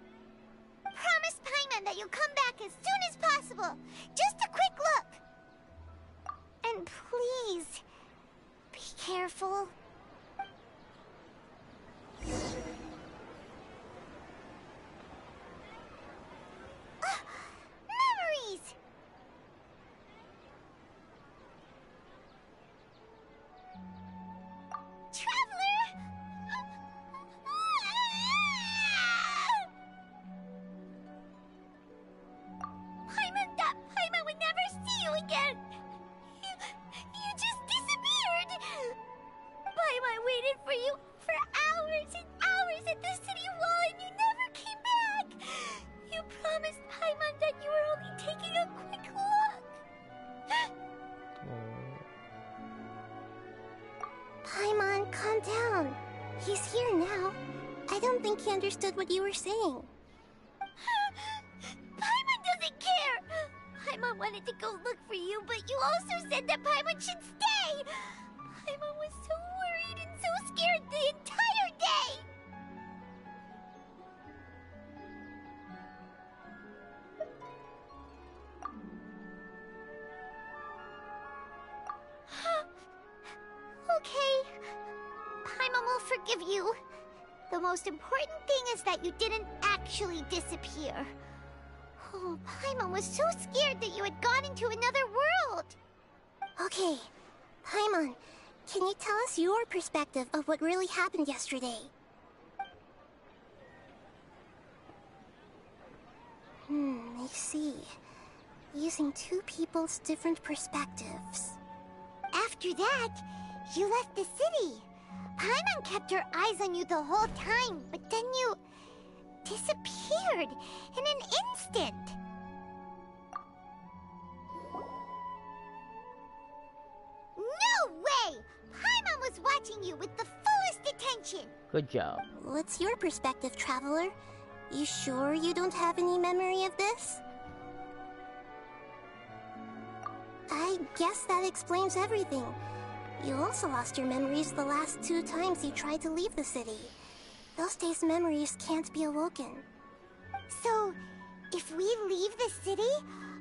Promise Paimon that you'll come back as soon as possible. Just a quick look. And please, be careful. Memories! He's here now. I don't think he understood what you were saying. Paimon doesn't care! Paimon wanted to go look for you, but you also said that Paimon should stay! Paimon was so worried and so scared the entire day! Okay. Paimon will forgive you. The most important thing is that you didn't actually disappear. Oh, Paimon was so scared that you had gone into another world. Okay, Paimon, can you tell us your perspective of what really happened yesterday? I see. Using two people's different perspectives. After that, you left the city. Paimon kept her eyes on you the whole time, but then you disappeared in an instant. No way! Paimon was watching you with the fullest attention. Good job. What's your perspective, Traveler? You sure you don't have any memory of this? I guess that explains everything. You also lost your memories the last 2 times you tried to leave the city. Those days' memories can't be awoken. So, if we leave the city,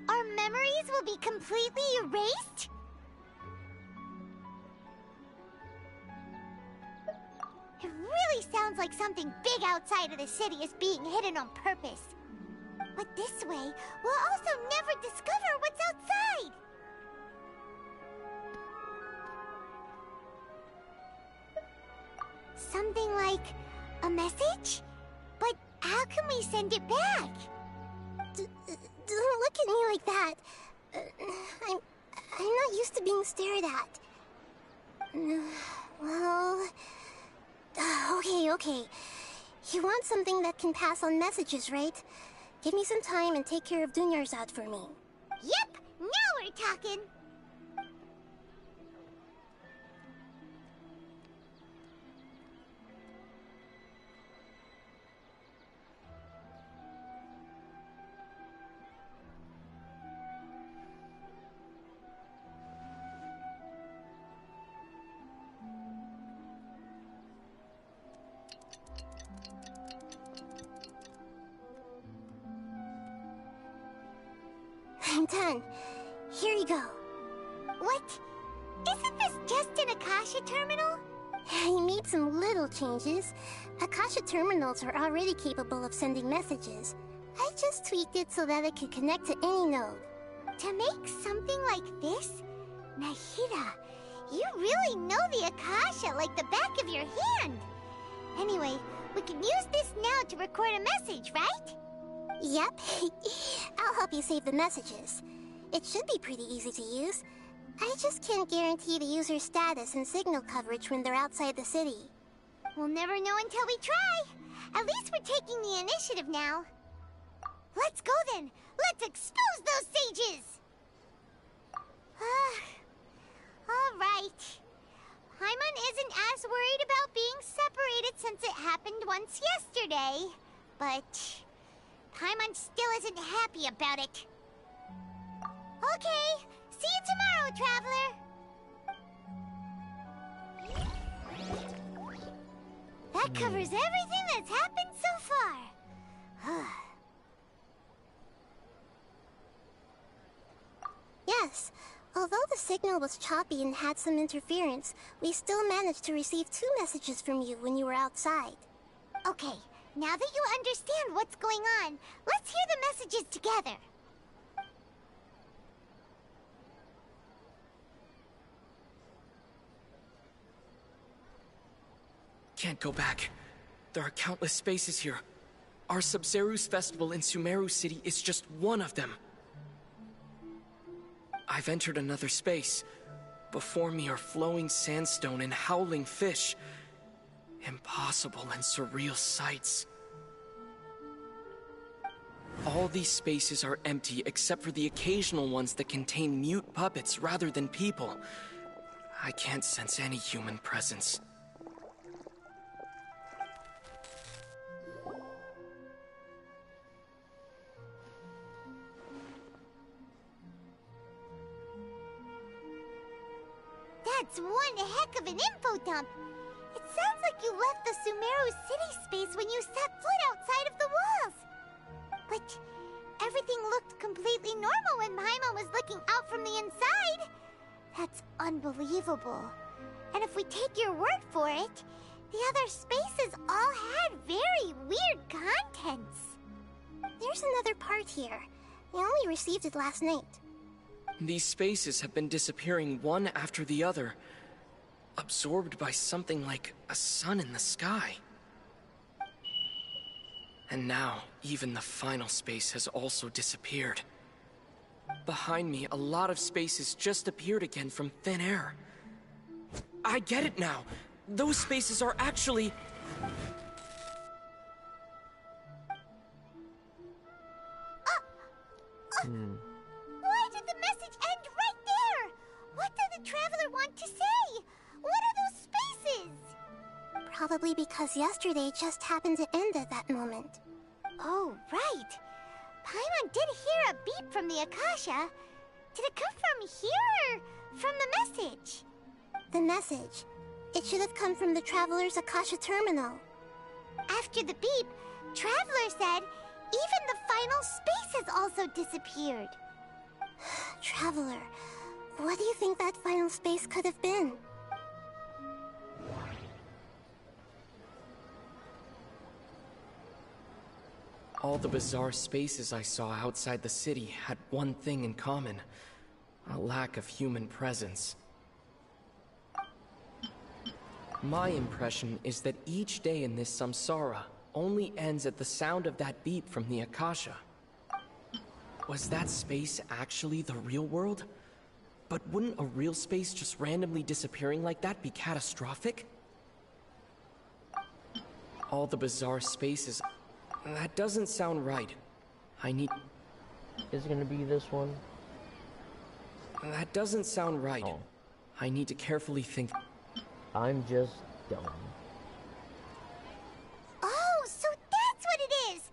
our memories will be completely erased? It really sounds like something big outside of the city is being hidden on purpose. But this way, we'll also never discover what's outside! Something like a message? But how can we send it back? Don't look at me like that. I'm not used to being stared at. Well... Okay. You want something that can pass on messages, right? Give me some time and take care of Dunyarzad for me. Yep! Now we're talking! I'm done. Here you go. What? Isn't this just an Akasha terminal? I made some little changes. Akasha terminals are already capable of sending messages. I just tweaked it so that it could connect to any node. To make something like this? Nahida, you really know the Akasha like the back of your hand. Anyway, we can use this now to record a message, right? Yep. I'll help you save the messages. It should be pretty easy to use. I just can't guarantee the user's status and signal coverage when they're outside the city. We'll never know until we try. At least we're taking the initiative now. Let's go then. Let's expose those sages. All right. Paimon isn't as worried about being separated since it happened once yesterday. But Paimon still isn't happy about it. Okay, see you tomorrow, Traveler! That covers everything that's happened so far. Yes, although the signal was choppy and had some interference, we still managed to receive 2 messages from you when you were outside. Okay, now that you understand what's going on, let's hear the messages together. Can't go back. There are countless spaces here. Our Sub-Zeru's festival in Sumeru City is just one of them. I've entered another space. Before me are flowing sandstone and howling fish. Impossible and surreal sights. All these spaces are empty except for the occasional ones that contain mute puppets rather than people. I can't sense any human presence. That's one heck of an info dump. It sounds like you left the Sumeru city space when you set foot outside of the walls. But everything looked completely normal when Paimon was looking out from the inside. That's unbelievable. And if we take your word for it, the other spaces all had very weird contents. There's another part here. We only received it last night. These spaces have been disappearing one after the other, absorbed by something like a sun in the sky. And now, even the final space has also disappeared. Behind me, a lot of spaces just appeared again from thin air. I get it now. Those spaces are actually... Why did the message end right there? What did the Traveler want to say? What are those spaces? Probably because yesterday just happened to end at that moment. Oh, right. Paimon did hear a beep from the Akasha. Did it come from here or from the message? The message. It should have come from the Traveler's Akasha terminal. After the beep, Traveler said even the final spaces also disappeared. Traveler, what do you think that final space could have been? All the bizarre spaces I saw outside the city had one thing in common: a lack of human presence. My impression is that each day in this samsara only ends at the sound of that beep from the Akasha. Was that space actually the real world? But wouldn't a real space just randomly disappearing like that be catastrophic? All the bizarre spaces... That doesn't sound right. I need... Is it gonna be this one? That doesn't sound right. Oh. I need to carefully think... I'm just dumb. Oh, so that's what it is!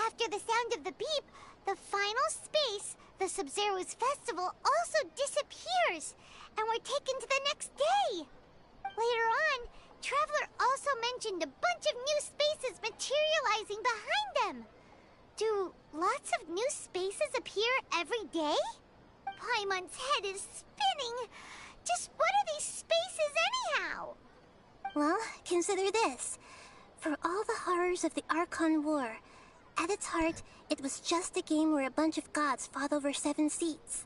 After the sound of the beep, the final space, the Sub-Zero's festival, also disappears, and we're taken to the next day. Later on, Traveler also mentioned a bunch of new spaces materializing behind them. Do lots of new spaces appear every day? Paimon's head is spinning. Just what are these spaces anyhow? Well, consider this. For all the horrors of the Archon War, at its heart, it was just a game where a bunch of gods fought over 7 seats.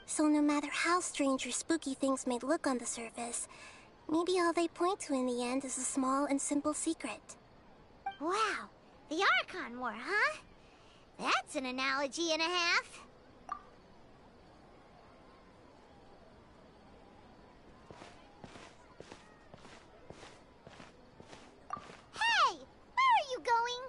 So no matter how strange or spooky things may look on the surface, maybe all they point to in the end is a small and simple secret. Wow, the Archon War, huh? That's an analogy and a half. Hey, where are you going?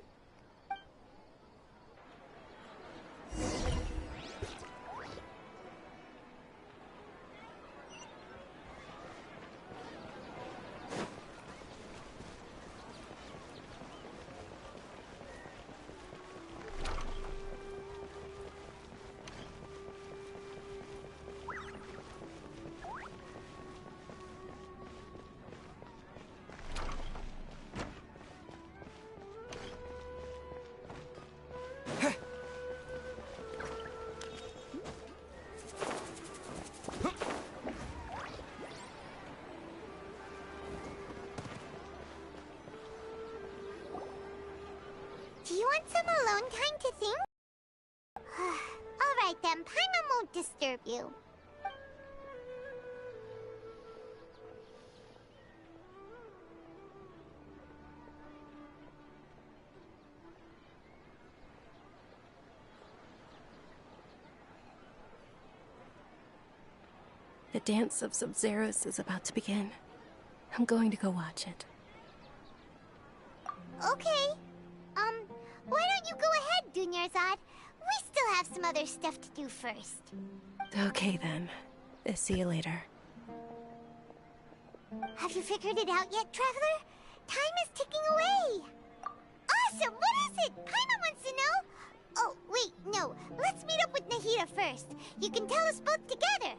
Do you want some alone time to think? Alright then, Paimon won't disturb you. The dance of Sub-Zeros is about to begin. I'm going to go watch it. Okay. Why don't you go ahead, Dunyarzad? We still have some other stuff to do first. Okay then. See you later. Have you figured it out yet, Traveler? Time is ticking away. Awesome! What is it? Paimon wants to know. Oh, wait, no. Let's meet up with Nahida first. You can tell us both together.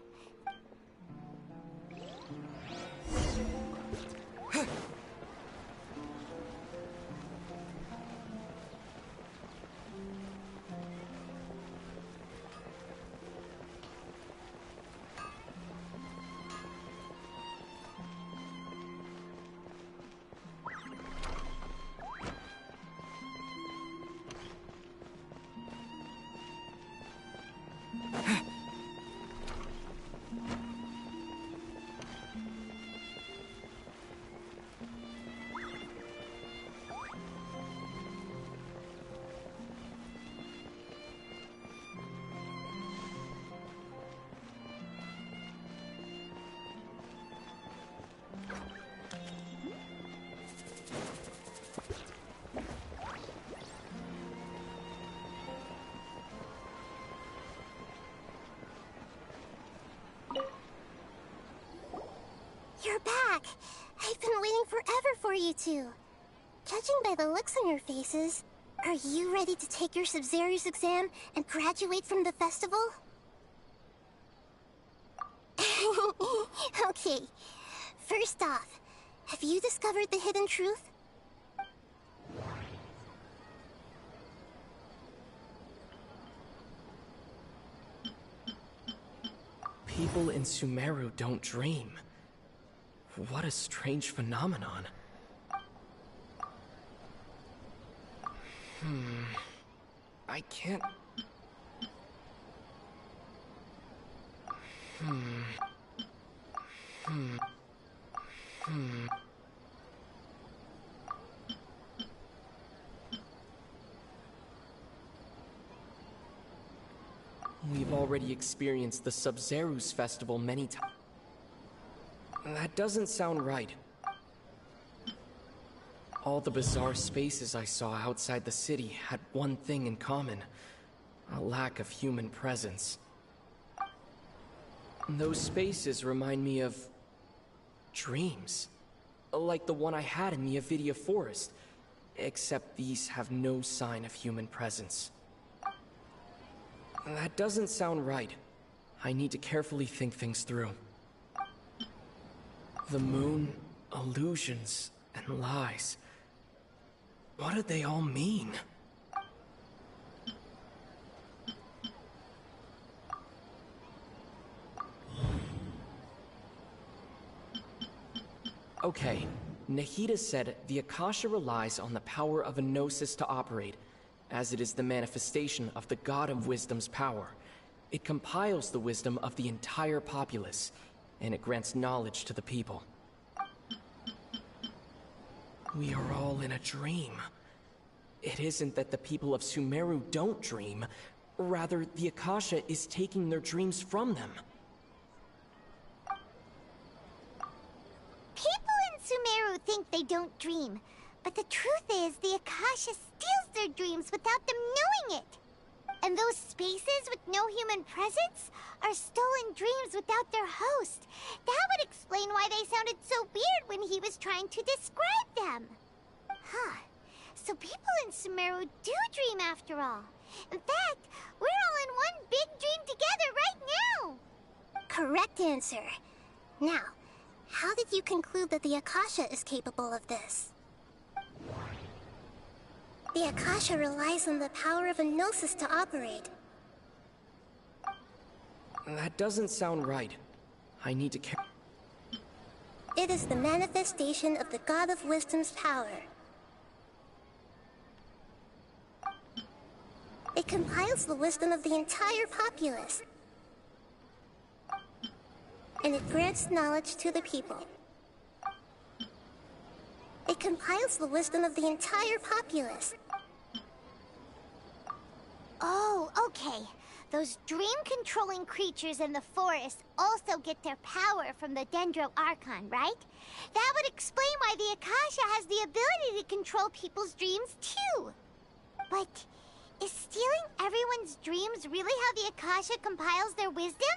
You're back! I've been waiting forever for you two. Judging by the looks on your faces, are you ready to take your Sub-Zero's exam and graduate from the festival? Okay, first off, have you discovered the hidden truth? People in Sumeru don't dream. What a strange phenomenon. I can't... We've already experienced the Sub-Zero's festival many times. That doesn't sound right. All the bizarre spaces I saw outside the city had one thing in common: a lack of human presence. Those spaces remind me of... dreams. Like the one I had in the Avidia Forest, except these have no sign of human presence. That doesn't sound right. I need to carefully think things through. The moon, illusions, and lies. What do they all mean? Okay, Nahida said the Akasha relies on the power of a gnosis to operate, as it is the manifestation of the God of Wisdom's power. It compiles the wisdom of the entire populace, and it grants knowledge to the people. We are all in a dream. It isn't that the people of Sumeru don't dream, rather the Akasha is taking their dreams from them. People in Sumeru think they don't dream, but the truth is the Akasha steals their dreams without them knowing it. And those spaces with no human presence are stolen dreams without their host. That would explain why they sounded so weird when he was trying to describe them. Huh. So people in Sumeru do dream after all. In fact, we're all in one big dream together right now. Correct answer. Now, how did you conclude that the Akasha is capable of this? The Akasha relies on the power of a gnosis to operate. That doesn't sound right. I need to It is the manifestation of the God of Wisdom's power. It compiles the wisdom of the entire populace. And it grants knowledge to the people. It compiles the wisdom of the entire populace. Oh, okay. Those dream-controlling creatures in the forest also get their power from the Dendro Archon, right? That would explain why the Akasha has the ability to control people's dreams, too. But is stealing everyone's dreams really how the Akasha compiles their wisdom?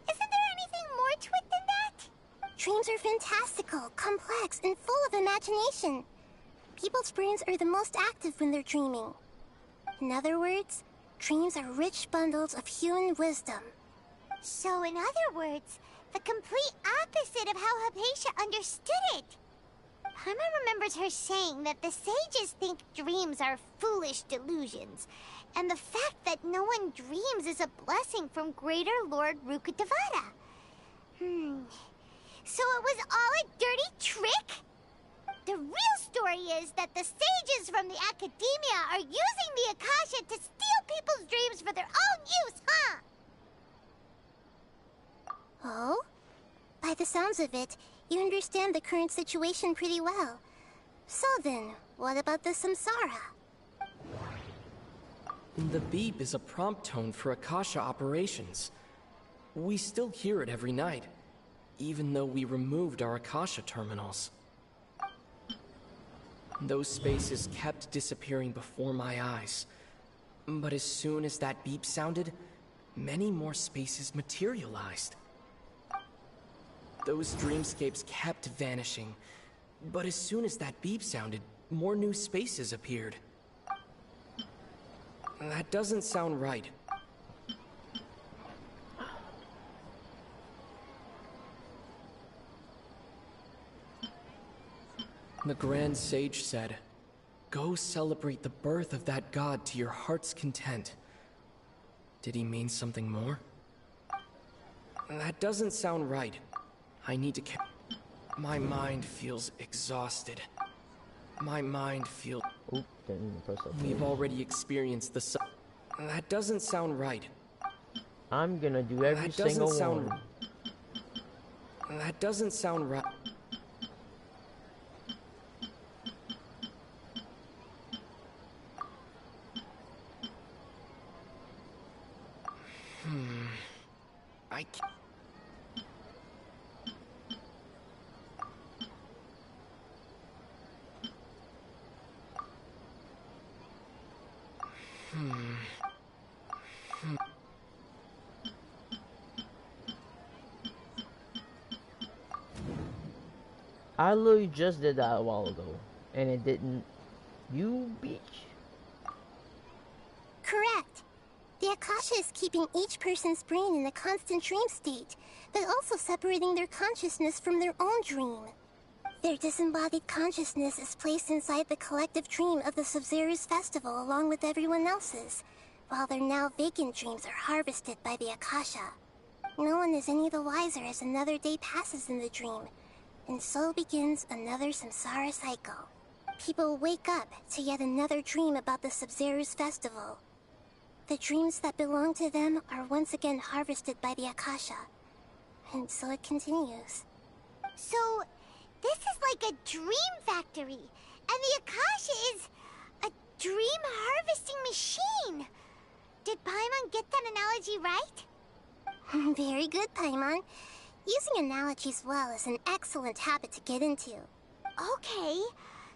Isn't there anything more to it than that? Dreams are fantastical, complex, and full of imagination. People's brains are the most active when they're dreaming. In other words, dreams are rich bundles of human wisdom. So in other words, the complete opposite of how Hypatia understood it. Paimon remembers her saying that the sages think dreams are foolish delusions, and the fact that no one dreams is a blessing from Greater Lord Rukkhadevata. So it was all a dirty trick? The real story is that the sages from the Academia are using the Akasha to steal people's dreams for their own use, huh? Oh? By the sounds of it, you understand the current situation pretty well. So then, what about the Samsara? The beep is a prompt tone for Akasha operations. We still hear it every night, even though we removed our Akasha terminals. Those spaces kept disappearing before my eyes. But as soon as that beep sounded, many more spaces materialized. Those dreamscapes kept vanishing. But as soon as that beep sounded, more new spaces appeared. That doesn't sound right. The Grand Sage said, "Go celebrate the birth of that god to your heart's content." Did he mean something more? That doesn't sound right. I need to My mind feels exhausted. My mind feels... Oop, didn't even press that. We've already experienced the That doesn't sound right. I'm gonna do every single one. That doesn't sound right. I can't... I literally just did that a while ago, and it didn't. You bitch. Correct. The Akasha is keeping each person's brain in a constant dream state, but also separating their consciousness from their own dream. Their disembodied consciousness is placed inside the collective dream of the Sabzeruz festival along with everyone else's, while their now vacant dreams are harvested by the Akasha. No one is any the wiser as another day passes in the dream, and so begins another samsara cycle. People wake up to yet another dream about the Sabzeruz festival. The dreams that belong to them are once again harvested by the Akasha, and so it continues. So, this is like a dream factory, and the Akasha is a dream harvesting machine. Did Paimon get that analogy right? Very good, Paimon. Using analogies well is an excellent habit to get into. Okay,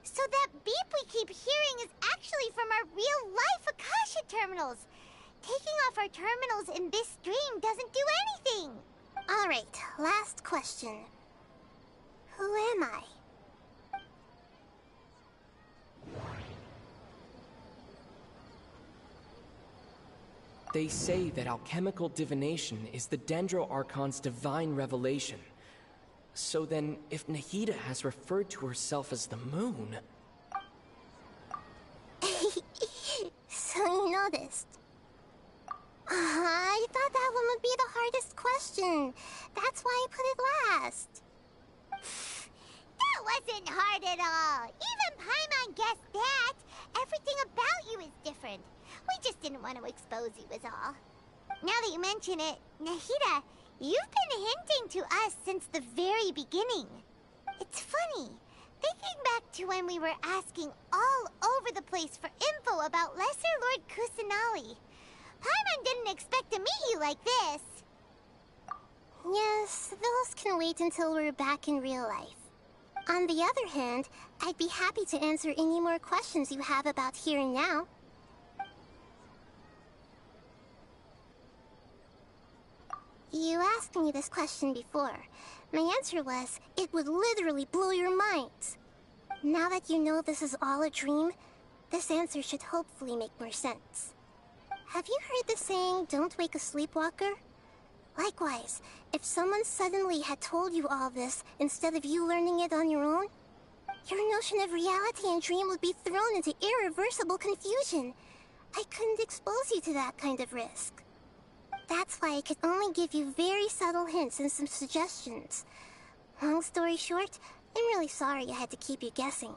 so that beep we keep hearing is actually from our real-life Akasha terminals. Taking off our terminals in this dream doesn't do anything. Alright, last question. Who am I? They say that alchemical divination is the Dendro Archon's divine revelation. So then, if Nahida has referred to herself as the moon... So you noticed. I thought that one would be the hardest question. That's why I put it last. That wasn't hard at all. Even Paimon guessed that. Everything about you is different. We just didn't want to expose you is all. Now that you mention it, Nahida, you've been hinting to us since the very beginning. It's funny, thinking back to when we were asking all over the place for info about Lesser Lord Kusanali. Paimon didn't expect to meet you like this. Yes, those can wait until we're back in real life. On the other hand, I'd be happy to answer any more questions you have about here and now. You asked me this question before. My answer was, it would literally blow your minds. Now that you know this is all a dream, this answer should hopefully make more sense. Have you heard the saying, don't wake a sleepwalker? Likewise, if someone suddenly had told you all this instead of you learning it on your own, your notion of reality and dream would be thrown into irreversible confusion. I couldn't expose you to that kind of risk. That's why I could only give you very subtle hints and some suggestions. Long story short, I'm really sorry I had to keep you guessing.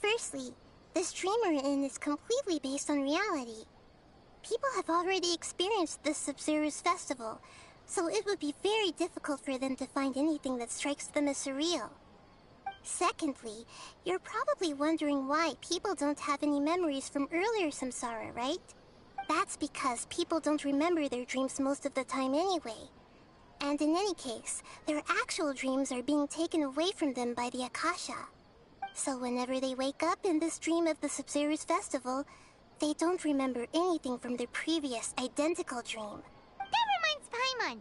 Firstly, this dream we're in is completely based on reality. People have already experienced this Sabzeruz festival, so it would be very difficult for them to find anything that strikes them as surreal. Secondly, you're probably wondering why people don't have any memories from earlier samsara, right? That's because people don't remember their dreams most of the time anyway. And in any case, their actual dreams are being taken away from them by the Akasha. So whenever they wake up in this dream of the Sabzeruz festival, they don't remember anything from their previous identical dream. That reminds Paimon.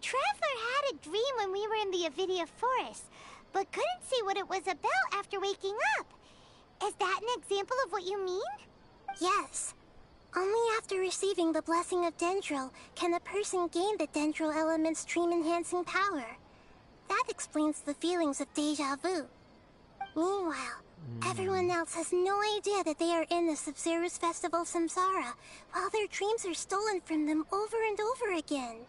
Traveler had a dream when we were in the Avidia Forest, but couldn't see what it was about after waking up. Is that an example of what you mean? Yes. Only after receiving the blessing of Dendro can a person gain the Dendro element's dream-enhancing power. That explains the feelings of deja vu. Meanwhile, everyone else has no idea that they are in the Sub-Zero's Festival Samsara, while their dreams are stolen from them over and over again.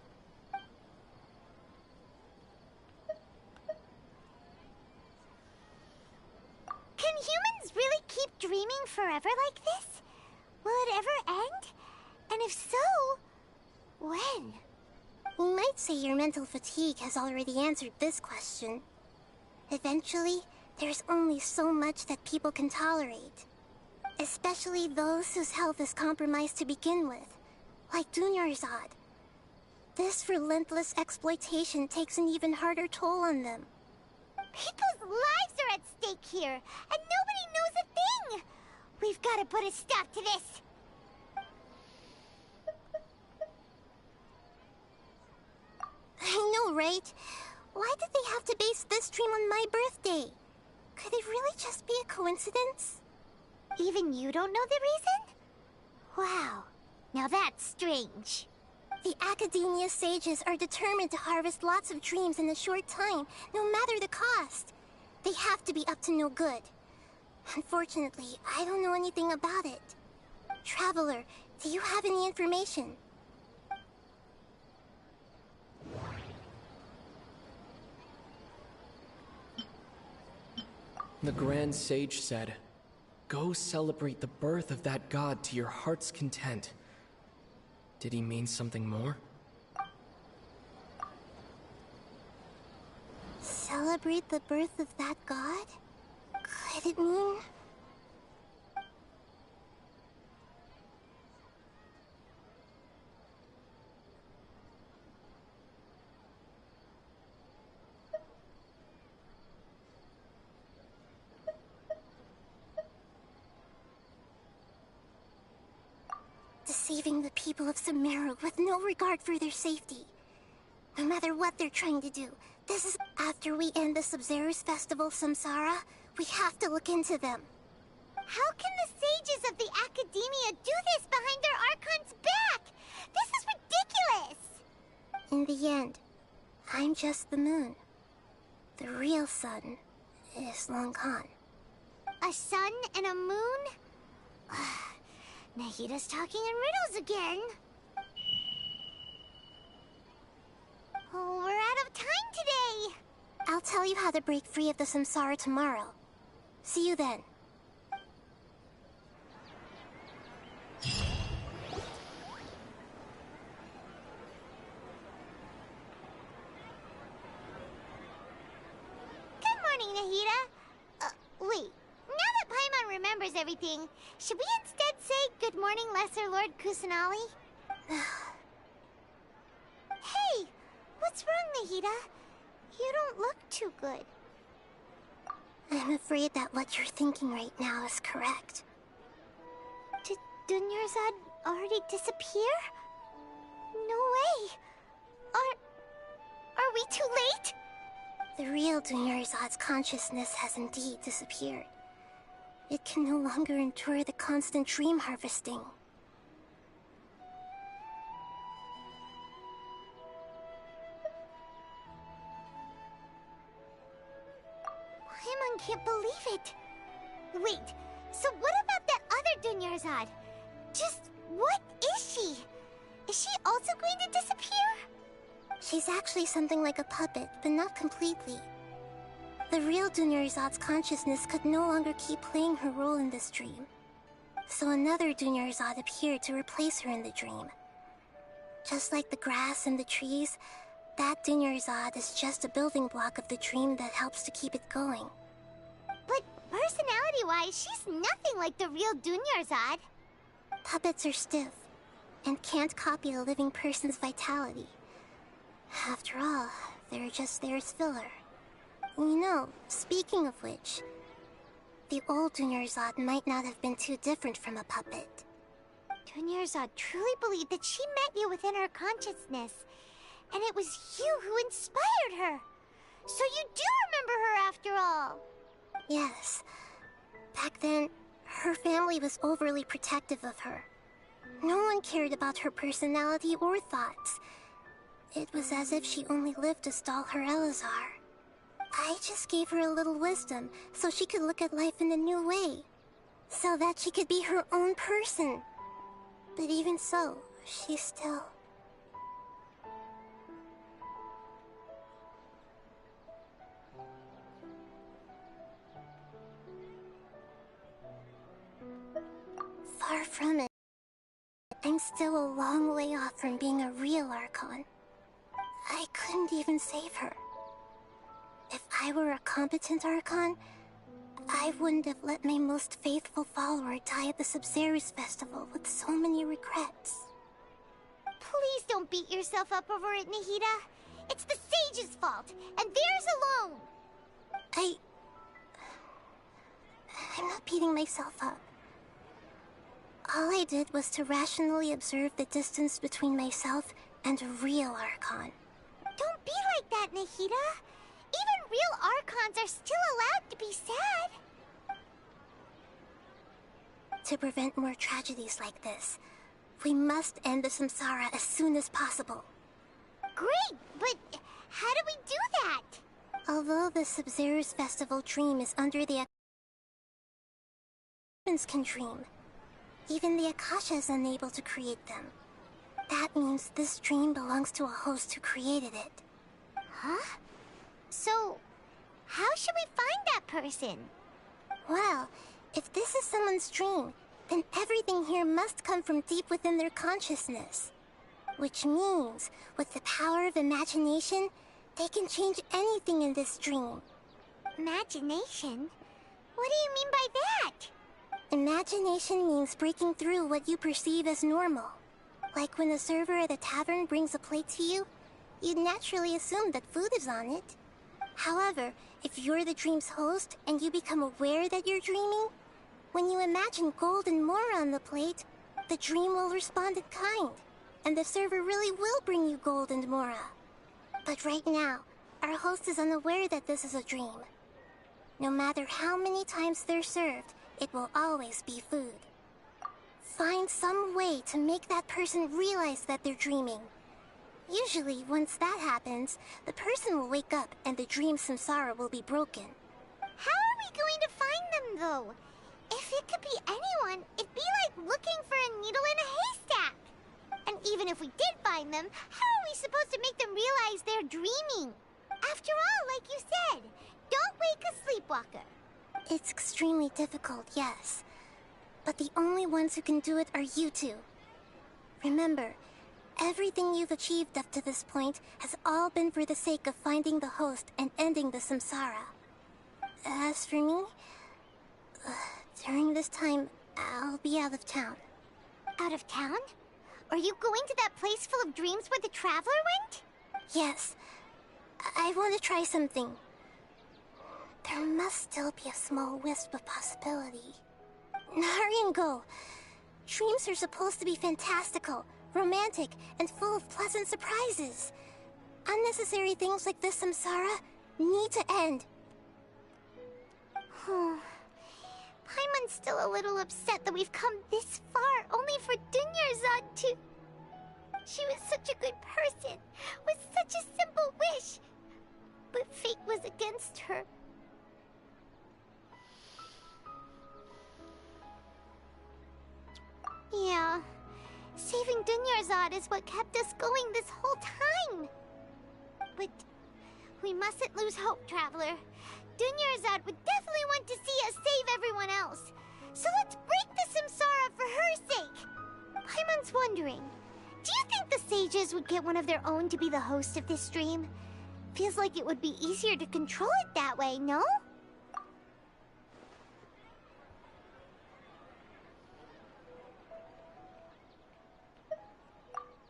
Can humans really keep dreaming forever like this? Will it ever end? And if so, when? We might say your mental fatigue has already answered this question. Eventually, there's only so much that people can tolerate. Especially those whose health is compromised to begin with, like Dunyarzad. This relentless exploitation takes an even harder toll on them. People's lives are at stake here, and nobody knows a thing! We've got to put a stop to this! I know, right? Why did they have to base this dream on my birthday? Could it really just be a coincidence? Even you don't know the reason? Wow, now that's strange. The Academia sages are determined to harvest lots of dreams in a short time, no matter the cost. They have to be up to no good. Unfortunately, I don't know anything about it. Traveler, do you have any information? The Grand Sage said, "Go celebrate the birth of that god to your heart's content." Did he mean something more? Celebrate the birth of that god? Could it mean... deceiving the people of Sumeru with no regard for their safety. No matter what they're trying to do, this is... After we end the Sub-Zero's Festival Samsara, we have to look into them. How can the sages of the Academia do this behind their Archon's back? This is ridiculous! In the end, I'm just the moon. The real sun is long gone. A sun and a moon? Nahida's talking in riddles again. Oh, we're out of time today. I'll tell you how to break free of the samsara tomorrow. See you then. Good morning, Nahida. Wait. Now that Paimon remembers everything, should we instead say good morning, Lesser Lord Kusanali? Hey! What's wrong, Nahida? You don't look too good. I'm afraid that what you're thinking right now is correct. Did Dunyarzad already disappear? No way! Are we too late? The real Dunyarzad's consciousness has indeed disappeared. It can no longer endure the constant dream harvesting. Paimon can't believe it. Wait, so what about that other Dunyarzad? Just what is she? Is she also going to disappear? She's actually something like a puppet, but not completely. The real Dunyarzad's consciousness could no longer keep playing her role in this dream. So another Dunyarzad appeared to replace her in the dream. Just like the grass and the trees, that Dunyarzad is just a building block of the dream that helps to keep it going. But personality-wise, she's nothing like the real Dunyarzad. Puppets are stiff, and can't copy a living person's vitality. After all, they're just there as filler. You know, speaking of which, the old Dunyarzad might not have been too different from a puppet. Dunyarzad truly believed that she met you within her consciousness, and it was you who inspired her. So you do remember her after all. Yes. Back then, her family was overly protective of her. No one cared about her personality or thoughts. It was as if she only lived to stall her Elazar. I just gave her a little wisdom so she could look at life in a new way. So that she could be her own person. But even so, she still... Far from it. I'm still a long way off from being a real Archon. I couldn't even save her. If I were a competent Archon, I wouldn't have let my most faithful follower die at the Sabzeruz festival with so many regrets. Please don't beat yourself up over it, Nahida. It's the sage's fault, and theirs alone. I'm not beating myself up. All I did was to rationally observe the distance between myself and a real Archon. Don't be like that, Nahida. Even real Archons are still allowed to be sad. To prevent more tragedies like this, we must end the samsara as soon as possible. Great, but how do we do that? Although the Sabzeruz festival dream is under the humans can dream. Even the Akasha is unable to create them. That means this dream belongs to a host who created it. Huh? So, how should we find that person? Well, if this is someone's dream, then everything here must come from deep within their consciousness. Which means, with the power of imagination, they can change anything in this dream. Imagination? What do you mean by that? Imagination means breaking through what you perceive as normal. Like when a server at a tavern brings a plate to you, you'd naturally assume that food is on it. However, if you're the dream's host and you become aware that you're dreaming, when you imagine gold and more on the plate, the dream will respond in kind, and the server really will bring you gold and mora. But right now, our host is unaware that this is a dream. No matter how many times they're served, it will always be food. Find some way to make that person realize that they're dreaming. Usually, once that happens, the person will wake up and the dream samsara will be broken. How are we going to find them, though? If it could be anyone, it'd be like looking for a needle in a haystack. And even if we did find them, how are we supposed to make them realize they're dreaming? After all, like you said, don't wake a sleepwalker. It's extremely difficult, yes. But the only ones who can do it are you two. Remember, everything you've achieved up to this point has all been for the sake of finding the host and ending the samsara. As for me, during this time, I'll be out of town. Out of town? Are you going to that place full of dreams where the Traveler went? Yes. I want to try something. There must still be a small wisp of possibility. Hurry and go. Dreams are supposed to be fantastical, romantic, and full of pleasant surprises. Unnecessary things like this samsara need to end. Paimon's still a little upset that we've come this far only for Dunyarzad to... She was such a good person, with such a simple wish. But fate was against her. Yeah, saving Dunyarzad is what kept us going this whole time. But we mustn't lose hope, Traveler. Dunyarzad would definitely want to see us save everyone else. So let's break the samsara for her sake. Paimon's wondering, do you think the sages would get one of their own to be the host of this stream? Feels like it would be easier to control it that way, no?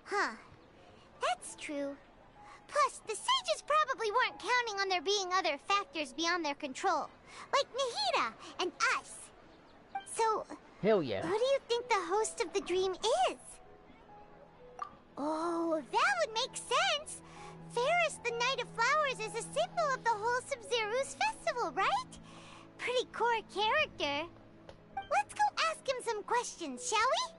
Huh. That's true. Plus, the sages probably weren't counting on there being other factors beyond their control, like Nahida and us. So, Hell yeah. Who do you think the host of the dream is? Oh, that would make sense. Ferris, the Knight of Flowers, is a symbol of the whole Sub-Zero's festival, right? Pretty core character. Let's go ask him some questions, shall we?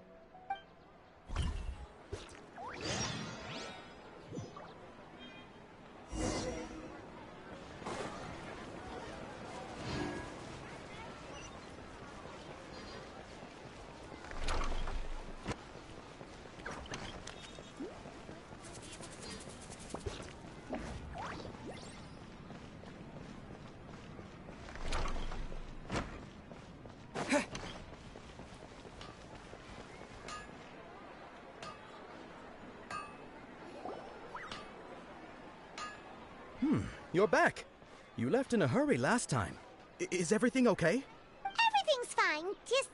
You're back. You left in a hurry last time. Is everything okay? Everything's fine. Just,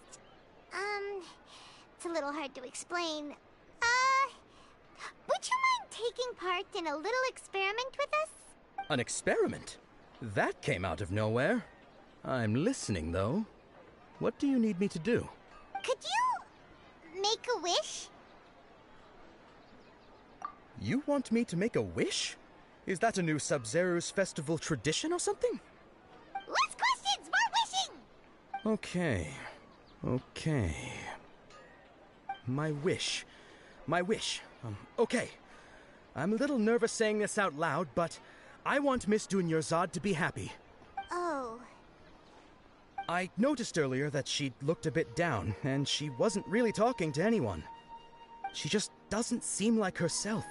it's a little hard to explain. Would you mind taking part in a little experiment with us? An experiment? That came out of nowhere. I'm listening, though. What do you need me to do? Could you make a wish? You want me to make a wish? Is that a new Sub-Zero's festival tradition or something? Less questions, more wishing! Okay. My wish. Okay. I'm a little nervous saying this out loud, but I want Miss Dunyarzad to be happy. Oh. I noticed earlier that she looked a bit down, and she wasn't really talking to anyone. She just doesn't seem like herself.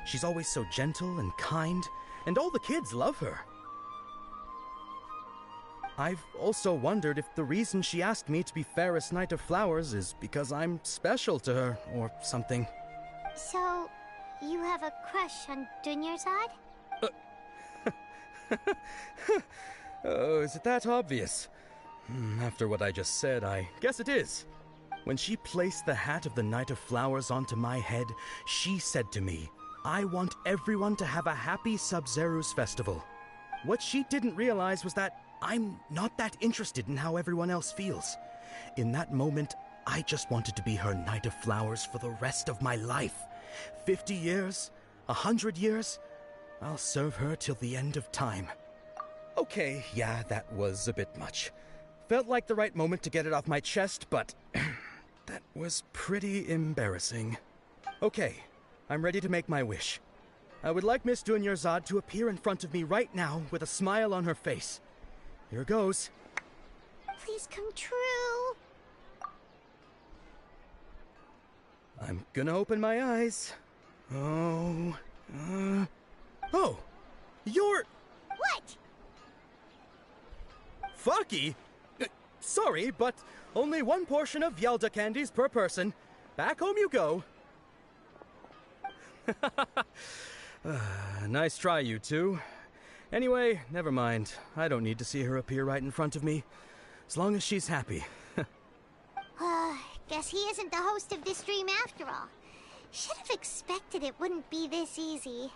She's always so gentle and kind, and all the kids love her. I've also wondered if the reason she asked me to be Ferris Knight of Flowers is because I'm special to her, or something. So, you have a crush on Dunyarzad? Oh, is it that obvious? After what I just said, I guess it is. When she placed the hat of the Knight of Flowers onto my head, she said to me, I want everyone to have a happy Sub-Zero's festival. What she didn't realize was that I'm not that interested in how everyone else feels. In that moment, I just wanted to be her Knight of Flowers for the rest of my life. 50 years, 100 years, I'll serve her till the end of time. Okay, yeah, that was a bit much. Felt like the right moment to get it off my chest, but that was pretty embarrassing. Okay. I'm ready to make my wish. I would like Miss Dunyarzad to appear in front of me right now with a smile on her face. Here goes. Please come true. I'm gonna open my eyes. Oh, you're... What? Fucky? Sorry, but only one portion of Yelda candies per person. Back home you go. Nice try, you two. Anyway, never mind. I don't need to see her appear right in front of me. As long as she's happy. Guess he isn't the host of this dream after all. Should have expected it wouldn't be this easy.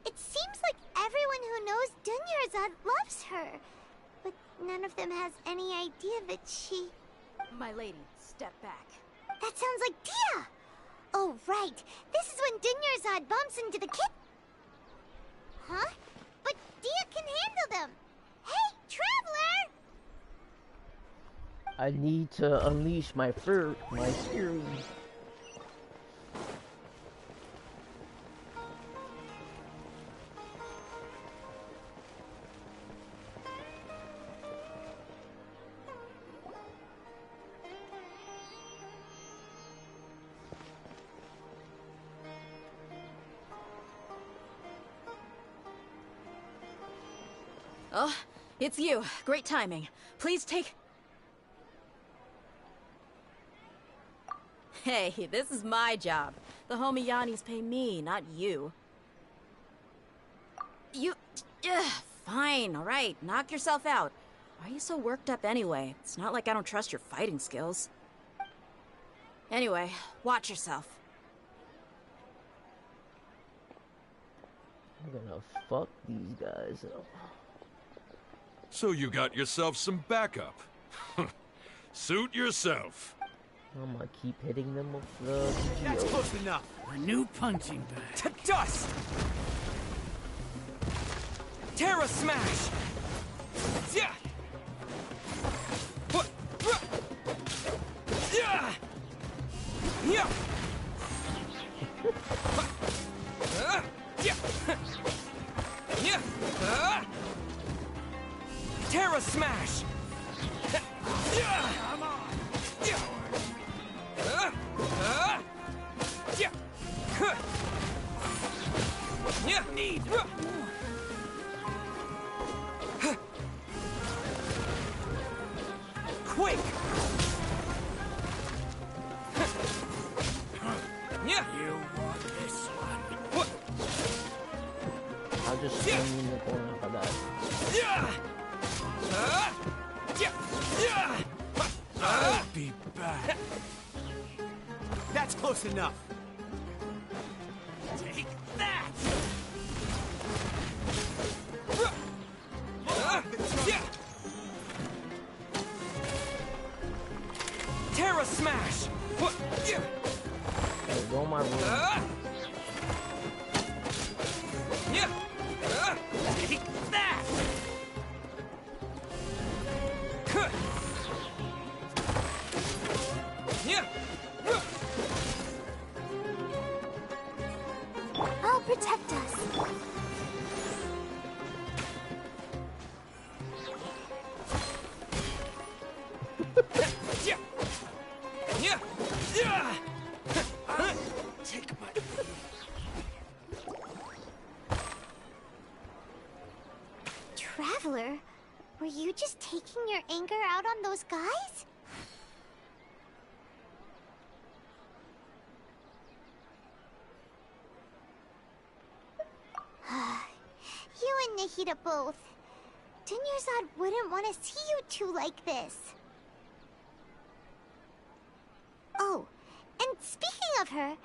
It seems like everyone who knows Dunyarzad loves her. But none of them has any idea that she... My lady, step back. That sounds like Dia! Oh, right. This is when Dunyarzad bumps into the kid... Huh? But Dia can handle them! Hey, Traveler! I need to unleash my fury. Oh, it's you. Great timing. Please take... Hey, this is my job. The homie Yannis pay me, not you. You... fine, alright. Knock yourself out. Why are you so worked up anyway? It's not like I don't trust your fighting skills. Anyway, watch yourself. I'm gonna fuck these guys up. So you got yourself some backup. Suit yourself. I'm gonna keep hitting them with the That's geo. close enough. A new punching bag. To dust! Terra Smash! Yeah! Yeah! Yeah! Yeah! Terra Smash! Come on! Need Quake! Yeah! You want this one? I'll just swing in the corner for that. I'll be back. That's close enough. Take that! Terra Smash! Hey, go in my room. Take that! I'll protect us. Take my... Traveler, were you just taking your anger out on those guys? You and Nahida both. Dunyarzad wouldn't want to see you two like this. Oh, and speaking of her,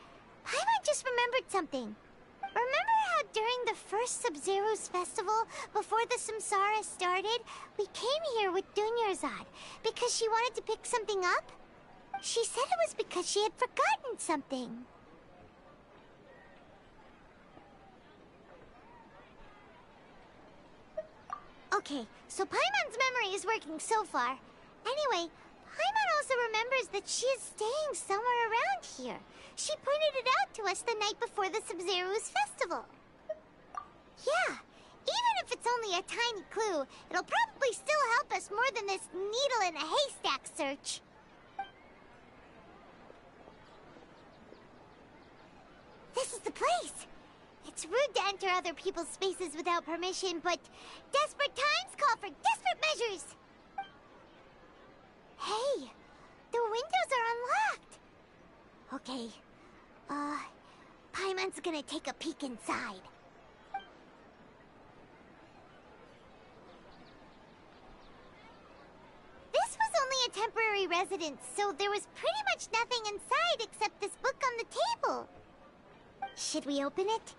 Paimon just remembered something. Remember how during the first Sub-Zero's festival, before the Samsara started, we came here with Dunyarzad because she wanted to pick something up? She said it was because she had forgotten something. Okay, so Paimon's memory is working so far. Anyway, Paimon also remembers that she is staying somewhere around here. She pointed it out to us the night before the Sub-Zero's festival. Yeah, even if it's only a tiny clue, it'll probably still help us more than this needle in a haystack search. This is the place! It's rude to enter other people's spaces without permission, but desperate times call for desperate measures! Hey, the windows are unlocked! Okay, Paimon's gonna take a peek inside. This was only a temporary residence, so there was pretty much nothing inside except this book on the table. Should we open it?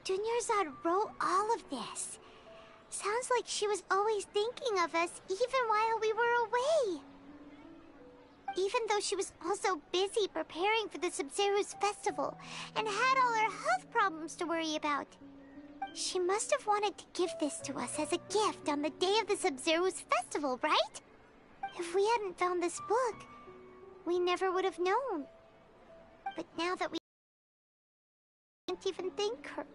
Dunyarzad wrote all of this. Sounds like she was always thinking of us even while we were away. Even though she was also busy preparing for the Sub-Zero's festival and had all her health problems to worry about. She must have wanted to give this to us as a gift on the day of the Sub-Zero's festival, right? If we hadn't found this book, we never would have known. But now that we can't even thank her.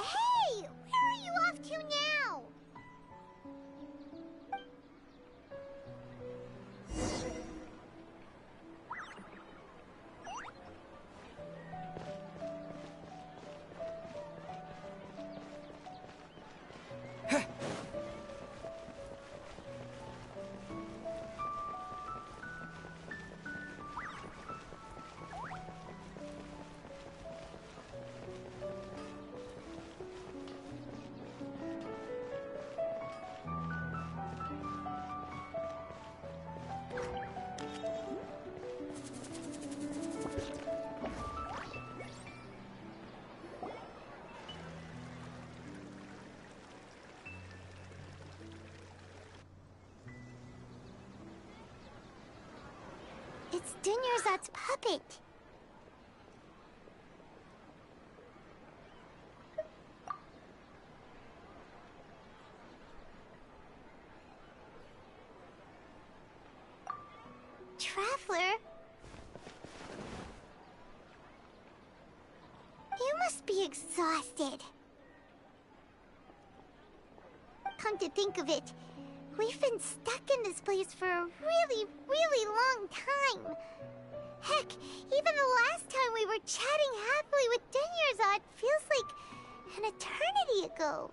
Hey! Where are you off to now? It's Dunyarzad's puppet. Traveler? You must be exhausted. Come to think of it, we've been stuck in this place for a really, really long time. Heck, even the last time we were chatting happily with Dunyarzad feels like an eternity ago.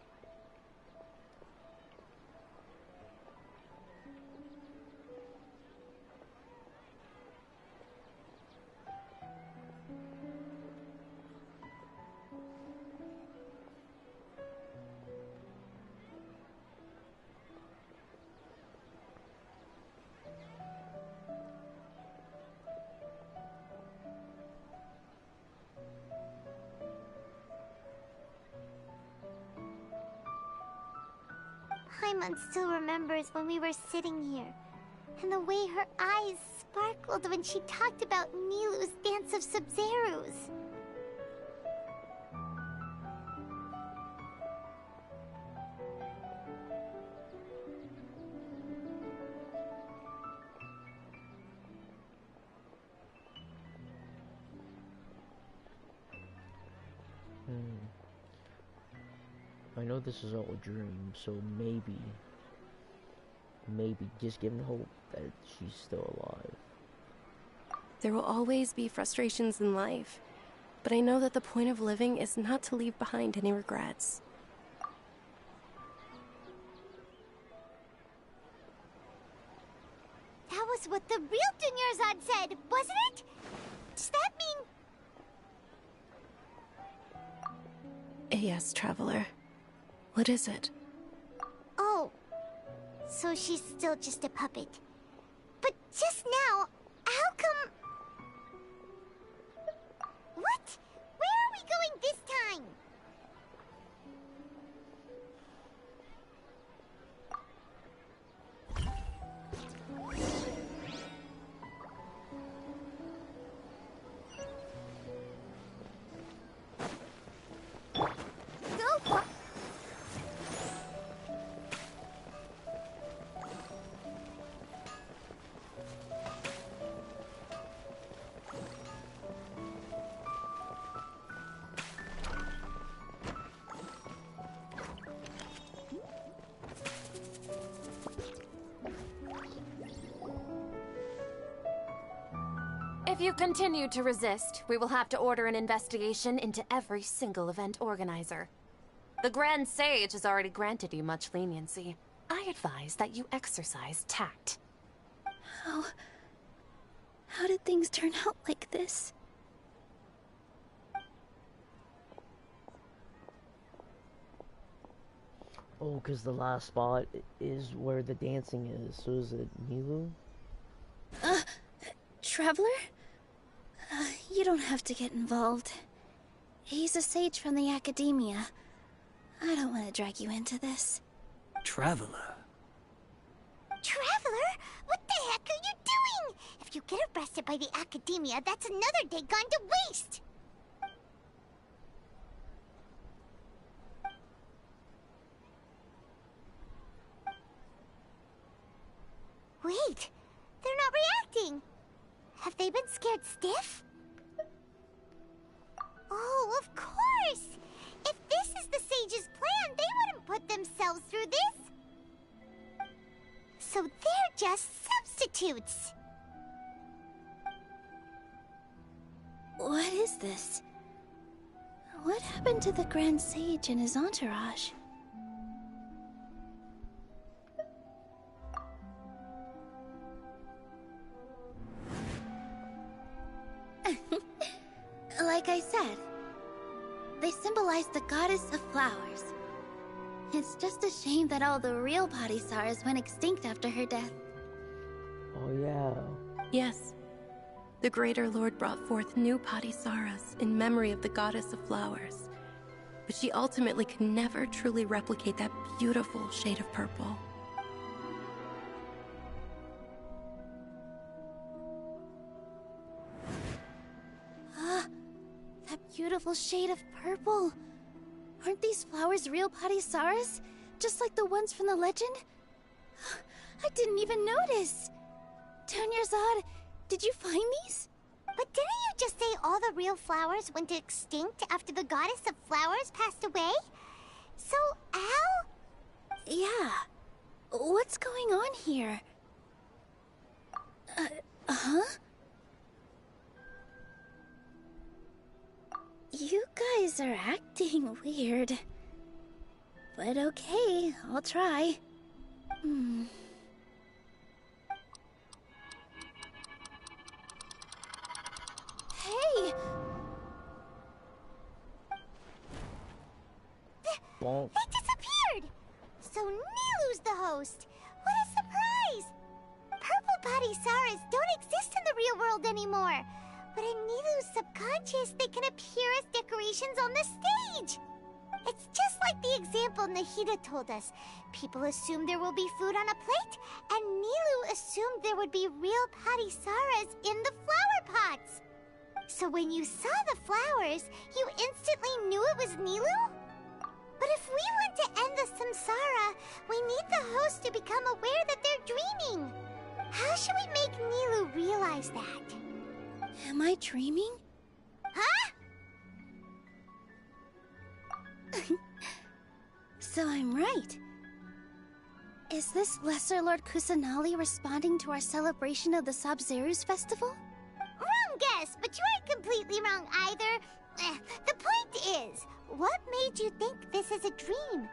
Paimon still remembers when we were sitting here, and the way her eyes sparkled when she talked about Nilou's Dance of Sub-Zerus. I know this is all a dream, so maybe just give me hope that she's still alive. There will always be frustrations in life, but I know that the point of living is not to leave behind any regrets. That was what the real Dunyarzad said, wasn't it? Does that mean... Yes, Traveler. What is it? Oh, so she's still just a puppet. But just now, how come... What? Where are we going this time? If you continue to resist, we will have to order an investigation into every single event organizer. The Grand Sage has already granted you much leniency. I advise that you exercise tact. How did things turn out like this? Oh, because the last spot is where the dancing is. So is it Nilou? Traveler? You don't have to get involved. He's a sage from the Academia. I don't want to drag you into this. Traveler. Traveler? What the heck are you doing? If you get arrested by the Academia, that's another day gone to waste! Wait, they're not reacting. Have they been scared stiff? Oh, of course! If this is the sage's plan, they wouldn't put themselves through this. So they're just substitutes. What is this? What happened to the Grand Sage and his entourage? Like I said, they symbolize the goddess of flowers. It's just a shame that all the real Padisaras went extinct after her death. Oh yeah. Yes. The Greater Lord brought forth new Padisaras in memory of the goddess of flowers. But she ultimately could never truly replicate that beautiful shade of purple. That beautiful shade of purple. Aren't these flowers real Padisaras? Just like the ones from the legend? I didn't even notice. Dunyarzad, did you find these? But didn't you just say all the real flowers went extinct after the goddess of flowers passed away? So, Al? Yeah. What's going on here? Huh? You guys are acting weird. But okay, I'll try. Hey! Bonk. They disappeared! So Nilu's the host! What a surprise! Purple Padisaras don't exist in the real world anymore! But in Nilu's subconscious, they can appear as decorations on the stage! It's just like the example Nahida told us. People assume there will be food on a plate, and Nilu assumed there would be real Padisaras in the flower pots! So when you saw the flowers, you instantly knew it was Nilu? But if we want to end the samsara, we need the host to become aware that they're dreaming. How should we make Nilu realize that? Am I dreaming? Huh? So I'm right. Is this Lesser Lord Kusanali responding to our celebration of the Sabzeruz festival? Wrong guess, but you aren't completely wrong either. The point is, what made you think this is a dream?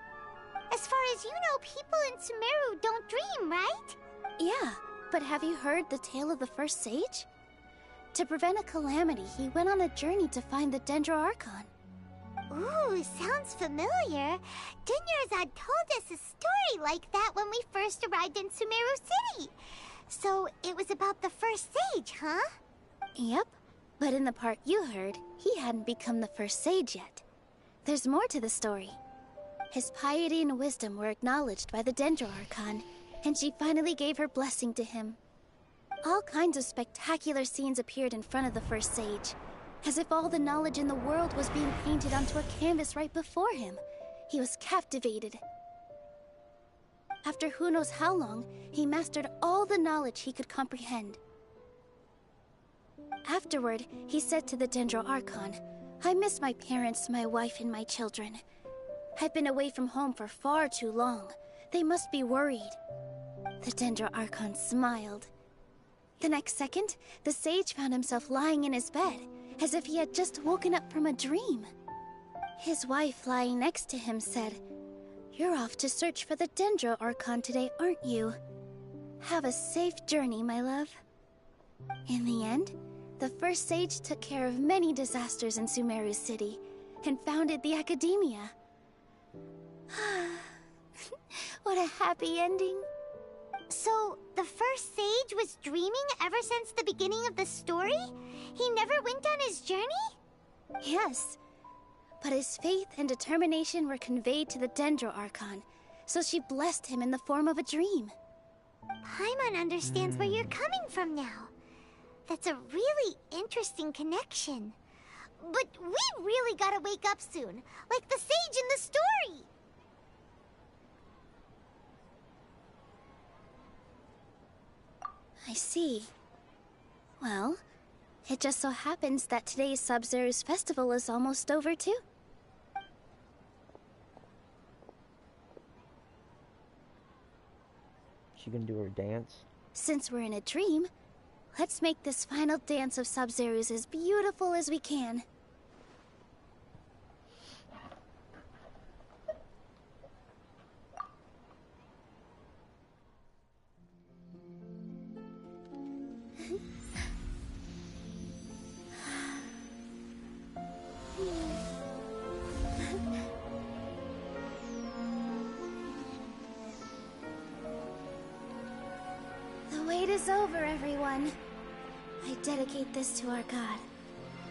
As far as you know, people in Sumeru don't dream, right? Yeah, but have you heard the tale of the first sage? To prevent a calamity, he went on a journey to find the Dendro Archon. Ooh, sounds familiar. Dunyarzad told us a story like that when we first arrived in Sumeru City. So it was about the first sage, huh? Yep, but in the part you heard, he hadn't become the first sage yet. There's more to the story. His piety and wisdom were acknowledged by the Dendro Archon, and she finally gave her blessing to him. All kinds of spectacular scenes appeared in front of the first sage, as if all the knowledge in the world was being painted onto a canvas right before him. He was captivated. After who knows how long, he mastered all the knowledge he could comprehend. Afterward, he said to the Dendro Archon, "I miss my parents, my wife, and my children. I've been away from home for far too long. They must be worried." The Dendro Archon smiled. The next second, the sage found himself lying in his bed, as if he had just woken up from a dream. His wife, lying next to him, said, "You're off to search for the Dendro Archon today, aren't you? Have a safe journey, my love." In the end, the first sage took care of many disasters in Sumeru City, and founded the Academia. What a happy ending. So, the first sage was dreaming ever since the beginning of the story? He never went on his journey? Yes. But his faith and determination were conveyed to the Dendro Archon, so she blessed him in the form of a dream. Paimon understands where you're coming from now. That's a really interesting connection. But we really gotta wake up soon, like the sage in the story! I see. Well, it just so happens that today's Sub-Zero's festival is almost over too. She gonna do her dance? Since we're in a dream, let's make this final dance of Sub-Zero's as beautiful as we can. The wait is over, everyone. I dedicate this to our god,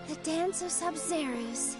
the Dance of Sub-Zero's.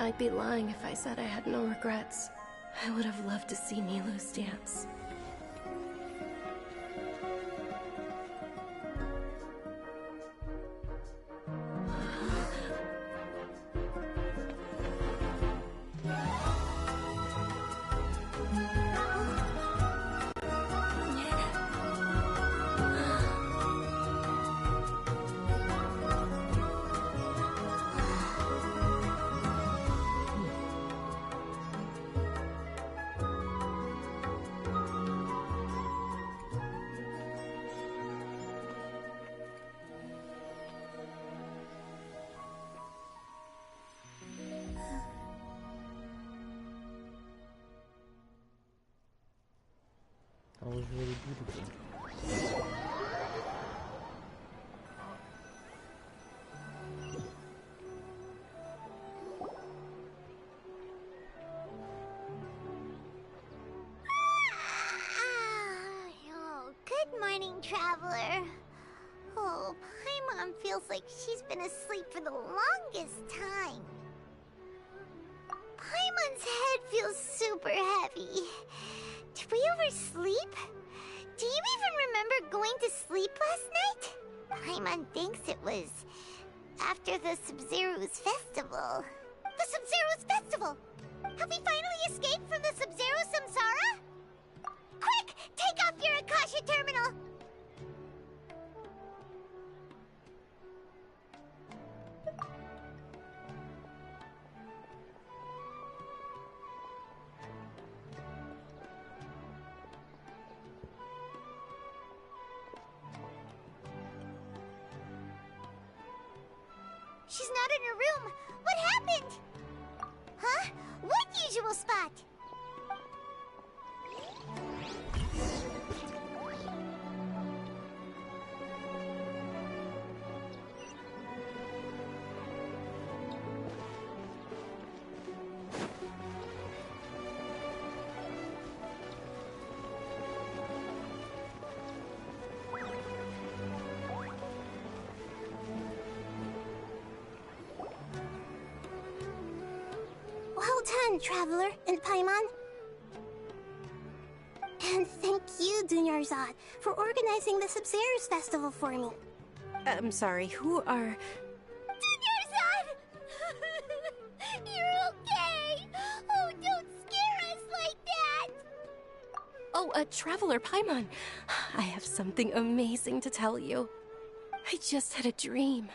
I'd be lying if I said I had no regrets. I would have loved to see Nilou's dance. That was really beautiful. Oh, good morning, traveler. Oh, Paimon feels like she's been asleep for the longest time. Paimon's head feels super heavy. Did we oversleep? Do you even remember going to sleep last night? Paimon thinks it was after the Sub-Zero's festival. The Sub-Zero's festival! Have we finally escaped from the Sub-Zero samsara? Quick! Take off your Akasha terminal! She's not in her room. What happened? Huh? What usual spot? Well done, Traveler and Paimon. And thank you, Dunyarzad, for organizing the Sub-Zero's festival for me. I'm sorry, who are... Dunyarzad! You're okay! Oh, don't scare us like that! Oh, Traveler Paimon. I have something amazing to tell you. I just had a dream,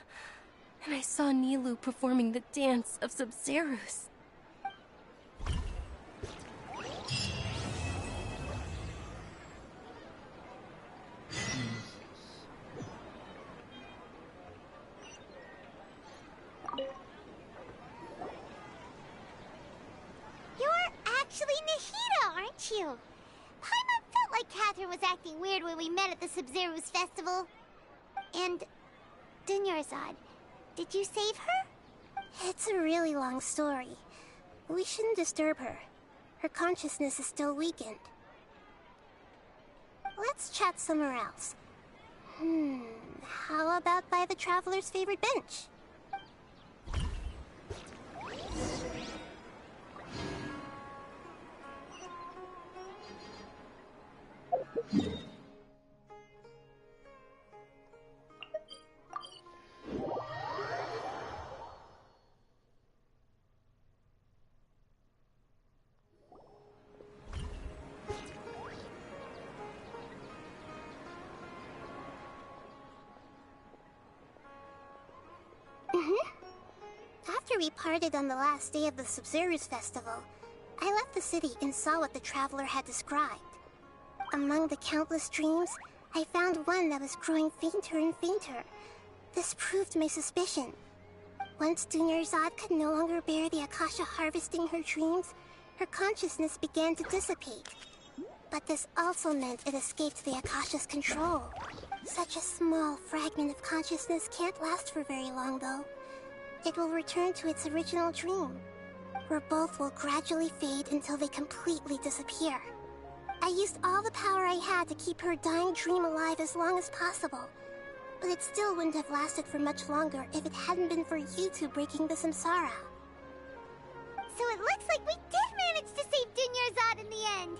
and I saw Nilou performing the dance of Sub-Zerus. You're actually Nahida, aren't you? Paimon felt like Catherine was acting weird when we met at the Sub-Zerus festival. And Dunyarzad, did you save her? It's a really long story. We shouldn't disturb her. Her consciousness is still weakened. Let's chat somewhere else. How about by the Traveler's favorite bench? After we parted on the last day of the Sub-Zerus festival, I left the city and saw what the Traveler had described. Among the countless dreams, I found one that was growing fainter and fainter. This proved my suspicion. Once Dunyarzad could no longer bear the Akasha harvesting her dreams, her consciousness began to dissipate. But this also meant it escaped the Akasha's control. Such a small fragment of consciousness can't last for very long, though. It will return to its original dream, where both will gradually fade until they completely disappear. I used all the power I had to keep her dying dream alive as long as possible, but it still wouldn't have lasted for much longer if it hadn't been for you two breaking the samsara. So it looks like we did manage to save Dunyarzad in the end.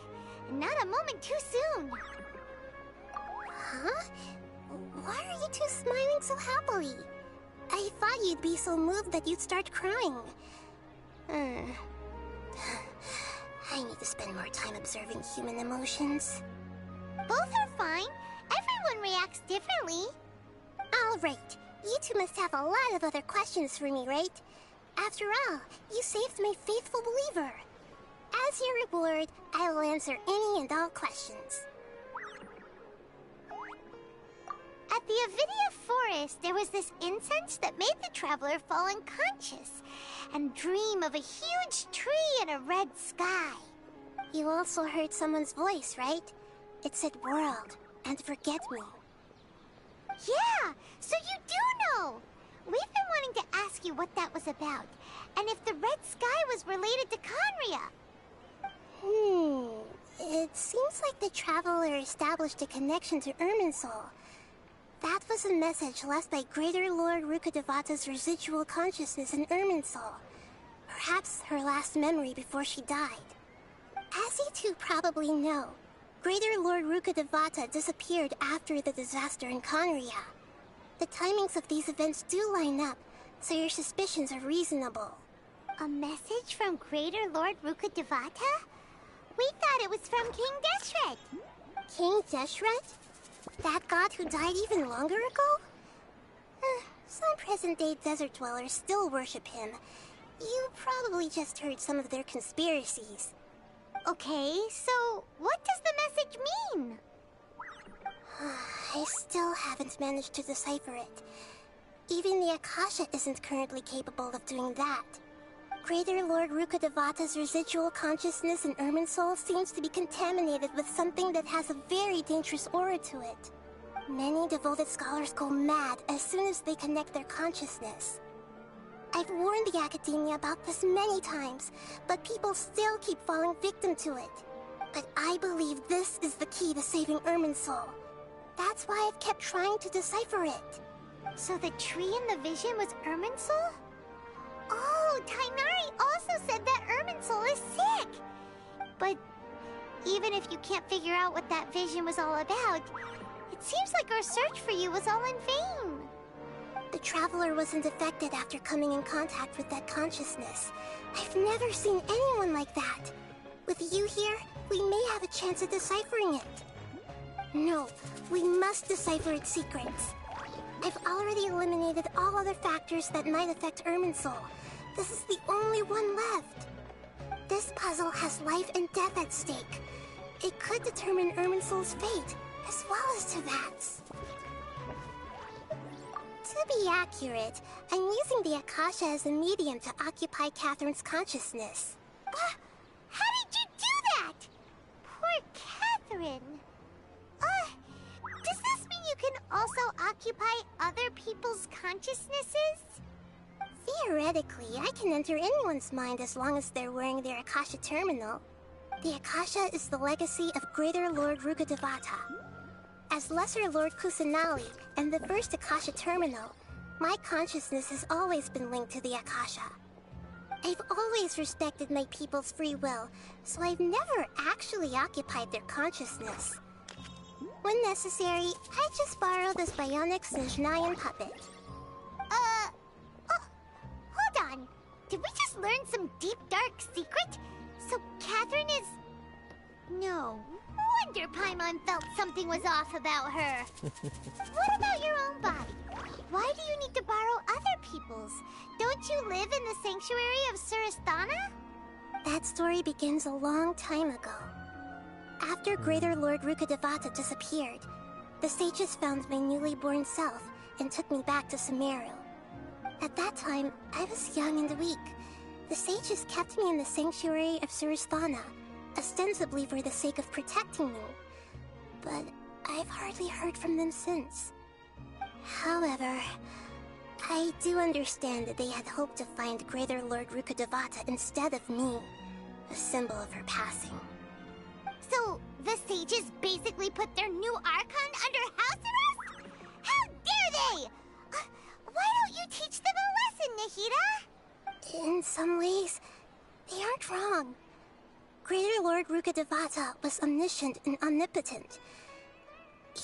And not a moment too soon. Huh? Why are you two smiling so happily? I thought you'd be so moved that you'd start crying. I need to spend more time observing human emotions. Both are fine. Everyone reacts differently. All right. You two must have a lot of other questions for me, right? After all, you saved my faithful believer. As your reward, I will answer any and all questions. At the Avidia forest, there was this incense that made the Traveler fall unconscious and dream of a huge tree and a red sky. You also heard someone's voice, right? It said world and forget me. Yeah, so you do know! We've been wanting to ask you what that was about, and if the red sky was related to Conria. It seems like the Traveler established a connection to Irminsul. That was a message left by Greater Lord Rukkhadevata's residual consciousness in Irminsul. Perhaps her last memory before she died. As you two probably know, Greater Lord Rukkhadevata disappeared after the disaster in Conria. The timings of these events do line up, so your suspicions are reasonable. A message from Greater Lord Rukkhadevata? We thought it was from King Deshret. King Deshret? That god who died even longer ago? Some present-day desert dwellers still worship him. You probably just heard some of their conspiracies. Okay, so what does the message mean? I still haven't managed to decipher it. Even the Akasha isn't currently capable of doing that. Greater Lord Rukkhadevata's residual consciousness in Irminsul seems to be contaminated with something that has a very dangerous aura to it. Many devoted scholars go mad as soon as they connect their consciousness. I've warned the Academia about this many times, but people still keep falling victim to it. But I believe this is the key to saving Irminsul. That's why I've kept trying to decipher it. So the tree in the vision was Irminsul? Oh, Tainari also said that Irminsul is sick! But even if you can't figure out what that vision was all about, it seems like our search for you was all in vain. The Traveler wasn't affected after coming in contact with that consciousness. I've never seen anyone like that. With you here, we may have a chance at deciphering it. No, we must decipher its secrets. I've already eliminated all other factors that might affect Irminsul. This is the only one left. This puzzle has life and death at stake. It could determine Irminsul's fate, as well as Tevat's. To be accurate, I'm using the Akasha as a medium to occupy Catherine's consciousness. How did you do that? Poor Catherine. Does this mean you can also occupy other people's consciousnesses? Theoretically, I can enter anyone's mind as long as they're wearing their Akasha terminal. The Akasha is the legacy of Greater Lord Rukkhadevata. As Lesser Lord Kusanali and the first Akasha terminal, my consciousness has always been linked to the Akasha. I've always respected my people's free will, so I've never actually occupied their consciousness. When necessary, I just borrow this bionic Snezhnayan puppet. Hold on. Did we just learn some deep, dark secret? So Catherine is... No wonder Paimon felt something was off about her. What about your own body? Why do you need to borrow other people's? Don't you live in the sanctuary of Surasthana? That story begins a long time ago. After Greater Lord Rukkhadevata disappeared, the sages found my newly born self and took me back to Sumeru. At that time, I was young and weak. The sages kept me in the sanctuary of Surasthana, ostensibly for the sake of protecting me. But I've hardly heard from them since. However, I do understand that they had hoped to find Greater Lord Rukkhadevata instead of me, a symbol of her passing. So, the sages basically put their new Archon under house arrest? How dare they! Why don't you teach them a lesson, Nahida? In some ways, they aren't wrong. Greater Lord Rukkhadevata was omniscient and omnipotent.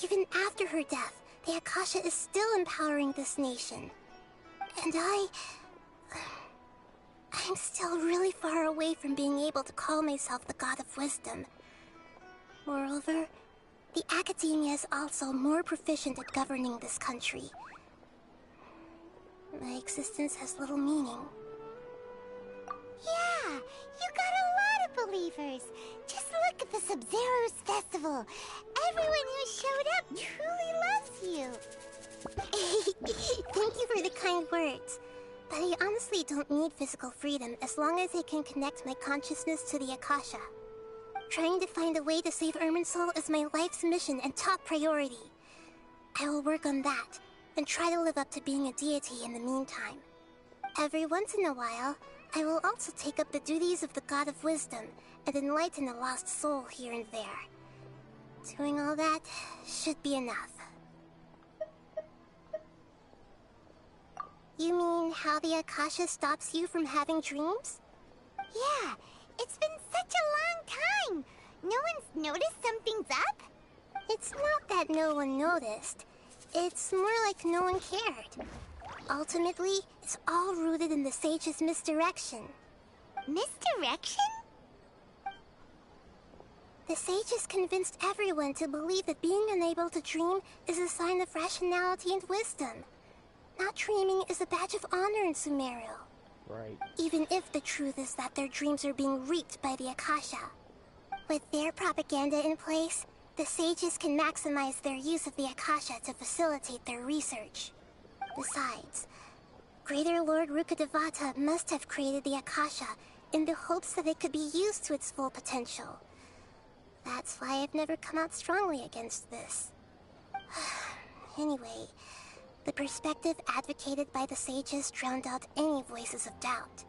Even after her death, the Akasha is still empowering this nation. And I'm still really far away from being able to call myself the God of Wisdom. Moreover, the Academia is also more proficient at governing this country. My existence has little meaning. Yeah, you got a lot of believers. Just look at the Sub-Zero's festival. Everyone who showed up truly loves you. Thank you for the kind words. But I honestly don't need physical freedom as long as I can connect my consciousness to the Akasha. Trying to find a way to save Irminsul is my life's mission and top priority. I will work on that, and try to live up to being a deity in the meantime. Every once in a while, I will also take up the duties of the God of Wisdom and enlighten a lost soul here and there. Doing all that should be enough. You mean how the Akasha stops you from having dreams? Yeah, it's been such a long time. No one's noticed something's up? It's not that no one noticed. It's more like no one cared. Ultimately, it's all rooted in the sage's misdirection. Misdirection? The sages convinced everyone to believe that being unable to dream is a sign of rationality and wisdom. Not dreaming is a badge of honor in Sumeru. Right. Even if the truth is that their dreams are being reaped by the Akasha. With their propaganda in place, the sages can maximize their use of the Akasha to facilitate their research. Besides, Greater Lord Rukkhadevata must have created the Akasha in the hopes that it could be used to its full potential. That's why I've never come out strongly against this. Anyway, the perspective advocated by the sages drowned out any voices of doubt.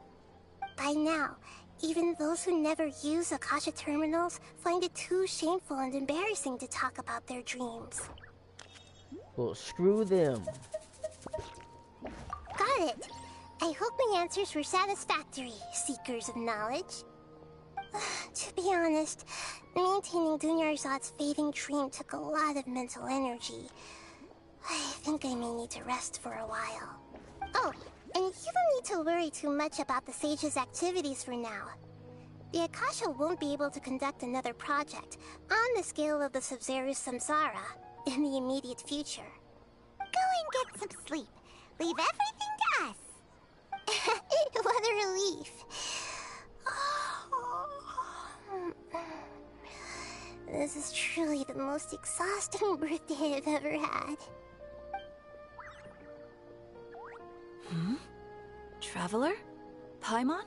By now, even those who never use Akasha terminals find it too shameful and embarrassing to talk about their dreams. Well, screw them. Got it. I hope my answers were satisfactory, seekers of knowledge. To be honest, maintaining Dunyarzad's fading dream took a lot of mental energy. I think I may need to rest for a while. Oh, and you don't need to worry too much about the sage's activities for now. The Akasha won't be able to conduct another project on the scale of the Sub-Zero's Samsara in the immediate future. Going get some sleep. Leave everything to us. What a relief. This is truly the most exhausting birthday I've ever had. Traveler? Paimon?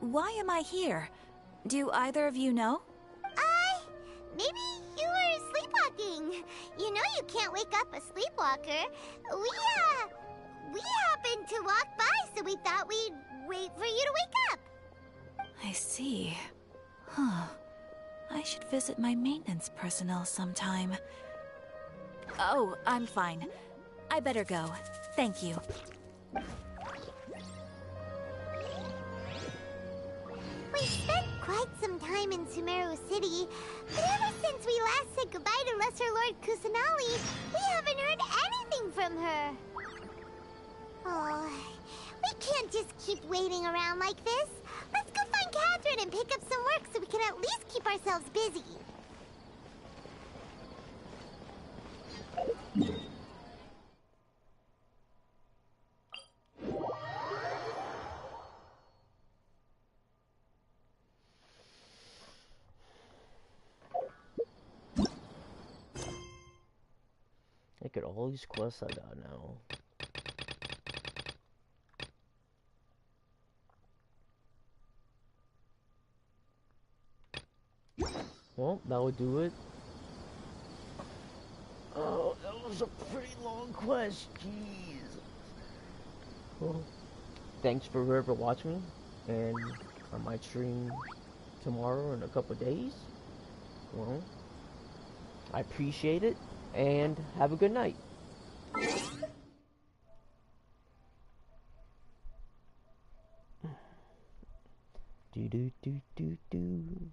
Why am I here? Do either of you know? Maybe you were sleepwalking. You know you can't wake up a sleepwalker. We happened to walk by, so we thought we'd wait for you to wake up. I see. Huh. I should visit my maintenance personnel sometime. Oh, I'm fine. I better go. Thank you. We spent quite some time in Sumeru City, but ever since we last said goodbye to Lesser Lord Kusanali, we haven't heard anything from her. Oh, we can't just keep waiting around like this. Let's go find Catherine and pick up some work so we can at least keep ourselves busy. Look at all these quests I got now. Well, that would do it. Oh, that was a pretty long quest, jeez. Well, thanks for whoever watched me, and I might stream tomorrow in a couple days. Well, I appreciate it, and have a good night. Do do do do do.